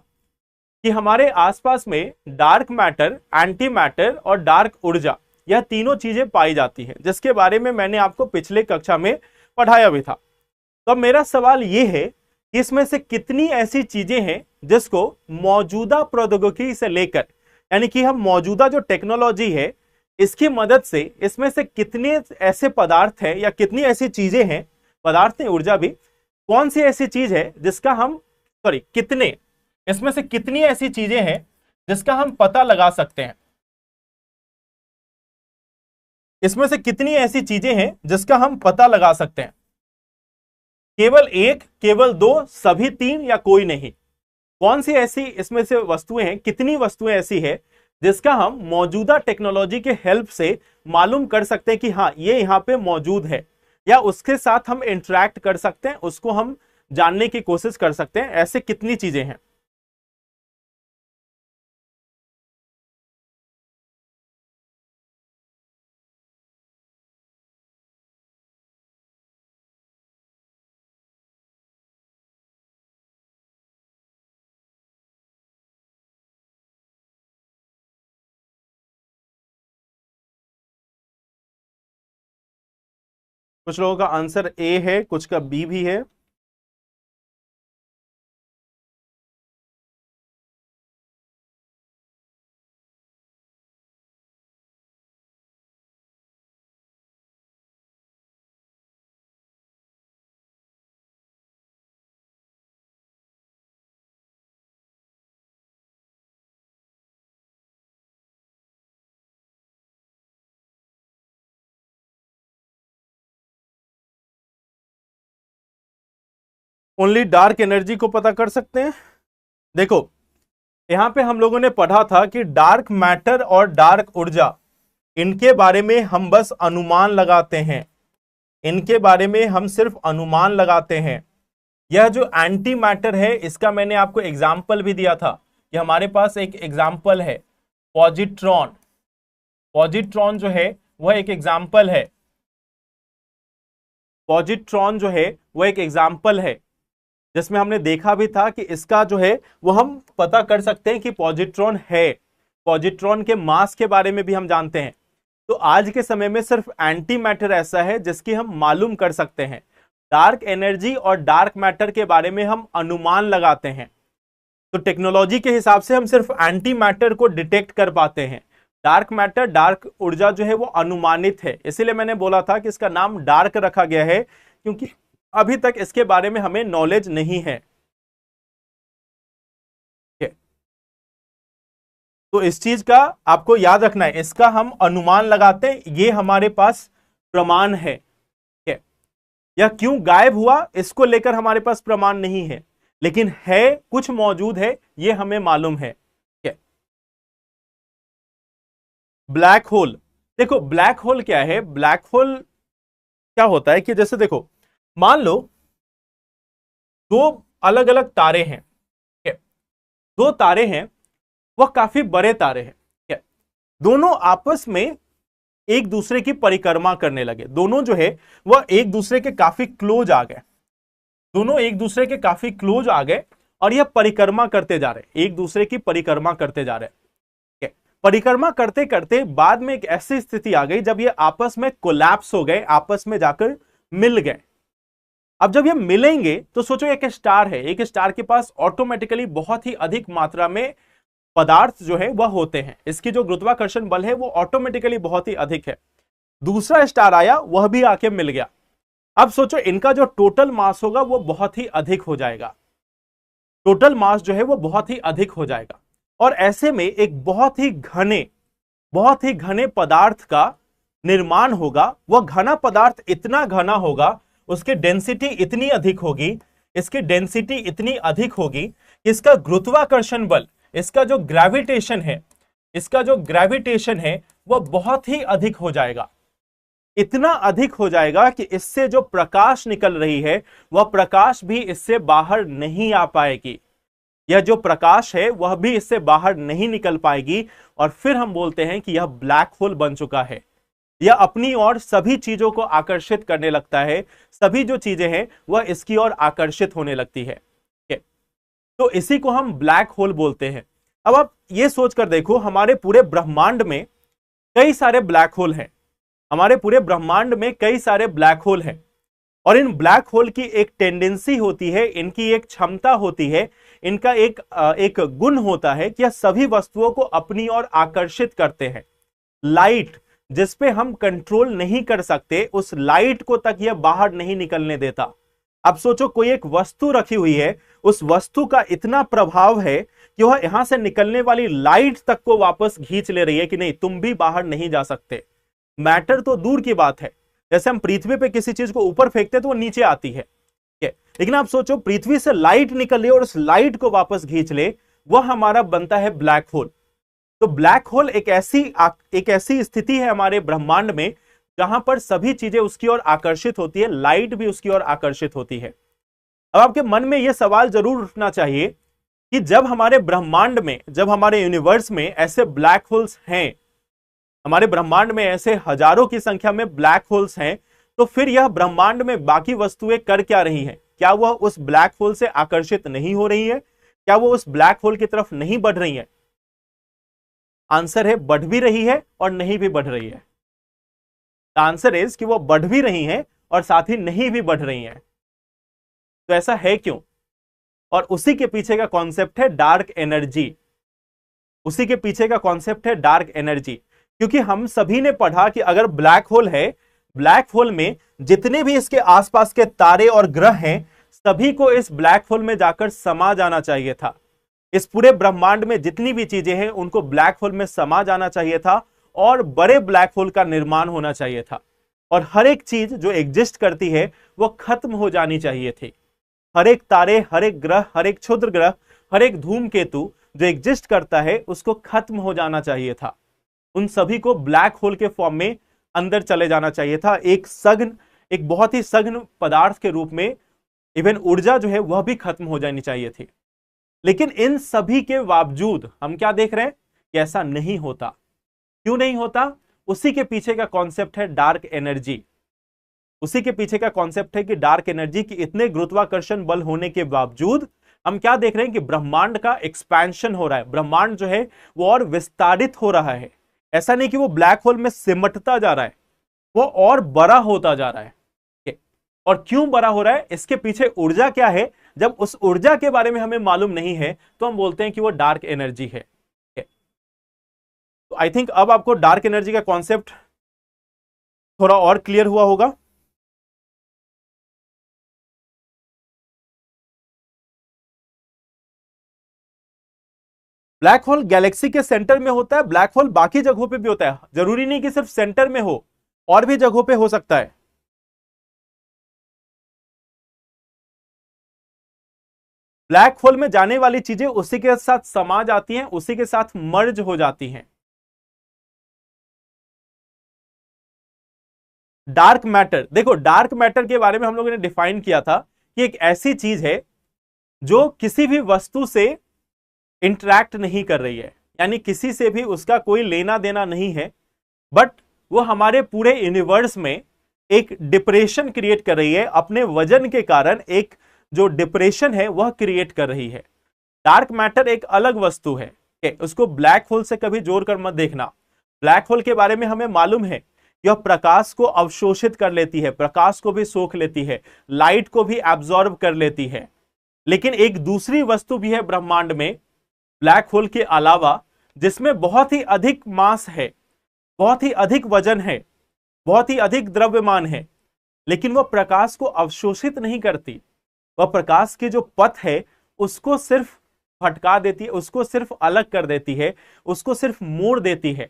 कि हमारे आसपास में डार्क मैटर, एंटी मैटर और डार्क ऊर्जा, यह तीनों चीजें पाई जाती हैं, जिसके बारे में मैंने आपको पिछले कक्षा में पढ़ाया भी था। तो अब मेरा सवाल ये है कि इसमें से कितनी ऐसी चीजें हैं जिसको मौजूदा प्रौद्योगिकी से लेकर, यानी कि हम मौजूदा जो टेक्नोलॉजी है इसकी मदद से, इसमें से कितने ऐसे पदार्थ हैं या कितनी ऐसी चीजें हैं, पदार्थ नहीं ऊर्जा भी, कौन सी ऐसी चीज है जिसका हम कितने, इसमें से कितनी ऐसी चीजें हैं जिसका हम पता लगा सकते हैं, इसमें से कितनी ऐसी चीजें हैं जिसका हम पता लगा सकते हैं। केवल एक, केवल दो, सभी तीन या कोई नहीं? कौन सी ऐसी इसमें से वस्तुएं हैं, कितनी वस्तुएं ऐसी है जिसका हम मौजूदा टेक्नोलॉजी के हेल्प से मालूम कर सकते हैं कि हाँ ये यहां पे मौजूद है, या उसके साथ हम इंटरेक्ट कर सकते हैं, उसको हम जानने की कोशिश कर सकते हैं। ऐसे कितनी चीजें हैं? कुछ लोगों का आंसर ए है, कुछ का बी भी है। ओनली डार्क एनर्जी को पता कर सकते हैं। देखो यहां पे हम लोगों ने पढ़ा था कि डार्क मैटर और डार्क ऊर्जा, इनके बारे में हम बस अनुमान लगाते हैं, इनके बारे में हम सिर्फ अनुमान लगाते हैं। यह जो एंटी मैटर है इसका मैंने आपको एग्जाम्पल भी दिया था कि हमारे पास एक एग्जाम्पल है पॉजिट्रॉन। पॉजिट्रॉन जो है वह एक एग्जाम्पल है, पॉजिट्रॉन जो है वह एक एग्जाम्पल है, जिसमें हमने देखा भी था कि इसका जो है वो हम पता कर सकते हैं कि पॉजिट्रॉन है। पॉजिट्रॉन के मास के बारे में भी हम जानते हैं। तो आज के समय में सिर्फ एंटी मैटर ऐसा है जिसकी हम मालूम कर सकते हैं। डार्क एनर्जी और डार्क मैटर के बारे में हम अनुमान लगाते हैं। तो टेक्नोलॉजी के हिसाब से हम सिर्फ एंटी मैटर को डिटेक्ट कर पाते हैं। डार्क मैटर, डार्क ऊर्जा जो है वो अनुमानित है, इसीलिए मैंने बोला था कि इसका नाम डार्क रखा गया है, क्योंकि अभी तक इसके बारे में हमें नॉलेज नहीं है। तो इस चीज का आपको याद रखना है, इसका हम अनुमान लगाते हैं, ये हमारे पास प्रमाण है। यह क्यों गायब हुआ इसको लेकर हमारे पास प्रमाण नहीं है, लेकिन है, कुछ मौजूद है, ये हमें मालूम है। ब्लैक होल, देखो ब्लैक होल क्या है। ब्लैक होल क्या होता है कि जैसे देखो, मान लो दो अलग अलग तारे हैं, दो तारे हैं, वह काफी बड़े तारे हैं, दोनों आपस में एक दूसरे की परिक्रमा करने लगे। दोनों जो है वह एक दूसरे के काफी क्लोज आ गए, दोनों एक दूसरे के काफी क्लोज आ गए और यह परिक्रमा करते जा रहे, एक दूसरे की परिक्रमा करते जा रहे। परिक्रमा करते करते बाद में एक ऐसी स्थिति आ गई जब ये आपस में कोलैप्स हो गए, आपस में जाकर मिल गए। अब जब ये मिलेंगे तो सोचो एक स्टार है, एक स्टार के पास ऑटोमेटिकली बहुत ही अधिक मात्रा में पदार्थ जो है वह होते हैं, इसकी जो गुरुत्वाकर्षण बल है वो ऑटोमेटिकली बहुत ही अधिक है। दूसरा स्टार आया, वह भी आके मिल गया। अब सोचो इनका जो टोटल मास होगा वो बहुत ही अधिक हो जाएगा, टोटल मास जो है वो बहुत ही अधिक हो जाएगा। और ऐसे में एक बहुत ही घने पदार्थ का निर्माण होगा। वह घना पदार्थ इतना घना होगा, उसकी डेंसिटी इतनी अधिक होगी, इसकी डेंसिटी इतनी अधिक होगी कि इसका गुरुत्वाकर्षण बल, इसका जो ग्रेविटेशन है वह बहुत ही अधिक हो जाएगा। इतना अधिक हो जाएगा कि इससे जो प्रकाश निकल रही है वह प्रकाश भी इससे बाहर नहीं आ पाएगी, यह जो प्रकाश है वह भी इससे बाहर नहीं निकल पाएगी। और फिर हम बोलते हैं कि यह ब्लैक होल बन चुका है। यह अपनी ओर सभी चीजों को आकर्षित करने लगता है, सभी जो चीजें हैं वह इसकी ओर आकर्षित होने लगती है। तो इसी को हम ब्लैक होल बोलते हैं। अब आप ये सोचकर देखो, हमारे पूरे ब्रह्मांड में कई सारे ब्लैक होल हैं, हमारे पूरे ब्रह्मांड में कई सारे ब्लैक होल हैं। और इन ब्लैक होल की एक टेंडेंसी होती है, इनकी एक क्षमता होती है, इनका एक गुण होता है कि यह सभी वस्तुओं को अपनी ओर आकर्षित करते हैं। लाइट जिस पे हम कंट्रोल नहीं कर सकते, उस लाइट को तक यह बाहर नहीं निकलने देता। अब सोचो कोई एक वस्तु रखी हुई है, उस वस्तु का इतना प्रभाव है कि वह यहां से निकलने वाली लाइट तक को वापस खींच ले रही है कि नहीं, तुम भी बाहर नहीं जा सकते। मैटर तो दूर की बात है, जैसे हम पृथ्वी पे किसी चीज को ऊपर फेंकते तो वो नीचे आती है, लेकिन आप सोचो पृथ्वी से लाइट निकल रही है और उस लाइट को वापस खींच ले, वह हमारा बनता है ब्लैक होल। तो ब्लैक होल एक ऐसी स्थिति है हमारे ब्रह्मांड में जहां पर सभी चीजें उसकी ओर आकर्षित होती है, लाइट भी उसकी ओर आकर्षित होती है। अब आपके मन में यह सवाल जरूर उठना चाहिए कि जब हमारे ब्रह्मांड में, जब हमारे यूनिवर्स में ऐसे ब्लैक होल्स हैं, हमारे ब्रह्मांड में ऐसे हजारों की संख्या में ब्लैक होल्स हैं, तो फिर यह ब्रह्मांड में बाकी वस्तुएं कर क्या रही हैं? क्या वह उस ब्लैक होल से आकर्षित नहीं हो रही है? क्या वो उस ब्लैक होल की तरफ नहीं बढ़ रही है? आंसर है बढ़ भी रही है और नहीं भी बढ़ रही है। आंसर इज कि वो बढ़ भी रही हैं और साथ ही नहीं भी बढ़ रही हैं। तो ऐसा है क्यों? और उसी के पीछे का कॉन्सेप्ट है डार्क एनर्जी। उसी के पीछे का कॉन्सेप्ट है डार्क एनर्जी, क्योंकि हम सभी ने पढ़ा कि अगर ब्लैक होल है, ब्लैक होल में जितने भी इसके आसपास के तारे और ग्रह हैं, सभी को इस ब्लैक होल में जाकर समा जाना चाहिए था। इस पूरे ब्रह्मांड में जितनी भी चीजें हैं उनको ब्लैक होल में समा जाना चाहिए था और बड़े ब्लैक होल का निर्माण होना चाहिए था। और हर एक चीज जो एग्जिस्ट करती है वो खत्म हो जानी चाहिए थी। हर एक तारे, हर एक ग्रह, हर एक क्षुद्र ग्रह, हर एक धूमकेतु जो एग्जिस्ट करता है उसको खत्म हो जाना चाहिए था। उन सभी को ब्लैक होल के फॉर्म में अंदर चले जाना चाहिए था, एक बहुत ही सघन पदार्थ के रूप में। इवन ऊर्जा जो है वह भी खत्म हो जानी चाहिए थी। लेकिन इन सभी के बावजूद हम क्या देख रहे हैं कि ऐसा नहीं होता। क्यों नहीं होता? उसी के पीछे का कॉन्सेप्ट है डार्क एनर्जी। उसी के पीछे का कॉन्सेप्ट है कि डार्क एनर्जी की इतने गुरुत्वाकर्षण बल होने के बावजूद हम क्या देख रहे हैं कि ब्रह्मांड का एक्सपेंशन हो रहा है, ब्रह्मांड जो है वो और विस्तारित हो रहा है। ऐसा नहीं कि वो ब्लैक होल में सिमटता जा रहा है, वो और बड़ा होता जा रहा है। और क्यों बड़ा हो रहा है, इसके पीछे ऊर्जा क्या है, जब उस ऊर्जा के बारे में हमें मालूम नहीं है तो हम बोलते हैं कि वो डार्क एनर्जी है। तो आई थिंक अब आपको डार्क एनर्जी का कॉन्सेप्ट थोड़ा और क्लियर हुआ होगा। ब्लैक होल गैलेक्सी के सेंटर में होता है, ब्लैक होल बाकी जगहों पे भी होता है, जरूरी नहीं कि सिर्फ सेंटर में हो, और भी जगहों पे हो सकता है। ब्लैक होल में जाने वाली चीजें उसी के साथ समा जाती हैं, उसी के साथ मर्ज हो जाती हैं। डार्क मैटर, देखो डार्क मैटर के बारे में हम लोगों ने डिफाइन किया था कि एक ऐसी चीज है जो किसी भी वस्तु से इंटरैक्ट नहीं कर रही है, यानी किसी से भी उसका कोई लेना देना नहीं है, बट वो हमारे पूरे यूनिवर्स में एक डिप्रेशन क्रिएट कर रही है, अपने वजन के कारण एक जो डिप्रेशन है वह क्रिएट कर रही है। डार्क मैटर एक अलग वस्तु है, उसको ब्लैक होल से कभी जोड़ कर मत देखना। ब्लैक होल के बारे में हमें मालूम है, यह प्रकाश को अवशोषित कर लेती है, प्रकाश को भी सोख लेती है, लाइट को भी एब्जॉर्ब कर लेती है। लेकिन एक दूसरी वस्तु भी है ब्रह्मांड में ब्लैक होल के अलावा, जिसमें बहुत ही अधिक मास है, बहुत ही अधिक वजन है, बहुत ही अधिक द्रव्यमान है, लेकिन वह प्रकाश को अवशोषित नहीं करती। वह प्रकाश की जो पथ है उसको सिर्फ भटका देती है, उसको सिर्फ अलग कर देती है, उसको सिर्फ मोड़ देती है।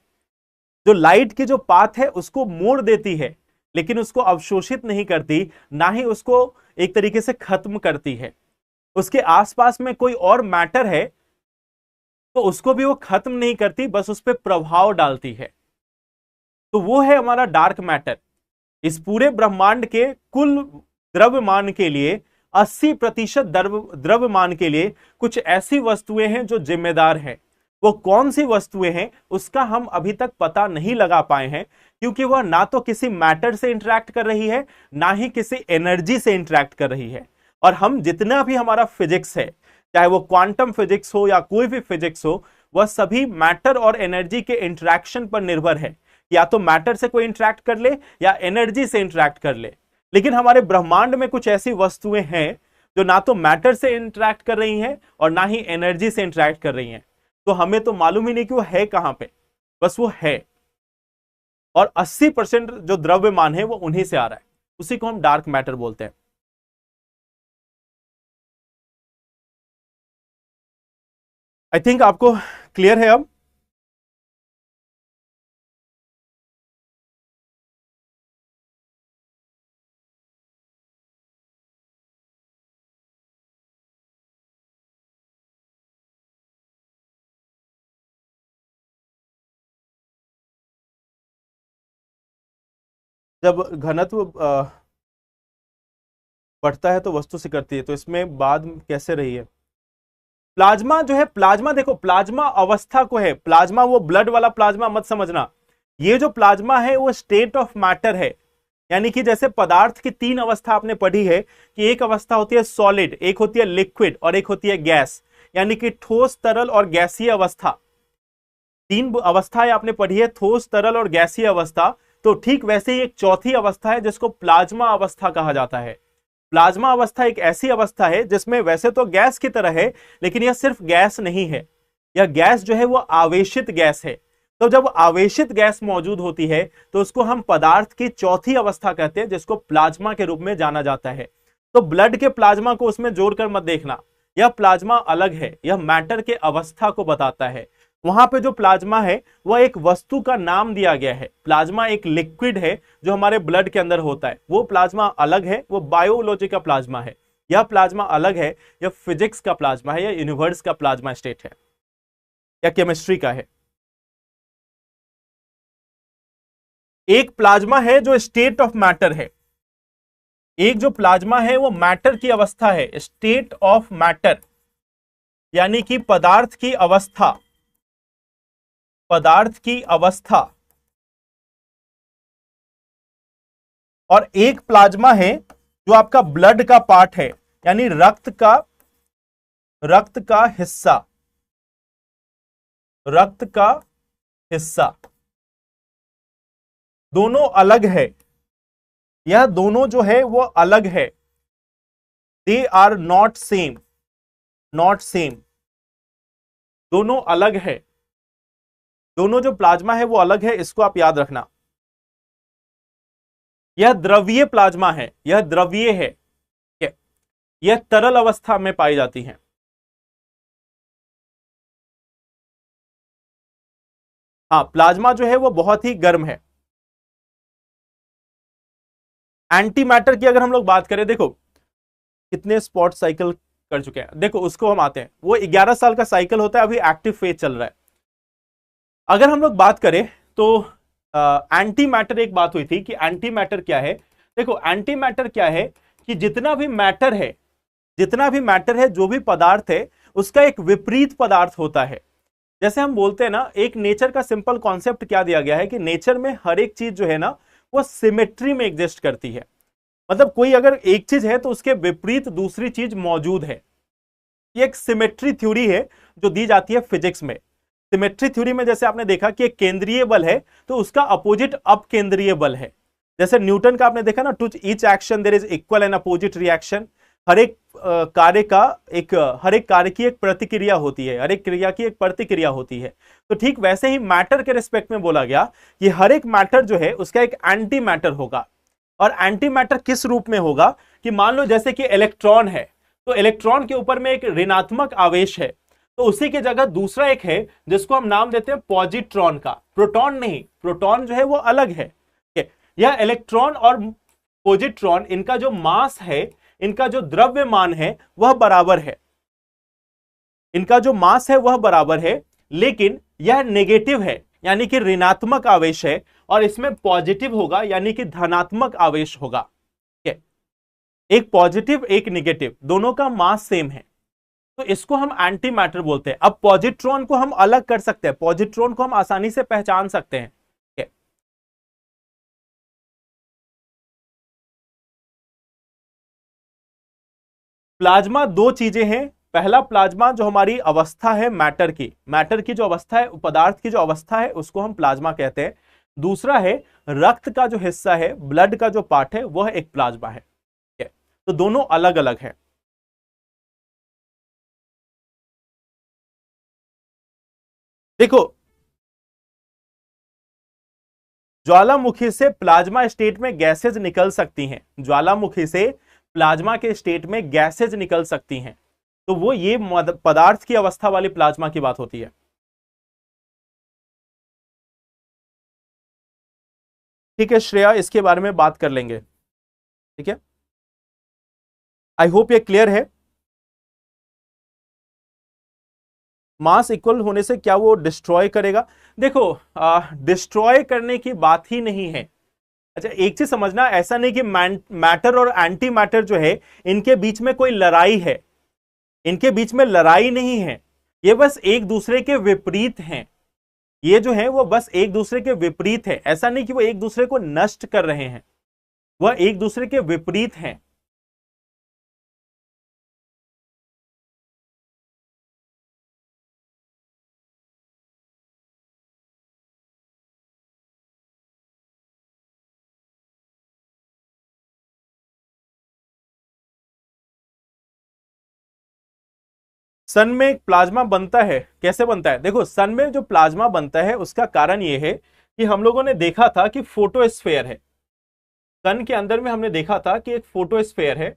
जो लाइट की जो पाथ है उसको मोड़ देती है, लेकिन उसको अवशोषित नहीं करती, ना ही उसको एक तरीके से खत्म करती है। उसके आसपास में कोई और मैटर है तो उसको भी वो खत्म नहीं करती, बस उस पर प्रभाव डालती है। तो वो है हमारा डार्क मैटर। इस पूरे ब्रह्मांड के कुल द्रव्यमान के लिए 80% द्रव्यमान के लिए कुछ ऐसी वस्तुएं हैं जो जिम्मेदार हैं। वो कौन सी वस्तुएं हैं उसका हम अभी तक पता नहीं लगा पाए हैं, क्योंकि वह ना तो किसी मैटर से इंटरैक्ट कर रही है, ना ही किसी एनर्जी से इंटरैक्ट कर रही है। और हम जितना भी हमारा फिजिक्स है, चाहे वो क्वांटम फिजिक्स हो या कोई भी फिजिक्स हो, वह सभी मैटर और एनर्जी के इंटरैक्शन पर निर्भर है। या तो मैटर से कोई इंटरैक्ट कर ले या एनर्जी से इंटरैक्ट कर ले। लेकिन हमारे ब्रह्मांड में कुछ ऐसी वस्तुएं हैं जो ना तो मैटर से इंटरैक्ट कर रही हैं और ना ही एनर्जी से इंटरैक्ट कर रही हैं। तो हमें तो मालूम ही नहीं कि वो है कहां पे, बस वो है। और 80% जो द्रव्यमान है वो उन्हीं से आ रहा है, उसी को हम डार्क मैटर बोलते हैं। आई थिंक आपको क्लियर है अब। जब घनत्व बढ़ता है तो वस्तु से करती है, तो इसमें बाद कैसे रही है। प्लाज्मा जो है, प्लाज्मा देखो, प्लाज्मा अवस्था को है, प्लाज्मा वो ब्लड वाला प्लाज्मा मत समझना। ये जो प्लाज्मा है वो स्टेट ऑफ मैटर है। यानी कि जैसे पदार्थ की 3 अवस्था आपने पढ़ी है कि एक अवस्था होती है सॉलिड, एक होती है लिक्विड और एक होती है गैस, यानी कि ठोस, तरल और गैसीय अवस्था। 3 अवस्थाएं आपने पढ़ी है, ठोस, तरल और गैसीय अवस्था। तो ठीक वैसे ही एक चौथी अवस्था है जिसको प्लाज्मा अवस्था कहा जाता है। प्लाज्मा अवस्था एक ऐसी अवस्था है जिसमें वैसे तो गैस की तरह है, लेकिन यह सिर्फ गैस नहीं है। यह गैस जो है वो आवेशित गैस है। तो जब आवेशित गैस मौजूद होती है तो उसको हम पदार्थ की चौथी अवस्था कहते हैं, जिसको प्लाज्मा के रूप में जाना जाता है। तो ब्लड के प्लाज्मा को उसमें जोड़कर मत देखना, यह प्लाज्मा अलग है, यह मैटर के अवस्था को बताता है। वहां पे जो प्लाज्मा है वह एक वस्तु का नाम दिया गया है। प्लाज्मा एक लिक्विड है जो हमारे ब्लड के अंदर होता है, वो प्लाज्मा अलग है, वो बायोलॉजी का प्लाज्मा है। यह प्लाज्मा अलग है, यह फिजिक्स का प्लाज्मा है, यह यूनिवर्स का प्लाज्मा स्टेट है या केमिस्ट्री का है। एक प्लाज्मा है जो स्टेट ऑफ मैटर है, एक जो प्लाज्मा है वो मैटर की अवस्था है, स्टेट ऑफ मैटर, यानी कि पदार्थ की अवस्था, पदार्थ की अवस्था। और एक प्लाज्मा है जो आपका ब्लड का पार्ट है, यानी रक्त का रक्त का हिस्सा, रक्त का हिस्सा दोनों अलग है, यह दोनों जो है वो अलग है, they are not same, not same, दोनों अलग है, दोनों जो प्लाज्मा है वो अलग है, इसको आप याद रखना। यह द्रवीय प्लाज्मा है, यह द्रवीय है, यह तरल अवस्था में पाई जाती है। हाँ, प्लाज्मा जो है वो बहुत ही गर्म है। एंटी मैटर की अगर हम लोग बात करें, देखो कितने स्पॉट साइकिल कर चुके हैं, देखो उसको हम आते हैं, वो 11 साल का साइकिल होता है, अभी एक्टिव फेज चल रहा है। अगर हम लोग बात करें तो एंटी मैटर, एक बात हुई थी कि एंटी मैटर क्या है। देखो एंटी मैटर क्या है कि जितना भी मैटर है, जितना भी मैटर है, जो भी पदार्थ है, उसका एक विपरीत पदार्थ होता है। जैसे हम बोलते हैं ना, एक नेचर का सिंपल कॉन्सेप्ट क्या दिया गया है कि नेचर में हर एक चीज जो है ना वो सिमेट्री में एग्जिस्ट करती है। मतलब कोई अगर एक चीज है तो उसके विपरीत दूसरी चीज मौजूद है। ये एक सिमेट्री थ्योरी है जो दी जाती है फिजिक्स में। सिमेट्री थ्योरी में जैसे आपने देखा कि एक केंद्रीय बल है तो उसका अपोजिट अपकेंद्रीय बल है। जैसे न्यूटन का आपने देखा ना, to each action there is equal and opposite reaction. हर एक कार्य का हर एक कार्य की एक प्रतिक्रिया होती है, हर एक क्रिया की एक प्रतिक्रिया होती है। तो ठीक वैसे ही मैटर के रिस्पेक्ट में बोला गया कि हर एक मैटर जो है उसका एक एंटी मैटर होगा। और एंटी मैटर किस रूप में होगा कि मान लो जैसे कि इलेक्ट्रॉन है, तो इलेक्ट्रॉन के ऊपर में एक ऋणात्मक आवेश है, तो उसी की जगह दूसरा एक है जिसको हम नाम देते हैं पॉजिट्रॉन का। प्रोटॉन नहीं, प्रोटॉन जो है वो अलग है। यह इलेक्ट्रॉन और पॉजिट्रॉन, इनका जो मास है, इनका जो द्रव्यमान है वह बराबर है, इनका जो मास है वह बराबर है, लेकिन यह नेगेटिव है यानी कि ऋणात्मक आवेश है, और इसमें पॉजिटिव होगा यानी कि धनात्मक आवेश होगा। एक पॉजिटिव एक नेगेटिव, दोनों का मास सेम है, तो इसको हम एंटी मैटर बोलते हैं। अब पॉजिट्रॉन को हम अलग कर सकते हैं, पॉजिट्रॉन को हम आसानी से पहचान सकते हैं। प्लाज्मा दो चीजें हैं। पहला प्लाज्मा जो हमारी अवस्था है मैटर की जो अवस्था है, पदार्थ की जो अवस्था है, उसको हम प्लाज्मा कहते हैं। दूसरा है रक्त का जो हिस्सा है, ब्लड का जो पार्ट है, वह एक प्लाज्मा है। तो दोनों अलग अलग है। देखो ज्वालामुखी से प्लाज्मा स्टेट में गैसेज निकल सकती हैं, ज्वालामुखी से प्लाज्मा के स्टेट में गैसेज निकल सकती हैं, तो वो ये पदार्थ की अवस्था वाली प्लाज्मा की बात होती है। ठीक है श्रेया, इसके बारे में बात कर लेंगे। ठीक है, आई होप ये क्लियर है। मास इक्वल होने से क्या वो डिस्ट्रॉय करेगा? देखो डिस्ट्रॉय करने की बात ही नहीं है। अच्छा एक चीज समझना, ऐसा नहीं कि मैटर और एंटी मैटर जो है इनके बीच में कोई लड़ाई है, इनके बीच में लड़ाई नहीं है, ये बस एक दूसरे के विपरीत हैं। ये जो है वो बस एक दूसरे के विपरीत है, ऐसा नहीं कि वो एक दूसरे को नष्ट कर रहे हैं, वह एक दूसरे के विपरीत हैं। सन में प्लाज्मा बनता है, कैसे बनता है? देखो सन में जो प्लाज्मा बनता है उसका कारण यह है कि हम लोगों ने देखा था कि फोटोस्फेयर है, सन के अंदर में हमने देखा था कि एक फोटोस्फेयर है।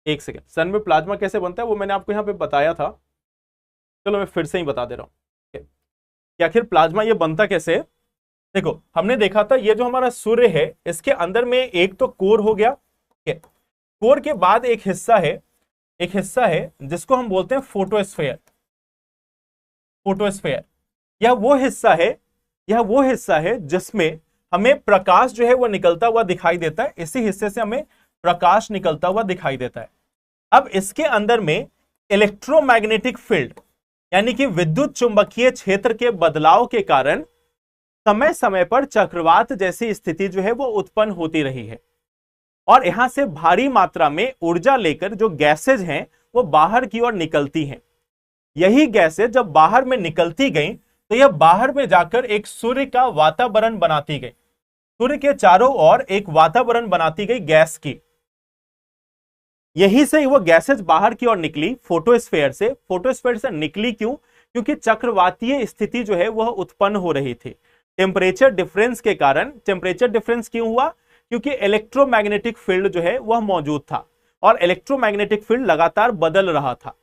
एक सेकेंड, सन में प्लाज्मा कैसे बनता है वो मैंने आपको यहां पे बताया था, चलो मैं फिर से ही बता दे रहा हूं कि आखिर प्लाज्मा ये बनता कैसे है। देखो हमने देखा था ये जो हमारा सूर्य है इसके अंदर में एक तो कोर हो गया, कोर के बाद एक हिस्सा है, एक हिस्सा है जिसको हम बोलते हैं फोटोस्फेयर। फोटोस्फेयर यह वो हिस्सा है, यह वो हिस्सा है जिसमें हमें प्रकाश जो है वो निकलता हुआ दिखाई देता है, इसी हिस्से से हमें प्रकाश निकलता हुआ दिखाई देता है। अब इसके अंदर में इलेक्ट्रोमैग्नेटिक फील्ड यानी कि विद्युत चुंबकीय क्षेत्र के बदलाव के कारण समय समय पर चक्रवात जैसी स्थिति जो है वो उत्पन्न होती रही है और यहां से भारी मात्रा में ऊर्जा लेकर जो गैसेज हैं वो बाहर की ओर निकलती हैं। यही गैसेज जब बाहर में निकलती गई तो यह बाहर में जाकर एक सूर्य का वातावरण बनाती गई, सूर्य के चारों ओर एक वातावरण बनाती गई गैस की। यहीं से वो गैसेज बाहर की ओर निकली फोटोस्फेयर से। फोटोस्फेयर से निकली क्यों? क्योंकि चक्रवातीय स्थिति जो है वह उत्पन्न हो रही थी टेम्परेचर डिफरेंस के कारण। टेम्परेचर डिफरेंस क्यों हुआ? क्योंकि इलेक्ट्रोमैग्नेटिक फील्ड जो है वह मौजूद था और इलेक्ट्रोमैग्नेटिक फील्ड लगातार बदल रहा था।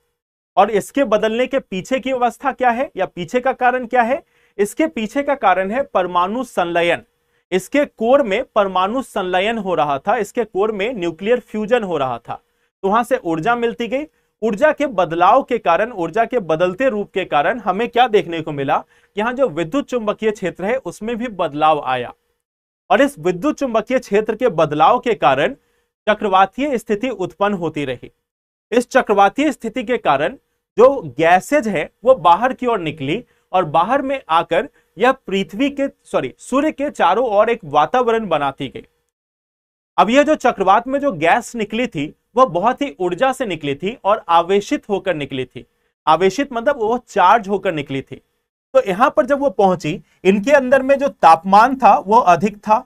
और इसके बदलने के पीछे की अवस्था क्या है या पीछे का कारण क्या है? इसके पीछे का कारण है परमाणु संलयन। इसके कोर में परमाणु संलयन हो रहा था, इसके कोर में न्यूक्लियर फ्यूजन हो रहा था, तो वहां से ऊर्जा मिलती गई। ऊर्जा के बदलाव के कारण, ऊर्जा के बदलते रूप के कारण हमें क्या देखने को मिला? यहां जो विद्युत चुंबकीय क्षेत्र है उसमें भी बदलाव आया और इस विद्युत चुंबकीय क्षेत्र के बदलाव के कारण चक्रवातीय स्थिति उत्पन्न होती रही। इस चक्रवातीय स्थिति के कारण जो गैसेज है वो बाहर की ओर निकली और बाहर में आकर यह सूर्य के चारों ओर एक वातावरण बनाती गई। अब यह जो चक्रवात में जो गैस निकली थी वह बहुत ही ऊर्जा से निकली थी और आवेशित होकर निकली थी। आवेशित मतलब वो चार्ज होकर निकली थी। तो यहां पर जब वो पहुंची, इनके अंदर में जो तापमान था वो अधिक था,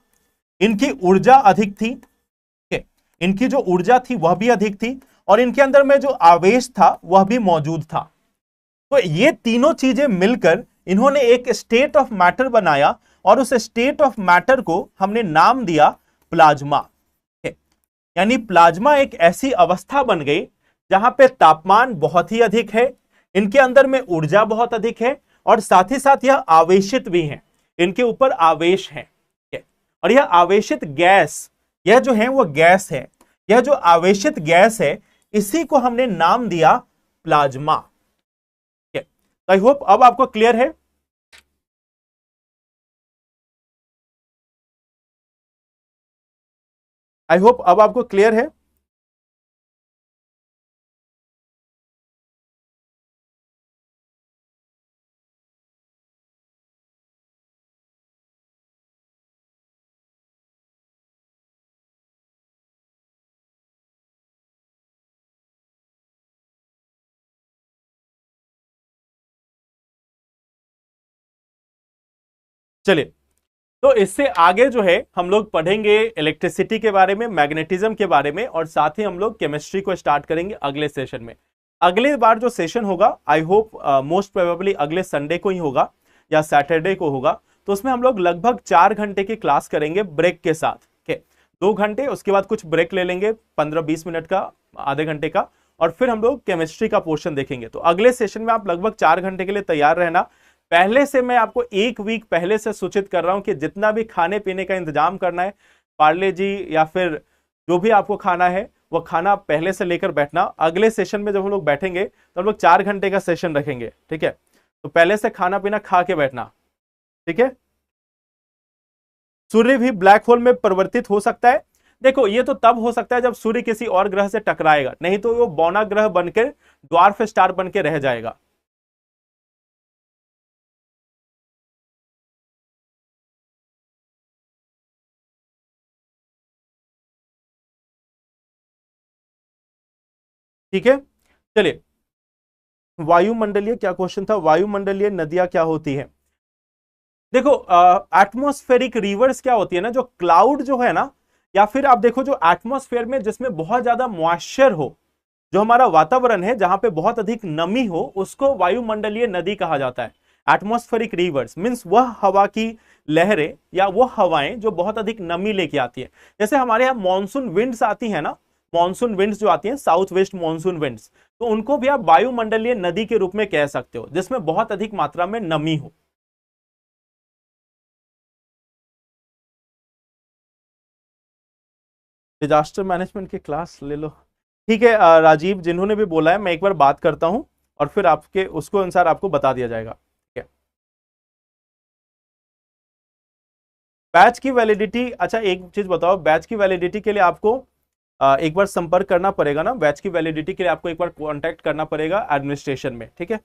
इनकी ऊर्जा अधिक थी, इनकी जो ऊर्जा थी वह भी अधिक थी और इनके अंदर में जो आवेश था वह भी मौजूद था। तो ये तीनों चीजें मिलकर इन्होंने एक स्टेट ऑफ मैटर बनाया और उस स्टेट ऑफ मैटर को हमने नाम दिया प्लाज्मा। यानी प्लाज्मा एक ऐसी अवस्था बन गई जहां पे तापमान बहुत ही अधिक है, इनके अंदर में ऊर्जा बहुत अधिक है और साथ ही साथ यह आवेशित भी है, इनके ऊपर आवेश है। और यह आवेशित गैस, यह जो है वो गैस है, यह जो आवेशित गैस है इसी को हमने नाम दिया प्लाज्मा। आई होप अब आपको क्लियर है। आई होप अब आपको क्लियर है। चलिए, तो इससे आगे जो है हम लोग पढ़ेंगे इलेक्ट्रिसिटी के बारे में, मैग्नेटिज्म के बारे में और साथ ही हम लोग केमिस्ट्री को स्टार्ट करेंगे अगले सेशन में। अगली बार जो सेशन होगा आई होप मोस्ट प्रोबेबली अगले संडे को ही होगा या सैटरडे को होगा। तो उसमें हम लोग लगभग 4 घंटे की क्लास करेंगे ब्रेक के साथ। 2 घंटे, उसके बाद कुछ ब्रेक ले लेंगे 15-20 मिनट का, आधे घंटे का, और फिर हम लोग केमिस्ट्री का पोर्शन देखेंगे। तो अगले सेशन में आप लगभग 4 घंटे के लिए तैयार रहना। पहले से मैं आपको 1 वीक पहले से सूचित कर रहा हूं कि जितना भी खाने पीने का इंतजाम करना है, पार्ले जी या फिर जो भी आपको खाना है वो खाना पहले से लेकर बैठना। अगले सेशन में जब हम लोग बैठेंगे तो हम लोग 4 घंटे का सेशन रखेंगे, ठीक है? तो पहले से खाना पीना खा के बैठना, ठीक है? सूर्य भी ब्लैक होल में परिवर्तित हो सकता है। देखो, ये तो तब हो सकता है जब सूर्य किसी और ग्रह से टकराएगा, नहीं तो वो बौना ग्रह बनकर ड्वार्फ स्टार बनकर रह जाएगा। ठीक है, चलिए, वायुमंडलीय क्या क्वेश्चन था? वायुमंडलीय नदियां क्या होती है? देखो, एटमॉस्फेरिक रिवर्स क्या होती है ना, जो क्लाउड जो है ना, या फिर आप देखो जो एटमॉस्फेयर में जिसमें बहुत ज्यादा मॉइस्चर हो, जो हमारा वातावरण है जहां पे बहुत अधिक नमी हो, उसको वायुमंडलीय नदी कहा जाता है। एटमॉस्फेरिक रिवर्स मींस वह हवा की लहरें या वो हवाएं जो बहुत अधिक नमी लेके आती है। जैसे हमारे यहाँ मॉनसून विंड्स आती है ना, मॉनसून विंड्स जो आती हैं, साउथ वेस्ट मॉनसून विंड्स, तो उनको भी आप वायुमंडलीय नदी के रूप में कह सकते हो, जिसमें बहुत अधिक मात्रा में नमी हो। डिजास्टर मैनेजमेंट की क्लास ले लो, ठीक है। राजीव, जिन्होंने भी बोला है मैं एक बार बात करता हूं और फिर आपके उसको अनुसार आपको बता दिया जाएगा, ठीक है? बैच की वैलिडिटी, अच्छा एक चीज बताओ, बैच की वैलिडिटी के लिए आपको एक बार संपर्क करना पड़ेगा ना, बैच की वैलिडिटी के लिए आपको एक बार कांटेक्ट करना पड़ेगा एडमिनिस्ट्रेशन में, ठीक है?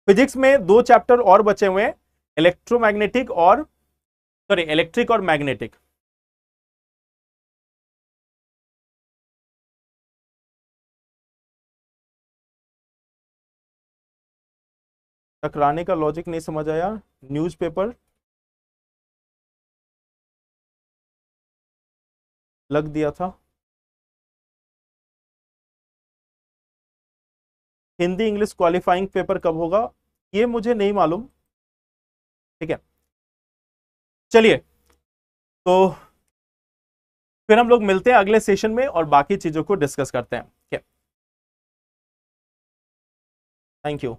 फिजिक्स में 2 चैप्टर और बचे हुए हैं, इलेक्ट्रोमैग्नेटिक और इलेक्ट्रिक और मैग्नेटिक। टकराने का लॉजिक नहीं समझ आया। न्यूज़पेपर लग दिया था। हिंदी इंग्लिश क्वालिफाइंग पेपर कब होगा, ये मुझे नहीं मालूम। ठीक है, चलिए तो फिर हम लोग मिलते हैं अगले सेशन में और बाकी चीजों को डिस्कस करते हैं। Thank you.